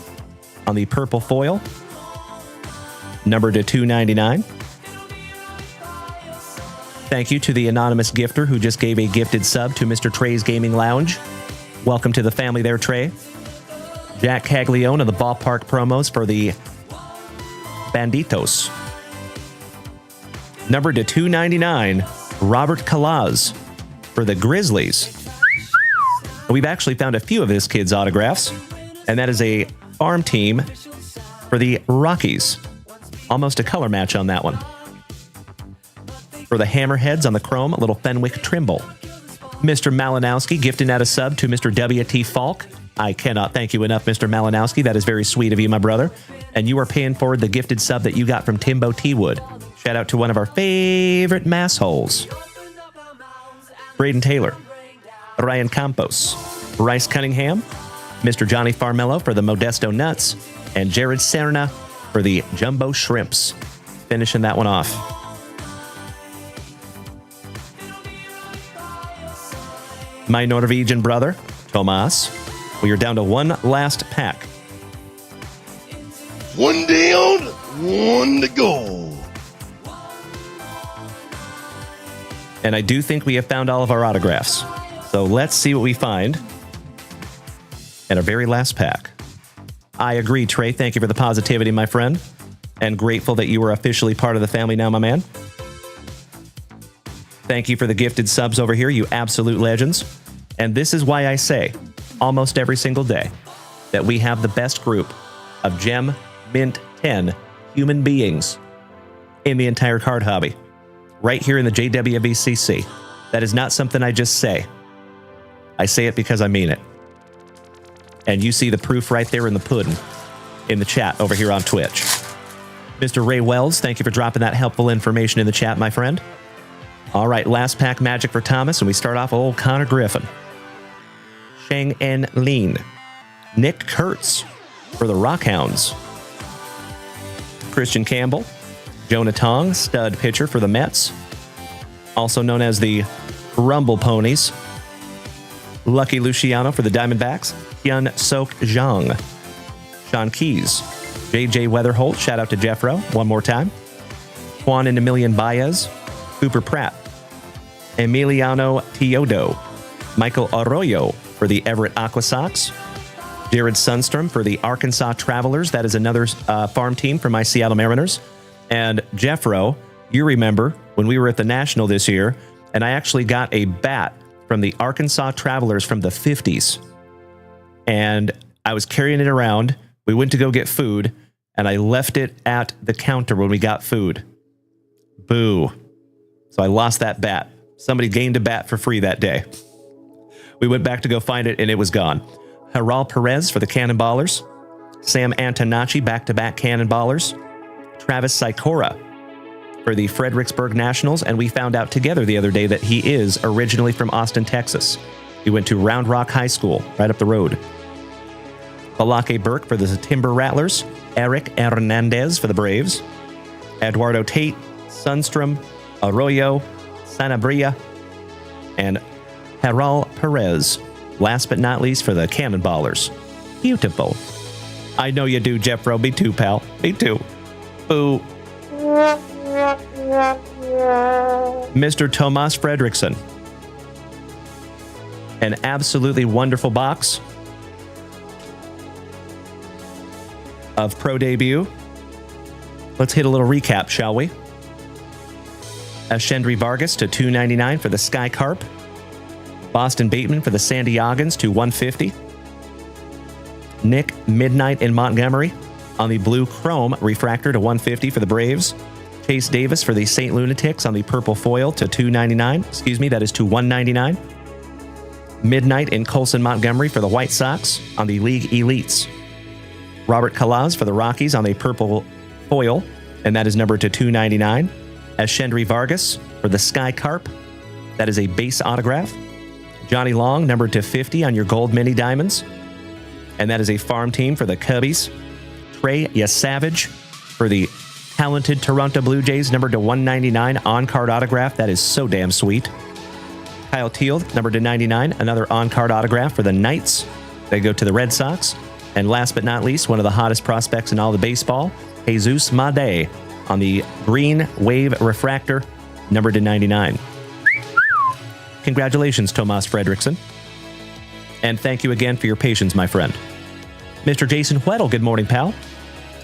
A: on the purple foil, numbered to 299. Thank you to the anonymous gifter who just gave a gifted sub to Mr. Trey's Gaming Lounge. Welcome to the family there, Trey. Jack Caglione of the Ballpark promos for the Banditos. Numbered to 299, Robert Kalaz for the Grizzlies. We've actually found a few of this kid's autographs, and that is a farm team for the Rockies. Almost a color match on that one. For the Hammerheads on the chrome, a little Fenwick Trimble. Mr. Malinowski gifting out a sub to Mr. W.T. Falk. I cannot thank you enough, Mr. Malinowski. That is very sweet of you, my brother. And you are paying forward the gifted sub that you got from Timbo T. Wood. Shout out to one of our favorite massholes. Braden Taylor, Ryan Campos, Bryce Cunningham, Mr. Johnny Farmello for the Modesto Nuts, and Jared Serna for the Jumbo Shrimps. Finishing that one off. My Norwegian brother, Tomas, we are down to one last pack.
H: One down, one to go.
A: And I do think we have found all of our autographs. So let's see what we find in our very last pack. I agree, Trey. Thank you for the positivity, my friend. And grateful that you are officially part of the family now, my man. Thank you for the gifted subs over here, you absolute legends. And this is why I say, almost every single day, that we have the best group of Gem Mint 10 human beings in the entire card hobby. Right here in the JWVCC. That is not something I just say. I say it because I mean it. And you see the proof right there in the pudding in the chat over here on Twitch. Mr. Ray Wells, thank you for dropping that helpful information in the chat, my friend. All right, last pack magic for Thomas, and we start off with old Connor Griffin. Shang En Lin. Nick Kurtz for the Rockhounds. Christian Campbell. Jonah Tong, stud pitcher for the Mets. Also known as the Rumble Ponies. Lucky Luciano for the Diamondbacks. Hyun Sok Jang. Sean Keys. JJ Weatherholt, shout out to Jeffro one more time. Juan and Emilian Baez. Cooper Pratt. Emiliano Teodo. Michael Arroyo for the Everett Aqua Sox. Jared Sundstrom for the Arkansas Travelers. That is another farm team for my Seattle Mariners. And Jeffro, you remember when we were at the National this year, and I actually got a bat from the Arkansas Travelers from the 50s. And I was carrying it around. We went to go get food, and I left it at the counter when we got food. Boo. So I lost that bat. Somebody gained a bat for free that day. We went back to go find it, and it was gone. Haral Perez for the Cannonballers. Sam Antonacci, back-to-back Cannonballers. Travis Sikora for the Fredericksburg Nationals, and we found out together the other day that he is originally from Austin, Texas. He went to Round Rock High School, right up the road. Balake Burke for the Timber Rattlers. Eric Hernandez for the Braves. Eduardo Tate, Sundstrom, Arroyo, Sanabria, and Haral Perez. Last but not least for the Cannonballers. Beautiful. I know you do, Jeffro. Me too, pal. Me too. Boo. Mr. Tomas Fredrickson. An absolutely wonderful box of Pro Debut. Let's hit a little recap, shall we? Ashendry Vargas to $2.99 for the Sky Carp. Boston Bateman for the San Diegans to $150. Nick Midnight in Montgomery on the Blue Chrome Refractor to $150 for the Braves. Chase Davis for the St. Lunatics on the Purple Foil to $2.99. Excuse me, that is to $1.99. Midnight in Colson Montgomery for the White Sox on the League Elites. Robert Calaz for the Rockies on the Purple Foil, and that is numbered to $2.99. Ashendry Vargas for the Sky Carp, that is a base autograph. Johnny Long, numbered to 50 on your Gold Mini Diamonds, and that is a farm team for the Cubbies. Trey Yasavage for the talented Toronto Blue Jays, numbered to $199 on-card autograph. That is so damn sweet. Kyle Teal, numbered to $99, another on-card autograph for the Knights. They go to the Red Sox. And last but not least, one of the hottest prospects in all the baseball, Jesus Made on the Green Wave Refractor, numbered to 99. Congratulations, Tomas Fredrickson. And thank you again for your patience, my friend. Mr. Jason Weddle, good morning, pal.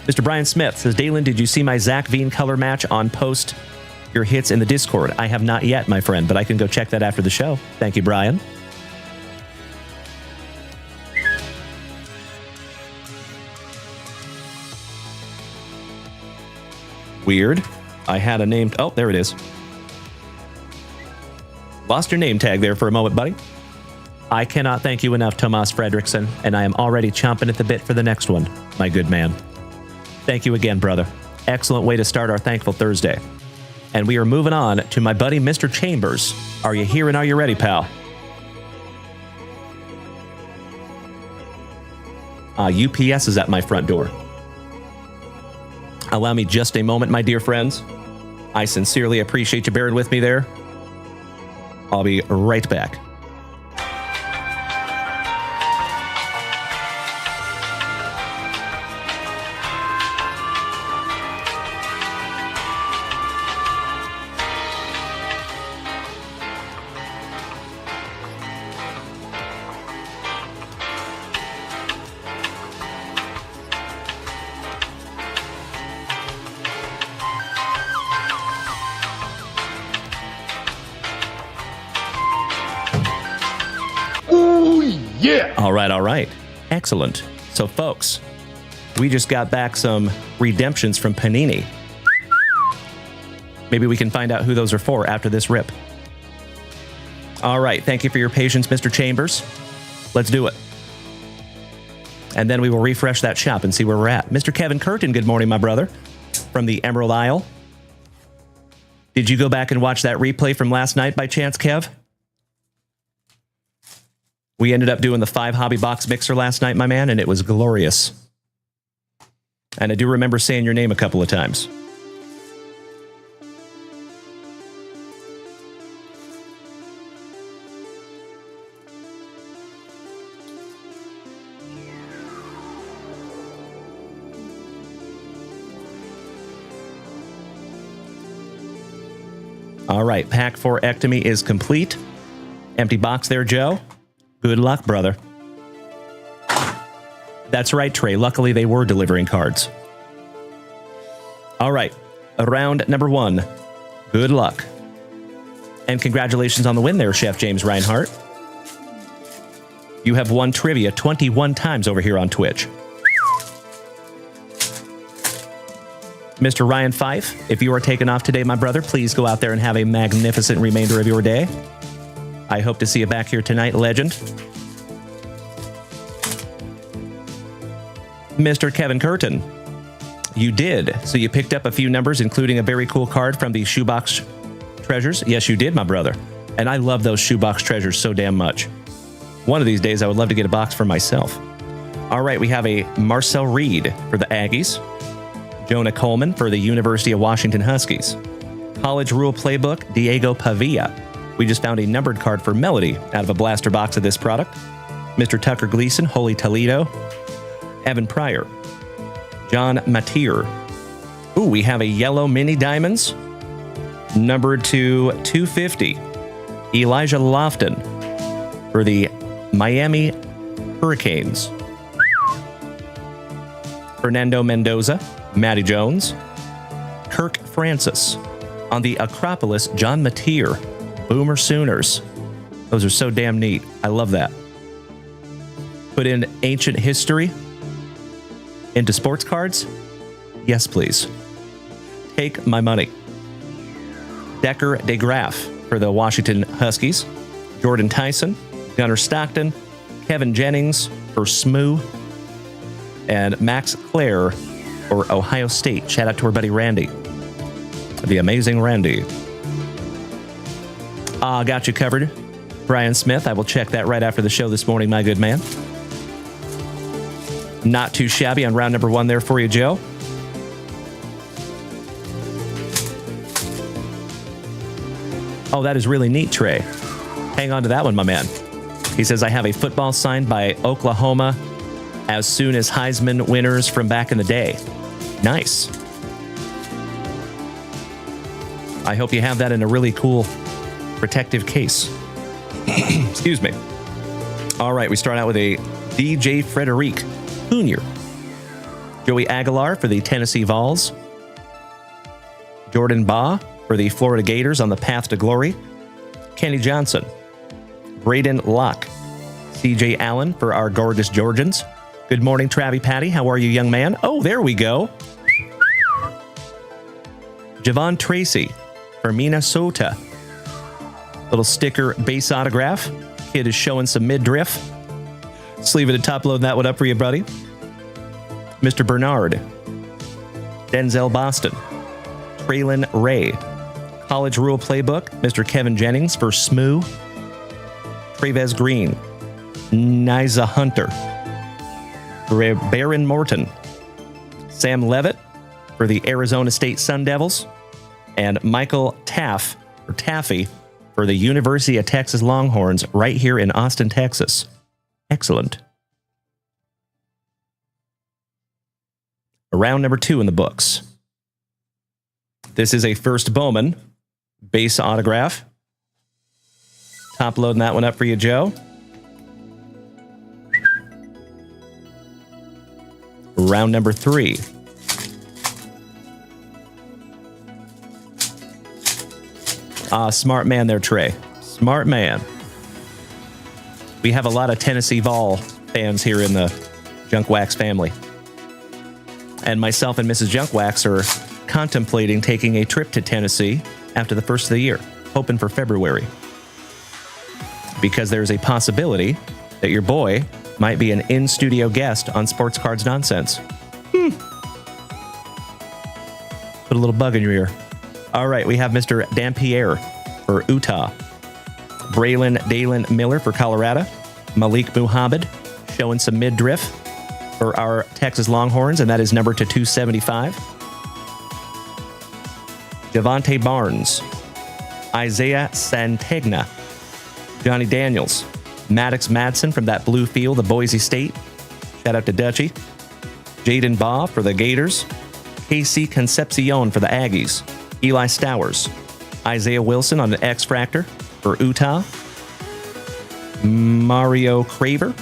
A: Mr. Brian Smith says, Dalen, did you see my Zach Veen color match on post your hits in the Discord? I have not yet, my friend, but I can go check that after the show. Thank you, Brian. Weird. I had a name. Oh, there it is. Lost your name tag there for a moment, buddy. I cannot thank you enough, Tomas Fredrickson, and I am already chomping at the bit for the next one, my good man. Thank you again, brother. Excellent way to start our Thankful Thursday. And we are moving on to my buddy, Mr. Chambers. Are you here and are you ready, pal? UPS is at my front door. Allow me just a moment, my dear friends. I sincerely appreciate you bearing with me there. I'll be right back. All right. Excellent. So, folks, we just got back some redemptions from Panini. Maybe we can find out who those are for after this rip. All right. Thank you for your patience, Mr. Chambers. Let's do it. And then we will refresh that shop and see where we're at. Mr. Kevin Curtin, good morning, my brother, from the Emerald Isle. Did you go back and watch that replay from last night by chance, Kev? We ended up doing the 5 hobby box mixer last night, my man, and it was glorious. And I do remember saying your name a couple of times. All right, pack 4 ectomy is complete. Empty box there, Joe. Good luck, brother. That's right, Trey. Luckily, they were delivering cards. All right. Round number 1. Good luck. And congratulations on the win there, Chef James Reinhart. You have won trivia 21 times over here on Twitch. Mr. Ryan Fife, if you are taking off today, my brother, please go out there and have a magnificent remainder of your day. I hope to see you back here tonight, legend. Mr. Kevin Curtin, you did. So you picked up a few numbers, including a very cool card from the Shoebox Treasures. Yes, you did, my brother. And I love those Shoebox Treasures so damn much. One of these days, I would love to get a box for myself. All right, we have a Marcel Reed for the Aggies. Jonah Coleman for the University of Washington Huskies. College Rule Playbook, Diego Pavia. We just found a numbered card for Melody out of a blaster box of this product. Mr. Tucker Gleason, Holy Toledo. Evan Pryor. John Mateer. Ooh, we have a yellow mini diamonds, numbered to 250. Elijah Lofton. for the Miami Hurricanes. Fernando Mendoza, Matty Jones. Kirk Francis. On the Acropolis, John Mateer, Boomer Sooners. Those are so damn neat. I love that. Put in ancient history into sports cards? Yes, please. Take my money. Decker DeGraff for the Washington Huskies. Jordan Tyson, Gunnar Stockton, Kevin Jennings for SMU, and Max Clare for Ohio State. Shout out to our buddy Randy. The amazing Randy. Got you covered. Brian Smith, I will check that right after the show this morning, my good man. Not too shabby on round number 1 there for you, Joe. Oh, that is really neat, Trey. Hang on to that one, my man. He says, I have a football signed by Oklahoma as soon as Heisman winners from back in the day. Nice. I hope you have that in a really cool protective case. Excuse me. All right, we start out with a DJ Frederic Jr. Joey Aguilar for the Tennessee Vols. Jordan Baugh for the Florida Gators on the path to glory. Kenny Johnson. Braden Locke. CJ Allen for our gorgeous Georgians. Good morning, Travie Patty. How are you, young man? Oh, there we go. Javon Tracy for Minnesota. Little sticker base autograph. Kid is showing some midriff. Sleeve it and top load that one up for you, buddy. Mr. Bernard. Denzel Boston. Traylon Ray. College Rule Playbook. Mr. Kevin Jennings for SMU. Trevez Green. Niza Hunter. Baron Morton. Sam Levitt for the Arizona State Sun Devils. And Michael Taffy for the University of Texas Longhorns right here in Austin, Texas. Excellent. Round number 2 in the books. This is a first Bowman base autograph. Top loading that one up for you, Joe. Round number 3. Smart man there, Trey. Smart man. We have a lot of Tennessee Vol fans here in the Junk Wax family. And myself and Mrs. Junk Wax are contemplating taking a trip to Tennessee after the first of the year, hoping for February. Because there's a possibility that your boy might be an in-studio guest on Sports Cards Nonsense. Put a little bug in your ear. All right, we have Mr. Dampierre for Utah. Braylon Dalen Miller for Colorado. Malik Muhammad showing some midriff for our Texas Longhorns, and that is number to 275. Javante Barnes. Isaiah Santegna. Johnny Daniels. Maddox Madsen from that blue field of Boise State. Shout out to Dutchie. Jaden Baugh for the Gators. KC Concepcion for the Aggies. Eli Stowers. Isaiah Wilson on the X-Fractor for Utah. Mario Craver.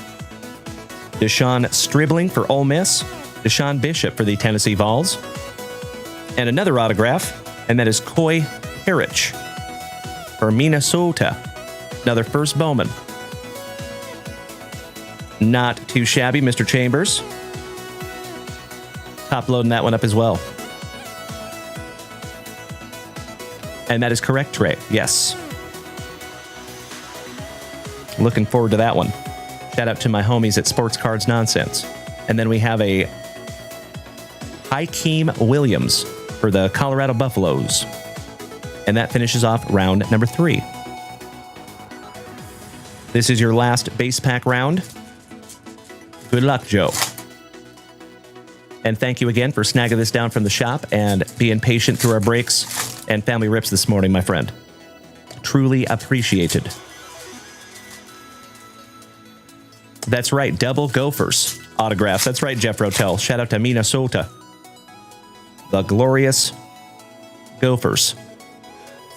A: Deshaun Stribling for Ole Miss. Deshaun Bishop for the Tennessee Vols. And another autograph, and that is Coy Harich for Minnesota. Another first Bowman. Not too shabby, Mr. Chambers. Top loading that one up as well. And that is correct, Trey. Yes. Looking forward to that one. Shout out to my homies at Sports Cards Nonsense. And then we have a Hakeem Williams for the Colorado Buffaloes. And that finishes off round number 3. This is your last base pack round. Good luck, Joe. And thank you again for snagging this down from the shop and being patient through our breaks and family rips this morning, my friend. Truly appreciated. That's right, double Gophers autographs. That's right, Jeff Rotel. Shout out to Minnesota. The glorious Gophers.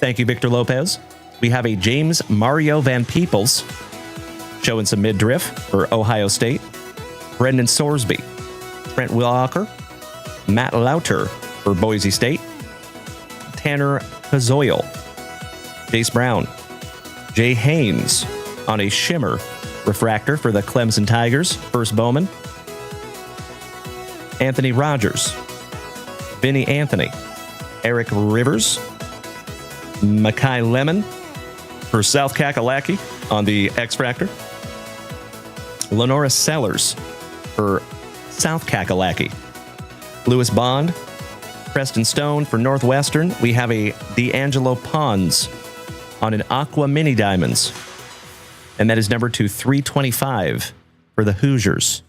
A: Thank you, Victor Lopez. We have a James Mario Van Peebles showing some midriff for Ohio State. Brendan Sorsby, Trent Walker, Matt Lauter for Boise State. Tanner Pazoyle, Jace Brown, Jay Haynes on a shimmer refractor for the Clemson Tigers, first Bowman. Anthony Rogers, Vinny Anthony, Eric Rivers, Makai Lemon for South Kakalaki on the X-Fractor. Lenora Sellers for South Kakalaki. Lewis Bond, Preston Stone for Northwestern. We have a D'Angelo Pons on an Aqua Mini Diamonds. And that is numbered to 325 for the Hoosiers.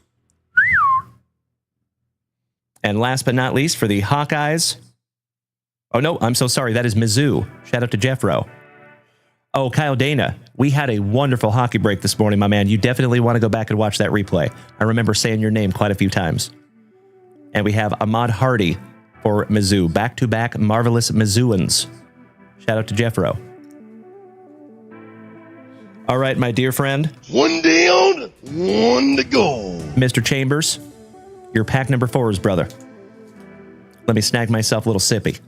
A: And last but not least, for the Hawkeyes. Oh, no, I'm so sorry. That is Mizzou. Shout out to Jeffro. Oh, Kyle Dana. We had a wonderful hockey break this morning, my man. You definitely want to go back and watch that replay. I remember saying your name quite a few times. And we have Ahmad Hardy for Mizzou. Back-to-back marvelous Mizzouans. Shout out to Jeffro. All right, my dear friend.
H: One down, one to go.
A: Mr. Chambers, your pack number 4s, brother. Let me snag myself a little sippy.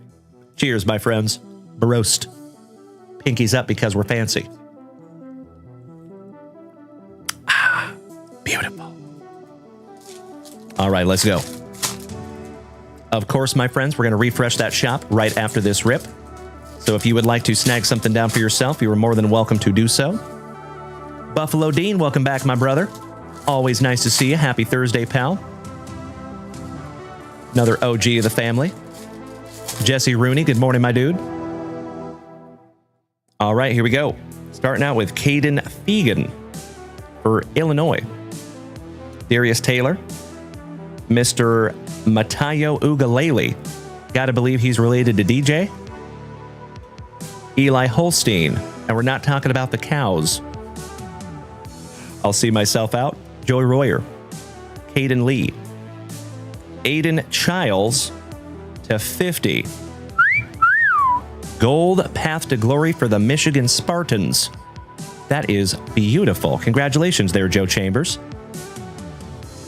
A: Cheers, my friends. Barost. Pinkies up because we're fancy. Ah, beautiful. All right, let's go. Of course, my friends, we're going to refresh that shop right after this rip. So if you would like to snag something down for yourself, you are more than welcome to do so. Buffalo Dean, welcome back, my brother. Always nice to see you. Happy Thursday, pal. Another OG of the family. Jesse Rooney, good morning, my dude. All right, here we go. Starting out with Caden Fegan for Illinois. Darius Taylor. Mr. Matayo Ugalele. Gotta believe he's related to DJ. Eli Holstein. And we're not talking about the cows. I'll see myself out. Joey Royer. Caden Lee. Aiden Childs to 50. Gold Path to Glory for the Michigan Spartans. That is beautiful. Congratulations there, Joe Chambers.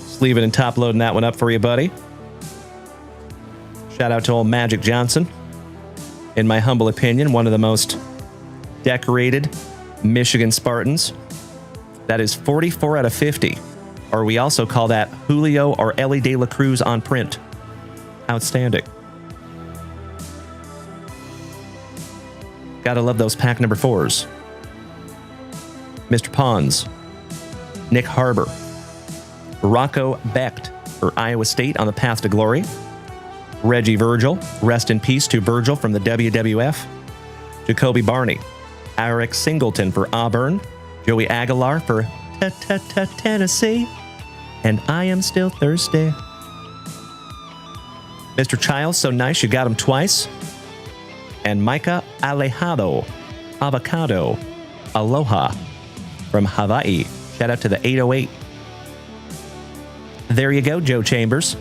A: Sleeving and top loading that one up for you, buddy. Shout out to old Magic Johnson. In my humble opinion, one of the most decorated Michigan Spartans. That is 44 out of 50. Or we also call that Julio or Ellie De La Cruz on print. Outstanding. Gotta love those pack number 4s. Mr. Pons. Nick Harbor. Rocco Becht for Iowa State on the Path to Glory. Reggie Virgil. Rest in peace to Virgil from the WWF. Jacoby Barney. Eric Singleton for Auburn. Joey Aguilar for Tennessee. And I am still thirsty. Mr. Childs, so nice you got him twice. And Micah Alejado, Avocado, Aloha from Hawaii. Shout out to the 808. There you go, Joe Chambers.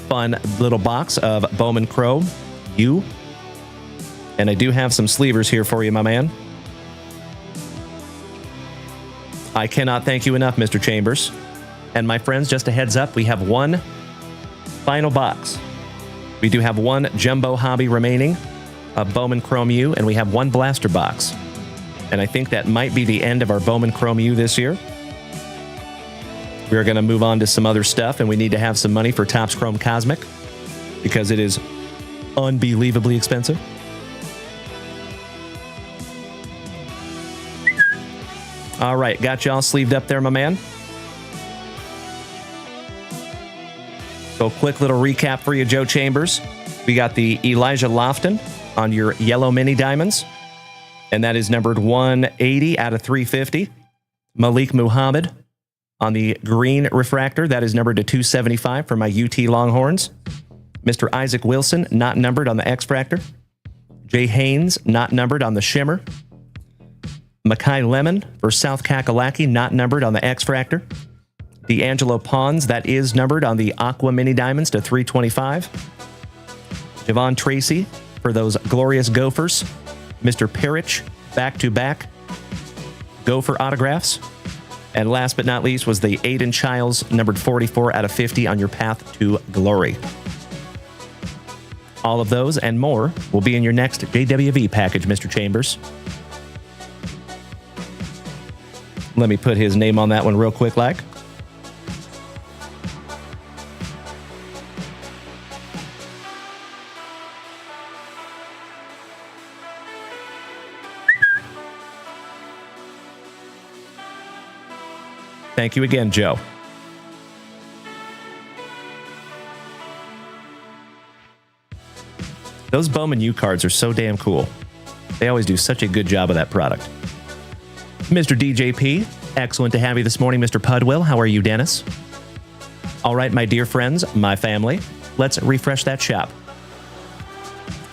A: Fun little box of Bowman Chrome. You. And I do have some sleevers here for you, my man. I cannot thank you enough, Mr. Chambers. And my friends, just a heads up, we have one final box. We do have one Jumbo Hobby remaining of Bowman Chrome U, and we have one blaster box. And I think that might be the end of our Bowman Chrome U this year. We're going to move on to some other stuff, and we need to have some money for Topps Chrome Cosmic because it is unbelievably expensive. All right, got you all sleeved up there, my man. So quick little recap for you, Joe Chambers. We got the Elijah Lofton on your yellow mini diamonds, and that is numbered 180 out of 350. Malik Muhammad on the green refractor, that is numbered to 275 for my UT Longhorns. Mr. Isaac Wilson, not numbered on the X-Fractor. Jay Haynes, not numbered on the Shimmer. Makai Lemon for South Kakalaki, not numbered on the X-Fractor. D'Angelo Pons, that is numbered on the Aqua Mini Diamonds to 325. Javon Tracy for those glorious Gophers. Mr. Parrish, back-to-back Gopher autographs. And last but not least was the Aiden Childs, numbered 44 out of 50 on your path to glory. All of those and more will be in your next JWV package, Mr. Chambers. Let me put his name on that one real quick, like. Thank you again, Joe. Those Bowman U cards are so damn cool. They always do such a good job of that product. Mr. DJP, excellent to have you this morning, Mr. Pudwill. How are you, Dennis? All right, my dear friends, my family, let's refresh that shop.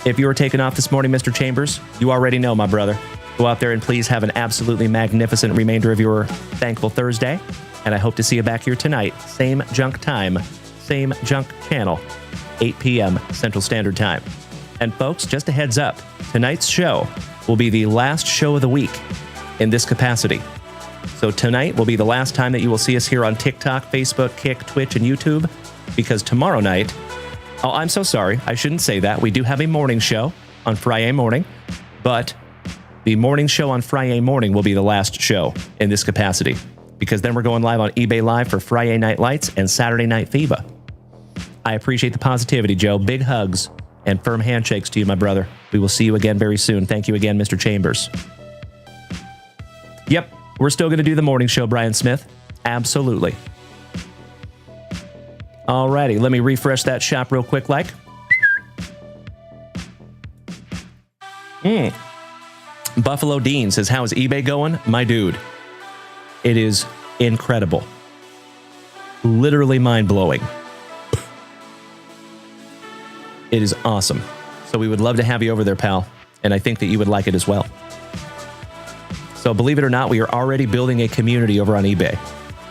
A: If you were taken off this morning, Mr. Chambers, you already know, my brother. Go out there and please have an absolutely magnificent remainder of your thankful Thursday. And I hope to see you back here tonight. Same junk time, same junk channel, 8 p.m. Central Standard Time. And folks, just a heads up, tonight's show will be the last show of the week in this capacity. So tonight will be the last time that you will see us here on TikTok, Facebook, Kick, Twitch, and YouTube, because tomorrow night, oh, I'm so sorry, I shouldn't say that. We do have a morning show on Friday morning, but the morning show on Friday morning will be the last show in this capacity, because then we're going live on eBay Live for Friday Night Lights and Saturday Night FIBA. I appreciate the positivity, Joe. Big hugs and firm handshakes to you, my brother. We will see you again very soon. Thank you again, Mr. Chambers. Yep, we're still going to do the morning show, Brian Smith. Absolutely. Alrighty, let me refresh that shop real quick, like. Buffalo Dean says, how is eBay going? My dude, it is incredible. Literally mind-blowing. It is awesome. So we would love to have you over there, pal. And I think that you would like it as well. So believe it or not, we are already building a community over on eBay.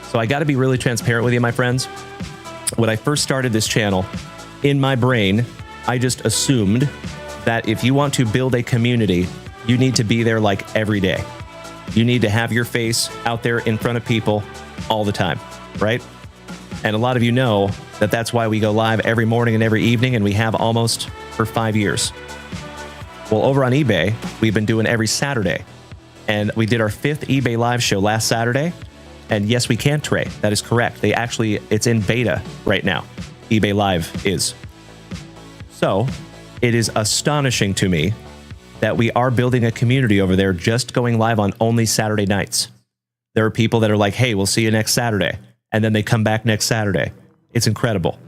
A: So I got to be really transparent with you, my friends. When I first started this channel, in my brain, I just assumed that if you want to build a community, you need to be there like every day. You need to have your face out there in front of people all the time, right? And a lot of you know that that's why we go live every morning and every evening, and we have almost for 5 years. Well, over on eBay, we've been doing every Saturday. And we did our 5th eBay Live show last Saturday. And yes, we can trade. That is correct. It's in beta right now. eBay Live is. So it is astonishing to me that we are building a community over there just going live on only Saturday nights. There are people that are like, hey, we'll see you next Saturday. And then they come back next Saturday. It's incredible.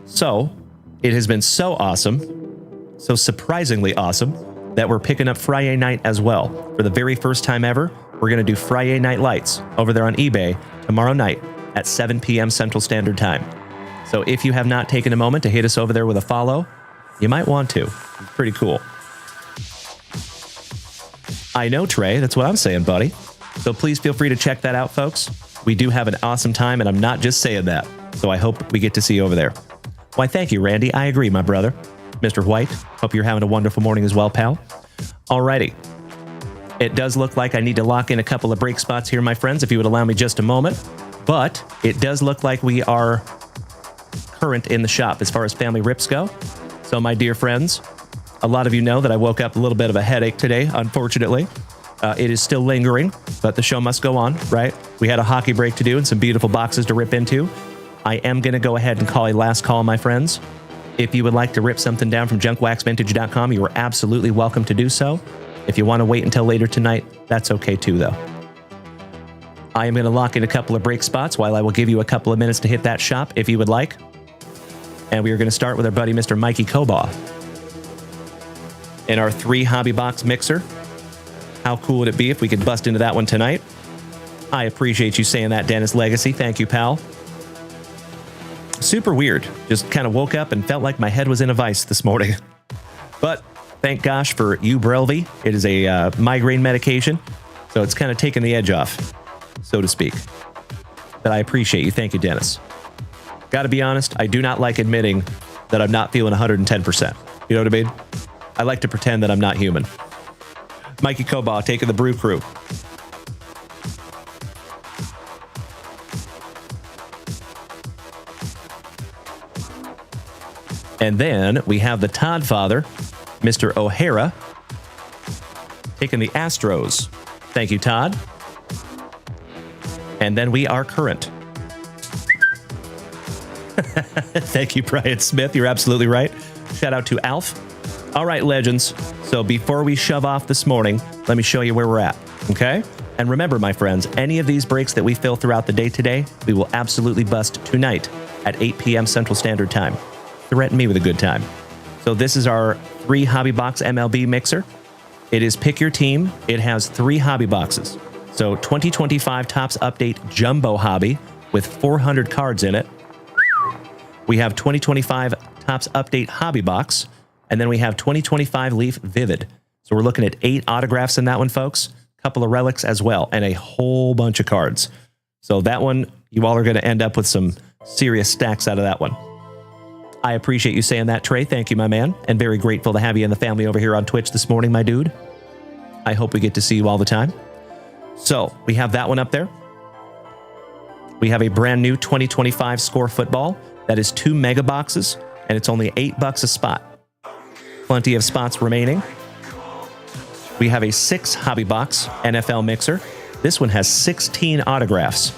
A: So it has been so awesome, so surprisingly awesome, that we're picking up Friday night as well. For the very first time ever, we're going to do Friday Night Lights over there on eBay tomorrow night at 7 p.m. Central Standard Time. So if you have not taken a moment to hit us over there with a follow, you might want to. It's pretty cool. I know, Trey. That's what I'm saying, buddy. So please feel free to check that out, folks. We do have an awesome time, and I'm not just saying that. So I hope we get to see you over there. Why, thank you, Randy. I agree, my brother. Mr. White, hope you're having a wonderful morning as well, pal. Alrighty. It does look like I need to lock in a couple of break spots here, my friends, if you would allow me just a moment. But it does look like we are current in the shop as far as family rips go. So, my dear friends, a lot of you know that I woke up a little bit of a headache today, unfortunately. It is still lingering, but the show must go on, right? We had a hockey break to do and some beautiful boxes to rip into. I am going to go ahead and call a last call, my friends. If you would like to rip something down from JunkWaxVintage.com, you are absolutely welcome to do so. If you want to wait until later tonight, that's okay too, though. I am going to lock in a couple of break spots while I will give you a couple of minutes to hit that shop if you would like. And we are going to start with our buddy, Mr. Mikey Kobaugh. In our 3 hobby box mixer. How cool would it be if we could bust into that one tonight? I appreciate you saying that, Dennis Legacy. Thank you, pal. Super weird. Just kind of woke up and felt like my head was in a vice this morning. But thank gosh for Ubrelvy. It is a migraine medication, so it's kind of taken the edge off, so to speak. But I appreciate you. Thank you, Dennis. Got to be honest, I do not like admitting that I'm not feeling 110%. You know what I mean? I like to pretend that I'm not human. Mikey Kobaugh taking the Brew Crew. And then we have the Todd father, Mr. O'Hara, taking the Astros. Thank you, Todd. And then we are current. Thank you, Brian Smith. You're absolutely right. Shout out to Alf. All right, legends. So before we shove off this morning, let me show you where we're at, okay? And remember, my friends, any of these breaks that we fill throughout the day today, we will absolutely bust tonight at 8 p.m. Central Standard Time. Threaten me with a good time. So this is our 3 hobby box MLB mixer. It is pick your team. It has 3 hobby boxes. So 2025 Topps Update Jumbo Hobby with 400 cards in it. We have 2025 Topps Update Hobby Box, and then we have 2025 Leaf Vivid. So we're looking at 8 autographs in that one, folks. A couple of relics as well, and a whole bunch of cards. So that one, you all are going to end up with some serious stacks out of that one. I appreciate you saying that, Trey. Thank you, my man, and very grateful to have you and the family over here on Twitch this morning, my dude. I hope we get to see you all the time. So we have that one up there. We have a brand new 2025 Score Football. That is 2 mega boxes, and it's only $8 a spot. Plenty of spots remaining. We have a 6 hobby box NFL mixer. This one has 16 autographs.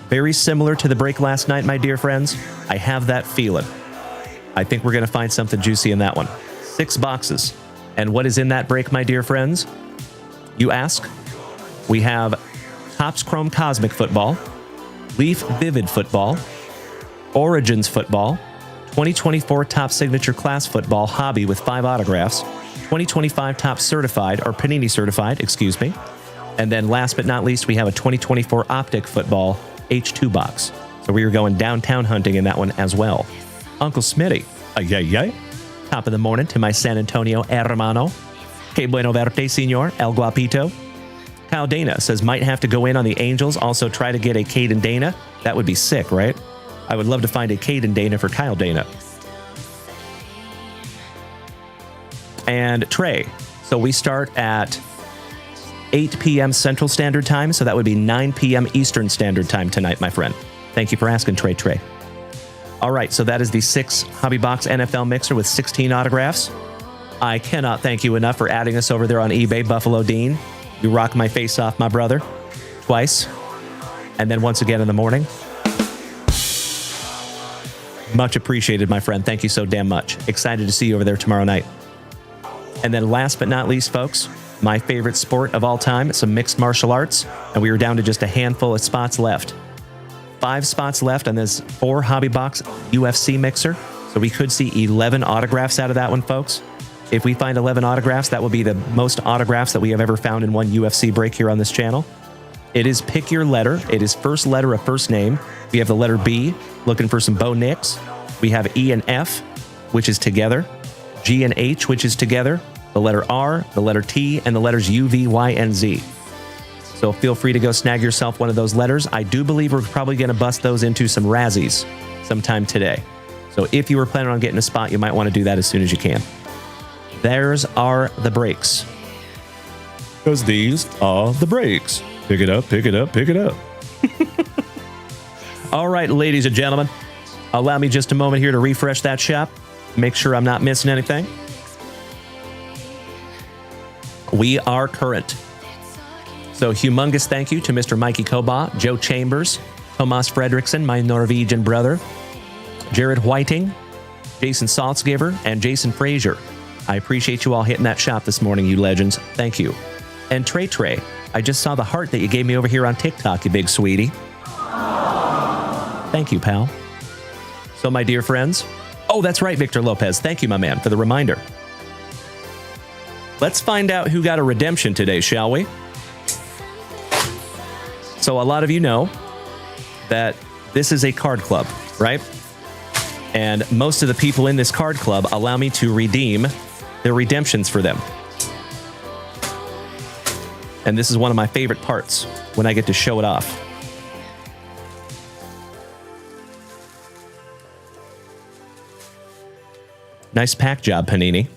A: Very similar to the break last night, my dear friends. I have that feeling. I think we're going to find something juicy in that one. 6 boxes. And what is in that break, my dear friends? You ask? We have Topps Chrome Cosmic Football, Leaf Vivid Football, Origins Football, 2024 Topps Signature Class Football Hobby with 5 autographs, 2025 Topps Certified, or Panini Certified, excuse me. And then last but not least, we have a 2024 Optic Football H2 box. So we are going downtown hunting in that one as well. Uncle Smitty, ay. Top of the morning to my San Antonio hermano. Que bueno verte, senor, el guapito. Kyle Dana says, might have to go in on the Angels. Also try to get a Caden Dana. That would be sick, right? I would love to find a Caden Dana for Kyle Dana. And Trey. So we start at 8 p.m. Central Standard Time. So that would be 9 p.m. Eastern Standard Time tonight, my friend. Thank you for asking, Trey. All right, so that is the 6 hobby box NFL mixer with 16 autographs. I cannot thank you enough for adding us over there on eBay, Buffalo Dean. You rock my face off, my brother. Twice. And then once again in the morning. Much appreciated, my friend. Thank you so damn much. Excited to see you over there tomorrow night. And then last but not least, folks, my favorite sport of all time, some mixed martial arts. And we are down to just a handful of spots left. 5 spots left on this 4 hobby box UFC mixer. So we could see 11 autographs out of that one, folks. If we find 11 autographs, that will be the most autographs that we have ever found in one UFC break here on this channel. It is pick your letter. It is first letter of first name. We have the letter B, looking for some Bo Nix. We have E and F, which is together. G and H, which is together. The letter R, the letter T, and the letters U, V, Y, and Z. So feel free to go snag yourself one of those letters. I do believe we're probably going to bust those into some Razzies sometime today. So if you were planning on getting a spot, you might want to do that as soon as you can. There's are the breaks. Because these are the breaks. Pick it up, pick it up, pick it up. All right, ladies and gentlemen, allow me just a moment here to refresh that shop. Make sure I'm not missing anything. We are current. So humongous thank you to Mr. Mikey Koba, Joe Chambers, Tomas Fredrickson, my Norwegian brother, Jared Whiting, Jason Saltzgiver, and Jason Frazier. I appreciate you all hitting that shop this morning, you legends. Thank you. And Trey, I just saw the heart that you gave me over here on TikTok, you big sweetie. Thank you, pal. So, my dear friends, oh, that's right, Victor Lopez. Thank you, my man, for the reminder. Let's find out who got a redemption today, shall we? So, a lot of you know that this is a card club, right? And most of the people in this card club allow me to redeem their redemptions for them. And this is one of my favorite parts, when I get to show it off. Nice pack job, Panini.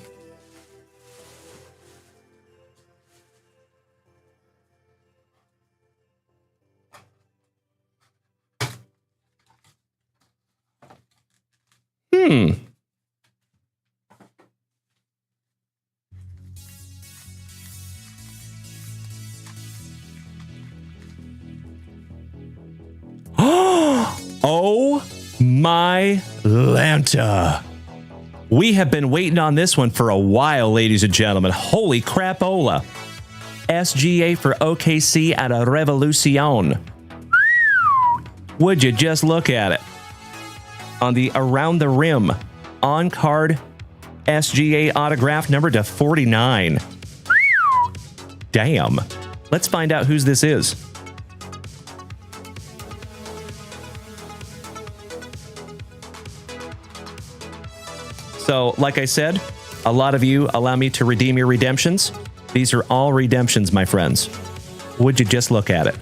A: Oh my Lanta. We have been waiting on this one for a while, ladies and gentlemen. Holy crapola. SGA for OKC at a Revolucion. Would you just look at it? On the Around the Rim on-card SGA autograph number to 49. Damn. Let's find out whose this is. So, like I said, a lot of you allow me to redeem your redemptions. These are all redemptions, my friends. Would you just look at it?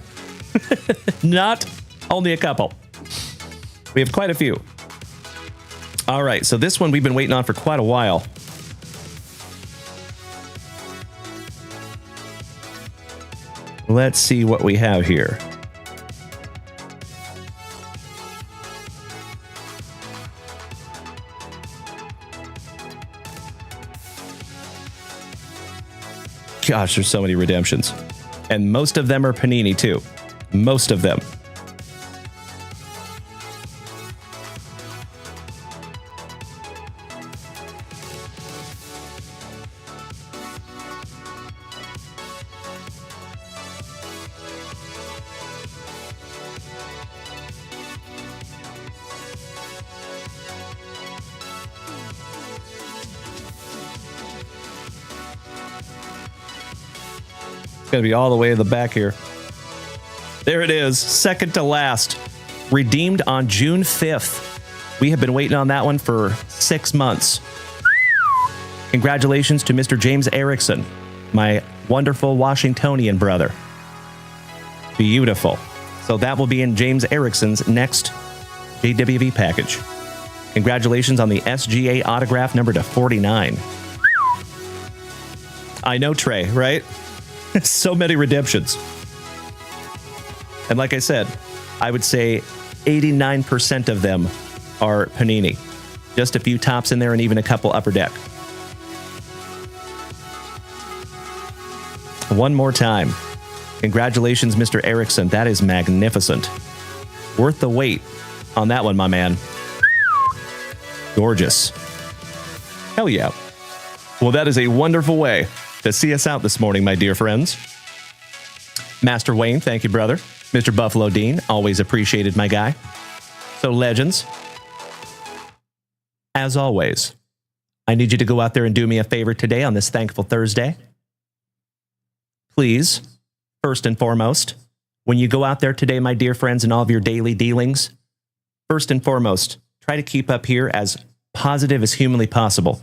A: Not only a couple. We have quite a few. All right, so this one we've been waiting on for quite a while. Let's see what we have here. Gosh, there's so many redemptions. And most of them are Panini, too. Most of them. It's going to be all the way to the back here. There it is, second to last. Redeemed on June 5th. We have been waiting on that one for 6 months. Congratulations to Mr. James Erickson, my wonderful Washingtonian brother. Beautiful. So that will be in James Erickson's next JWV package. Congratulations on the SGA autograph number to 49. I know, Trey, right? So many redemptions. And like I said, I would say 89% of them are Panini. Just a few tops in there and even a couple upper deck. One more time. Congratulations, Mr. Erickson. That is magnificent. Worth the wait on that one, my man. Gorgeous. Hell yeah. Well, that is a wonderful way to see us out this morning, my dear friends. Master Wayne, thank you, brother. Mr. Buffalo Dean, always appreciated, my guy. So, legends, as always, I need you to go out there and do me a favor today on this Thankful Thursday. Please, first and foremost, when you go out there today, my dear friends, in all of your daily dealings, first and foremost, try to keep up here as positive as humanly possible.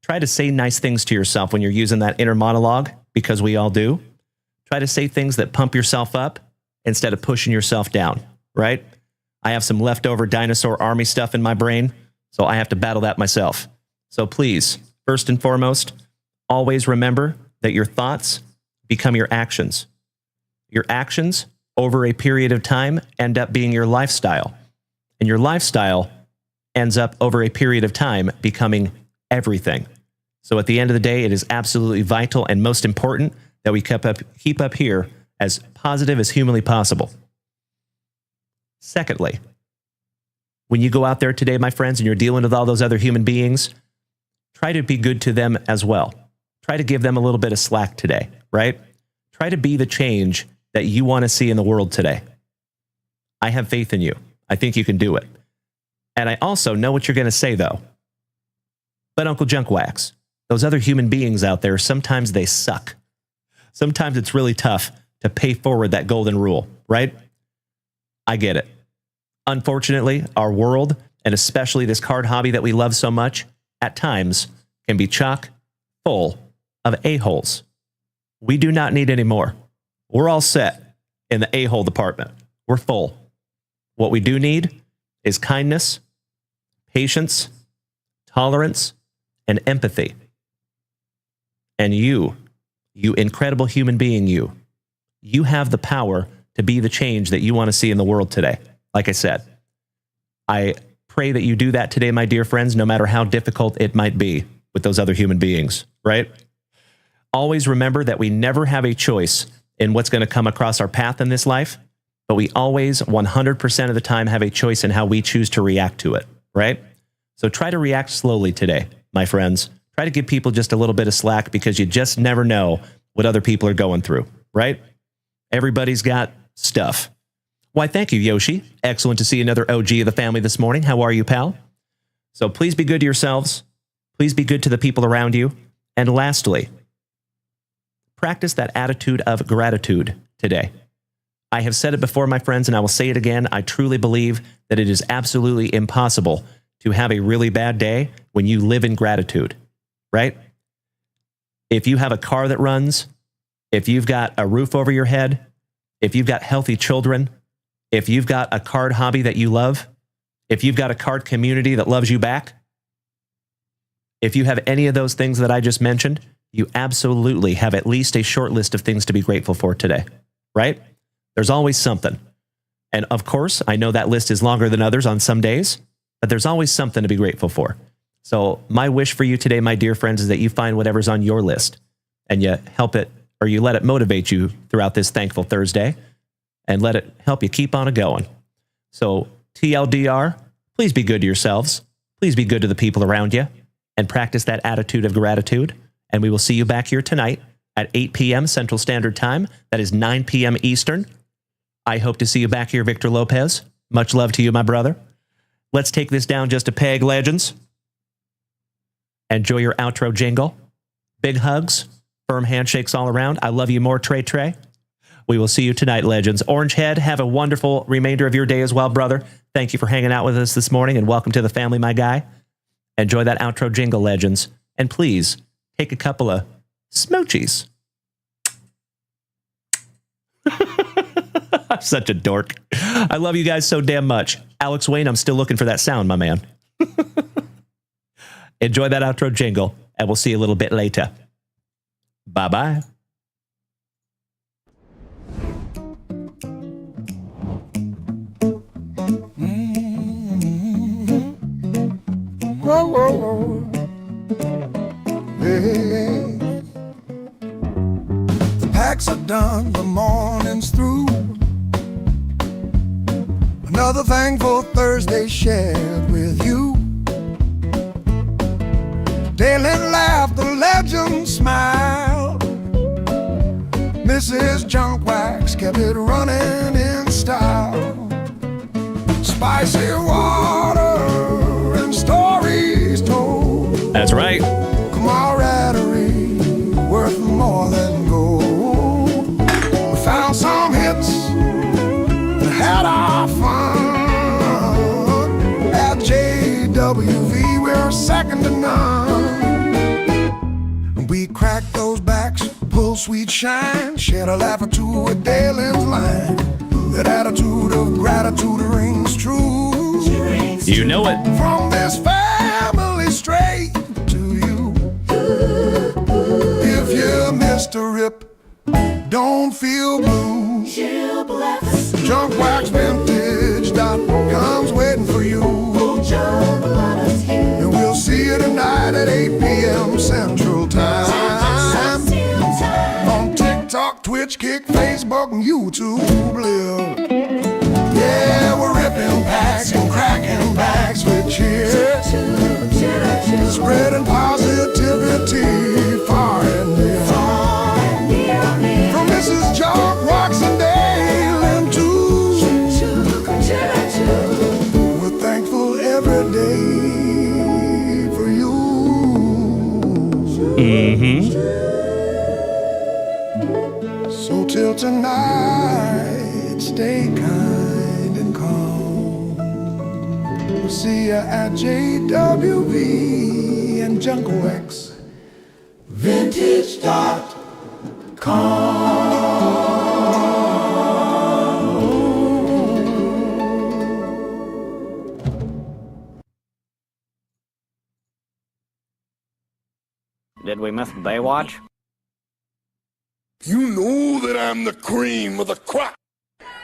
A: Try to say nice things to yourself when you're using that inner monologue, because we all do. Try to say things that pump yourself up instead of pushing yourself down, right? I have some leftover dinosaur army stuff in my brain, so I have to battle that myself. So please, first and foremost, always remember that your thoughts become your actions. Your actions, over a period of time, end up being your lifestyle. And your lifestyle ends up, over a period of time, becoming everything. So at the end of the day, it is absolutely vital and most important that we keep up here as positive as humanly possible. Secondly, when you go out there today, my friends, and you're dealing with all those other human beings, try to be good to them as well. Try to give them a little bit of slack today, right? Try to be the change that you want to see in the world today. I have faith in you. I think you can do it. And I also know what you're going to say, though. But Uncle JunkWax, those other human beings out there, sometimes they suck. Sometimes it's really tough to pay forward that golden rule, right? I get it. Unfortunately, our world, and especially this card hobby that we love so much, at times can be chock full of a-holes. We do not need any more. We're all set in the a-hole department. We're full. What we do need is kindness, patience, tolerance, and empathy. And you incredible human being, you have the power to be the change that you want to see in the world today. Like I said, I pray that you do that today, my dear friends, no matter how difficult it might be with those other human beings, right? Always remember that we never have a choice in what's going to come across our path in this life, but we always 100% of the time have a choice in how we choose to react to it, right? So try to react slowly today, my friends. Try to give people just a little bit of slack because you just never know what other people are going through, right? Everybody's got stuff. Why, thank you, Yoshi. Excellent to see another OG of the family this morning. How are you, pal? So please be good to yourselves. Please be good to the people around you. And lastly, practice that attitude of gratitude today. I have said it before, my friends, and I will say it again. I truly believe that it is absolutely impossible to have a really bad day when you live in gratitude, right? If you have a car that runs, if you've got a roof over your head, if you've got healthy children, if you've got a card hobby that you love, if you've got a card community that loves you back, if you have any of those things that I just mentioned, you absolutely have at least a short list of things to be grateful for today, right? There's always something. And of course, I know that list is longer than others on some days, but there's always something to be grateful for. So my wish for you today, my dear friends, is that you find whatever's on your list and you help it, or you let it motivate you throughout this Thankful Thursday, and let it help you keep on going. So TLDR, please be good to yourselves. Please be good to the people around you and practice that attitude of gratitude. And we will see you back here tonight at 8 p.m. Central Standard Time. That is 9 p.m. Eastern. I hope to see you back here, Victor Lopez. Much love to you, my brother. Let's take this down just a peg, legends. Enjoy your outro jingle. Big hugs, firm handshakes all around. I love you more, Trey Trey. We will see you tonight, legends. Orangehead, have a wonderful remainder of your day as well, brother. Thank you for hanging out with us this morning, and welcome to the family, my guy. Enjoy that outro jingle, legends. And please, take a couple of smoochies. I'm such a dork. I love you guys so damn much. Alex Wayne, I'm still looking for that sound, my man. Enjoy that outro jingle, and we'll see you a little bit later. Bye-bye.
I: Whoa, whoa, whoa. Hey. The packs are done, the morning's through. Another thankful Thursday shared with you. Daily laughed, the legend smiled. Mrs. Junkwax kept it running in style. Spicy water and stories told.
A: That's right.
I: Camaraderie worth more than gold. We found some hits and had our fun. At JWV we're second to none. We cracked those backs, pull sweet shine, shed a laugh or two with Dalen's line. That attitude of gratitude rings true.
A: You know it.
I: From this family straight to you. If you missed a rip, don't feel blue. JunkWaxVintage.com's waiting for you. And we'll see you tonight at 8 p.m. Central Time. On TikTok, Twitch, Kick, Facebook, and YouTube live. Yeah, we're ripping packs and cracking backs with cheers. Spreading positivity far and near. From Mrs. JunkWax and Dalen too. We're thankful every day for you. So till tonight, stay kind and calm. We'll see ya at JWV and JunkWaxVintage.com.
J: Did we miss Baywatch?
H: You know that I'm the cream of the crop.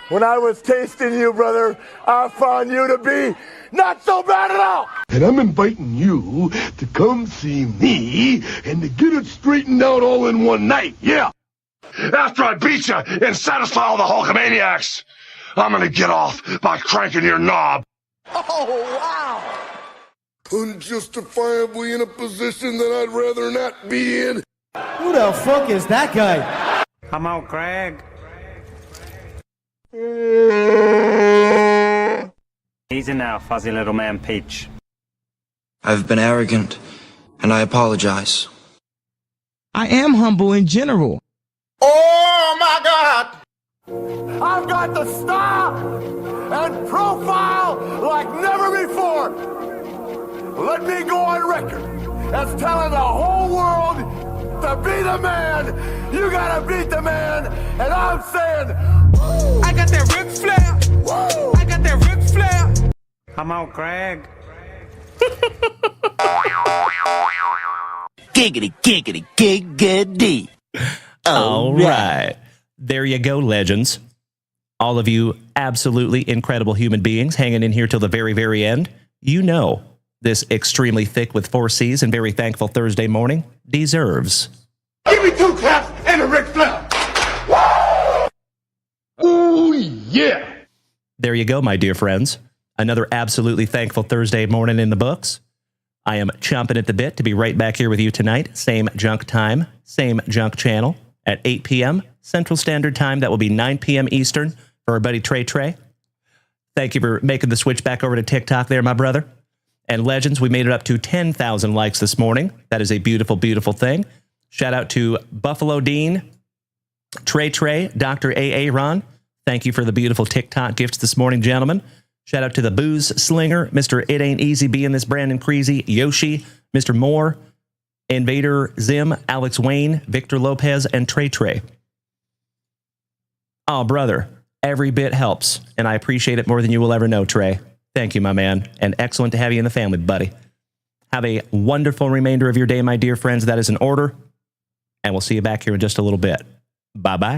H: when I was tasting you, brother, I found you to be not so bad at all. And I'm inviting you to come see me and to get it straightened out all in one night, yeah. After I beat you and satisfy all the Hulkamaniacs, I'm gonna get off by cranking your knob. Oh, wow. Unjustifiably in a position that I'd rather not be in.
J: Who the fuck is that guy?
K: Come on, Craig. Easy now, fuzzy little man Peach.
L: I've been arrogant, and I apologize.
J: I am humble in general.
H: Oh my God! I've got the style and profile like never before. Let me go on record as telling the whole world to be the man. You gotta beat the man, and I'm saying, woo!
G: I got that Ric Flair.
H: Woo!
G: I got that Ric Flair.
K: Come on, Craig.
B: Giggity, giggity, giggity.
A: All right. There you go, legends. All of you absolutely incredible human beings hanging in here till the very, very end. You know this extremely thick with 4 C's and very thankful Thursday morning deserves.
H: Give me 2 claps and a Ric Flair. Ooh, yeah.
A: There you go, my dear friends. Another absolutely thankful Thursday morning in the books. I am chomping at the bit to be right back here with you tonight. Same junk time, same junk channel at 8 p.m. Central Standard Time. That will be 9 p.m. Eastern for our buddy Trey Trey. Thank you for making the switch back over to TikTok there, my brother. And legends, we made it up to 10,000 likes this morning. That is a beautiful, beautiful thing. Shout out to Buffalo Dean, Trey Trey, Dr. A.A. Ron. Thank you for the beautiful TikTok gifts this morning, gentlemen. Shout out to the Booze Slinger, Mr. It Ain't Easy Being This, Brandon Creasy, Yoshi, Mr. Moore, Invader Zim, Alex Wayne, Victor Lopez, and Trey Trey. Oh, brother, every bit helps, and I appreciate it more than you will ever know, Trey. Thank you, my man, and excellent to have you in the family, buddy. Have a wonderful remainder of your day, my dear friends. That is an order, and we'll see you back here in just a little bit. Bye-bye.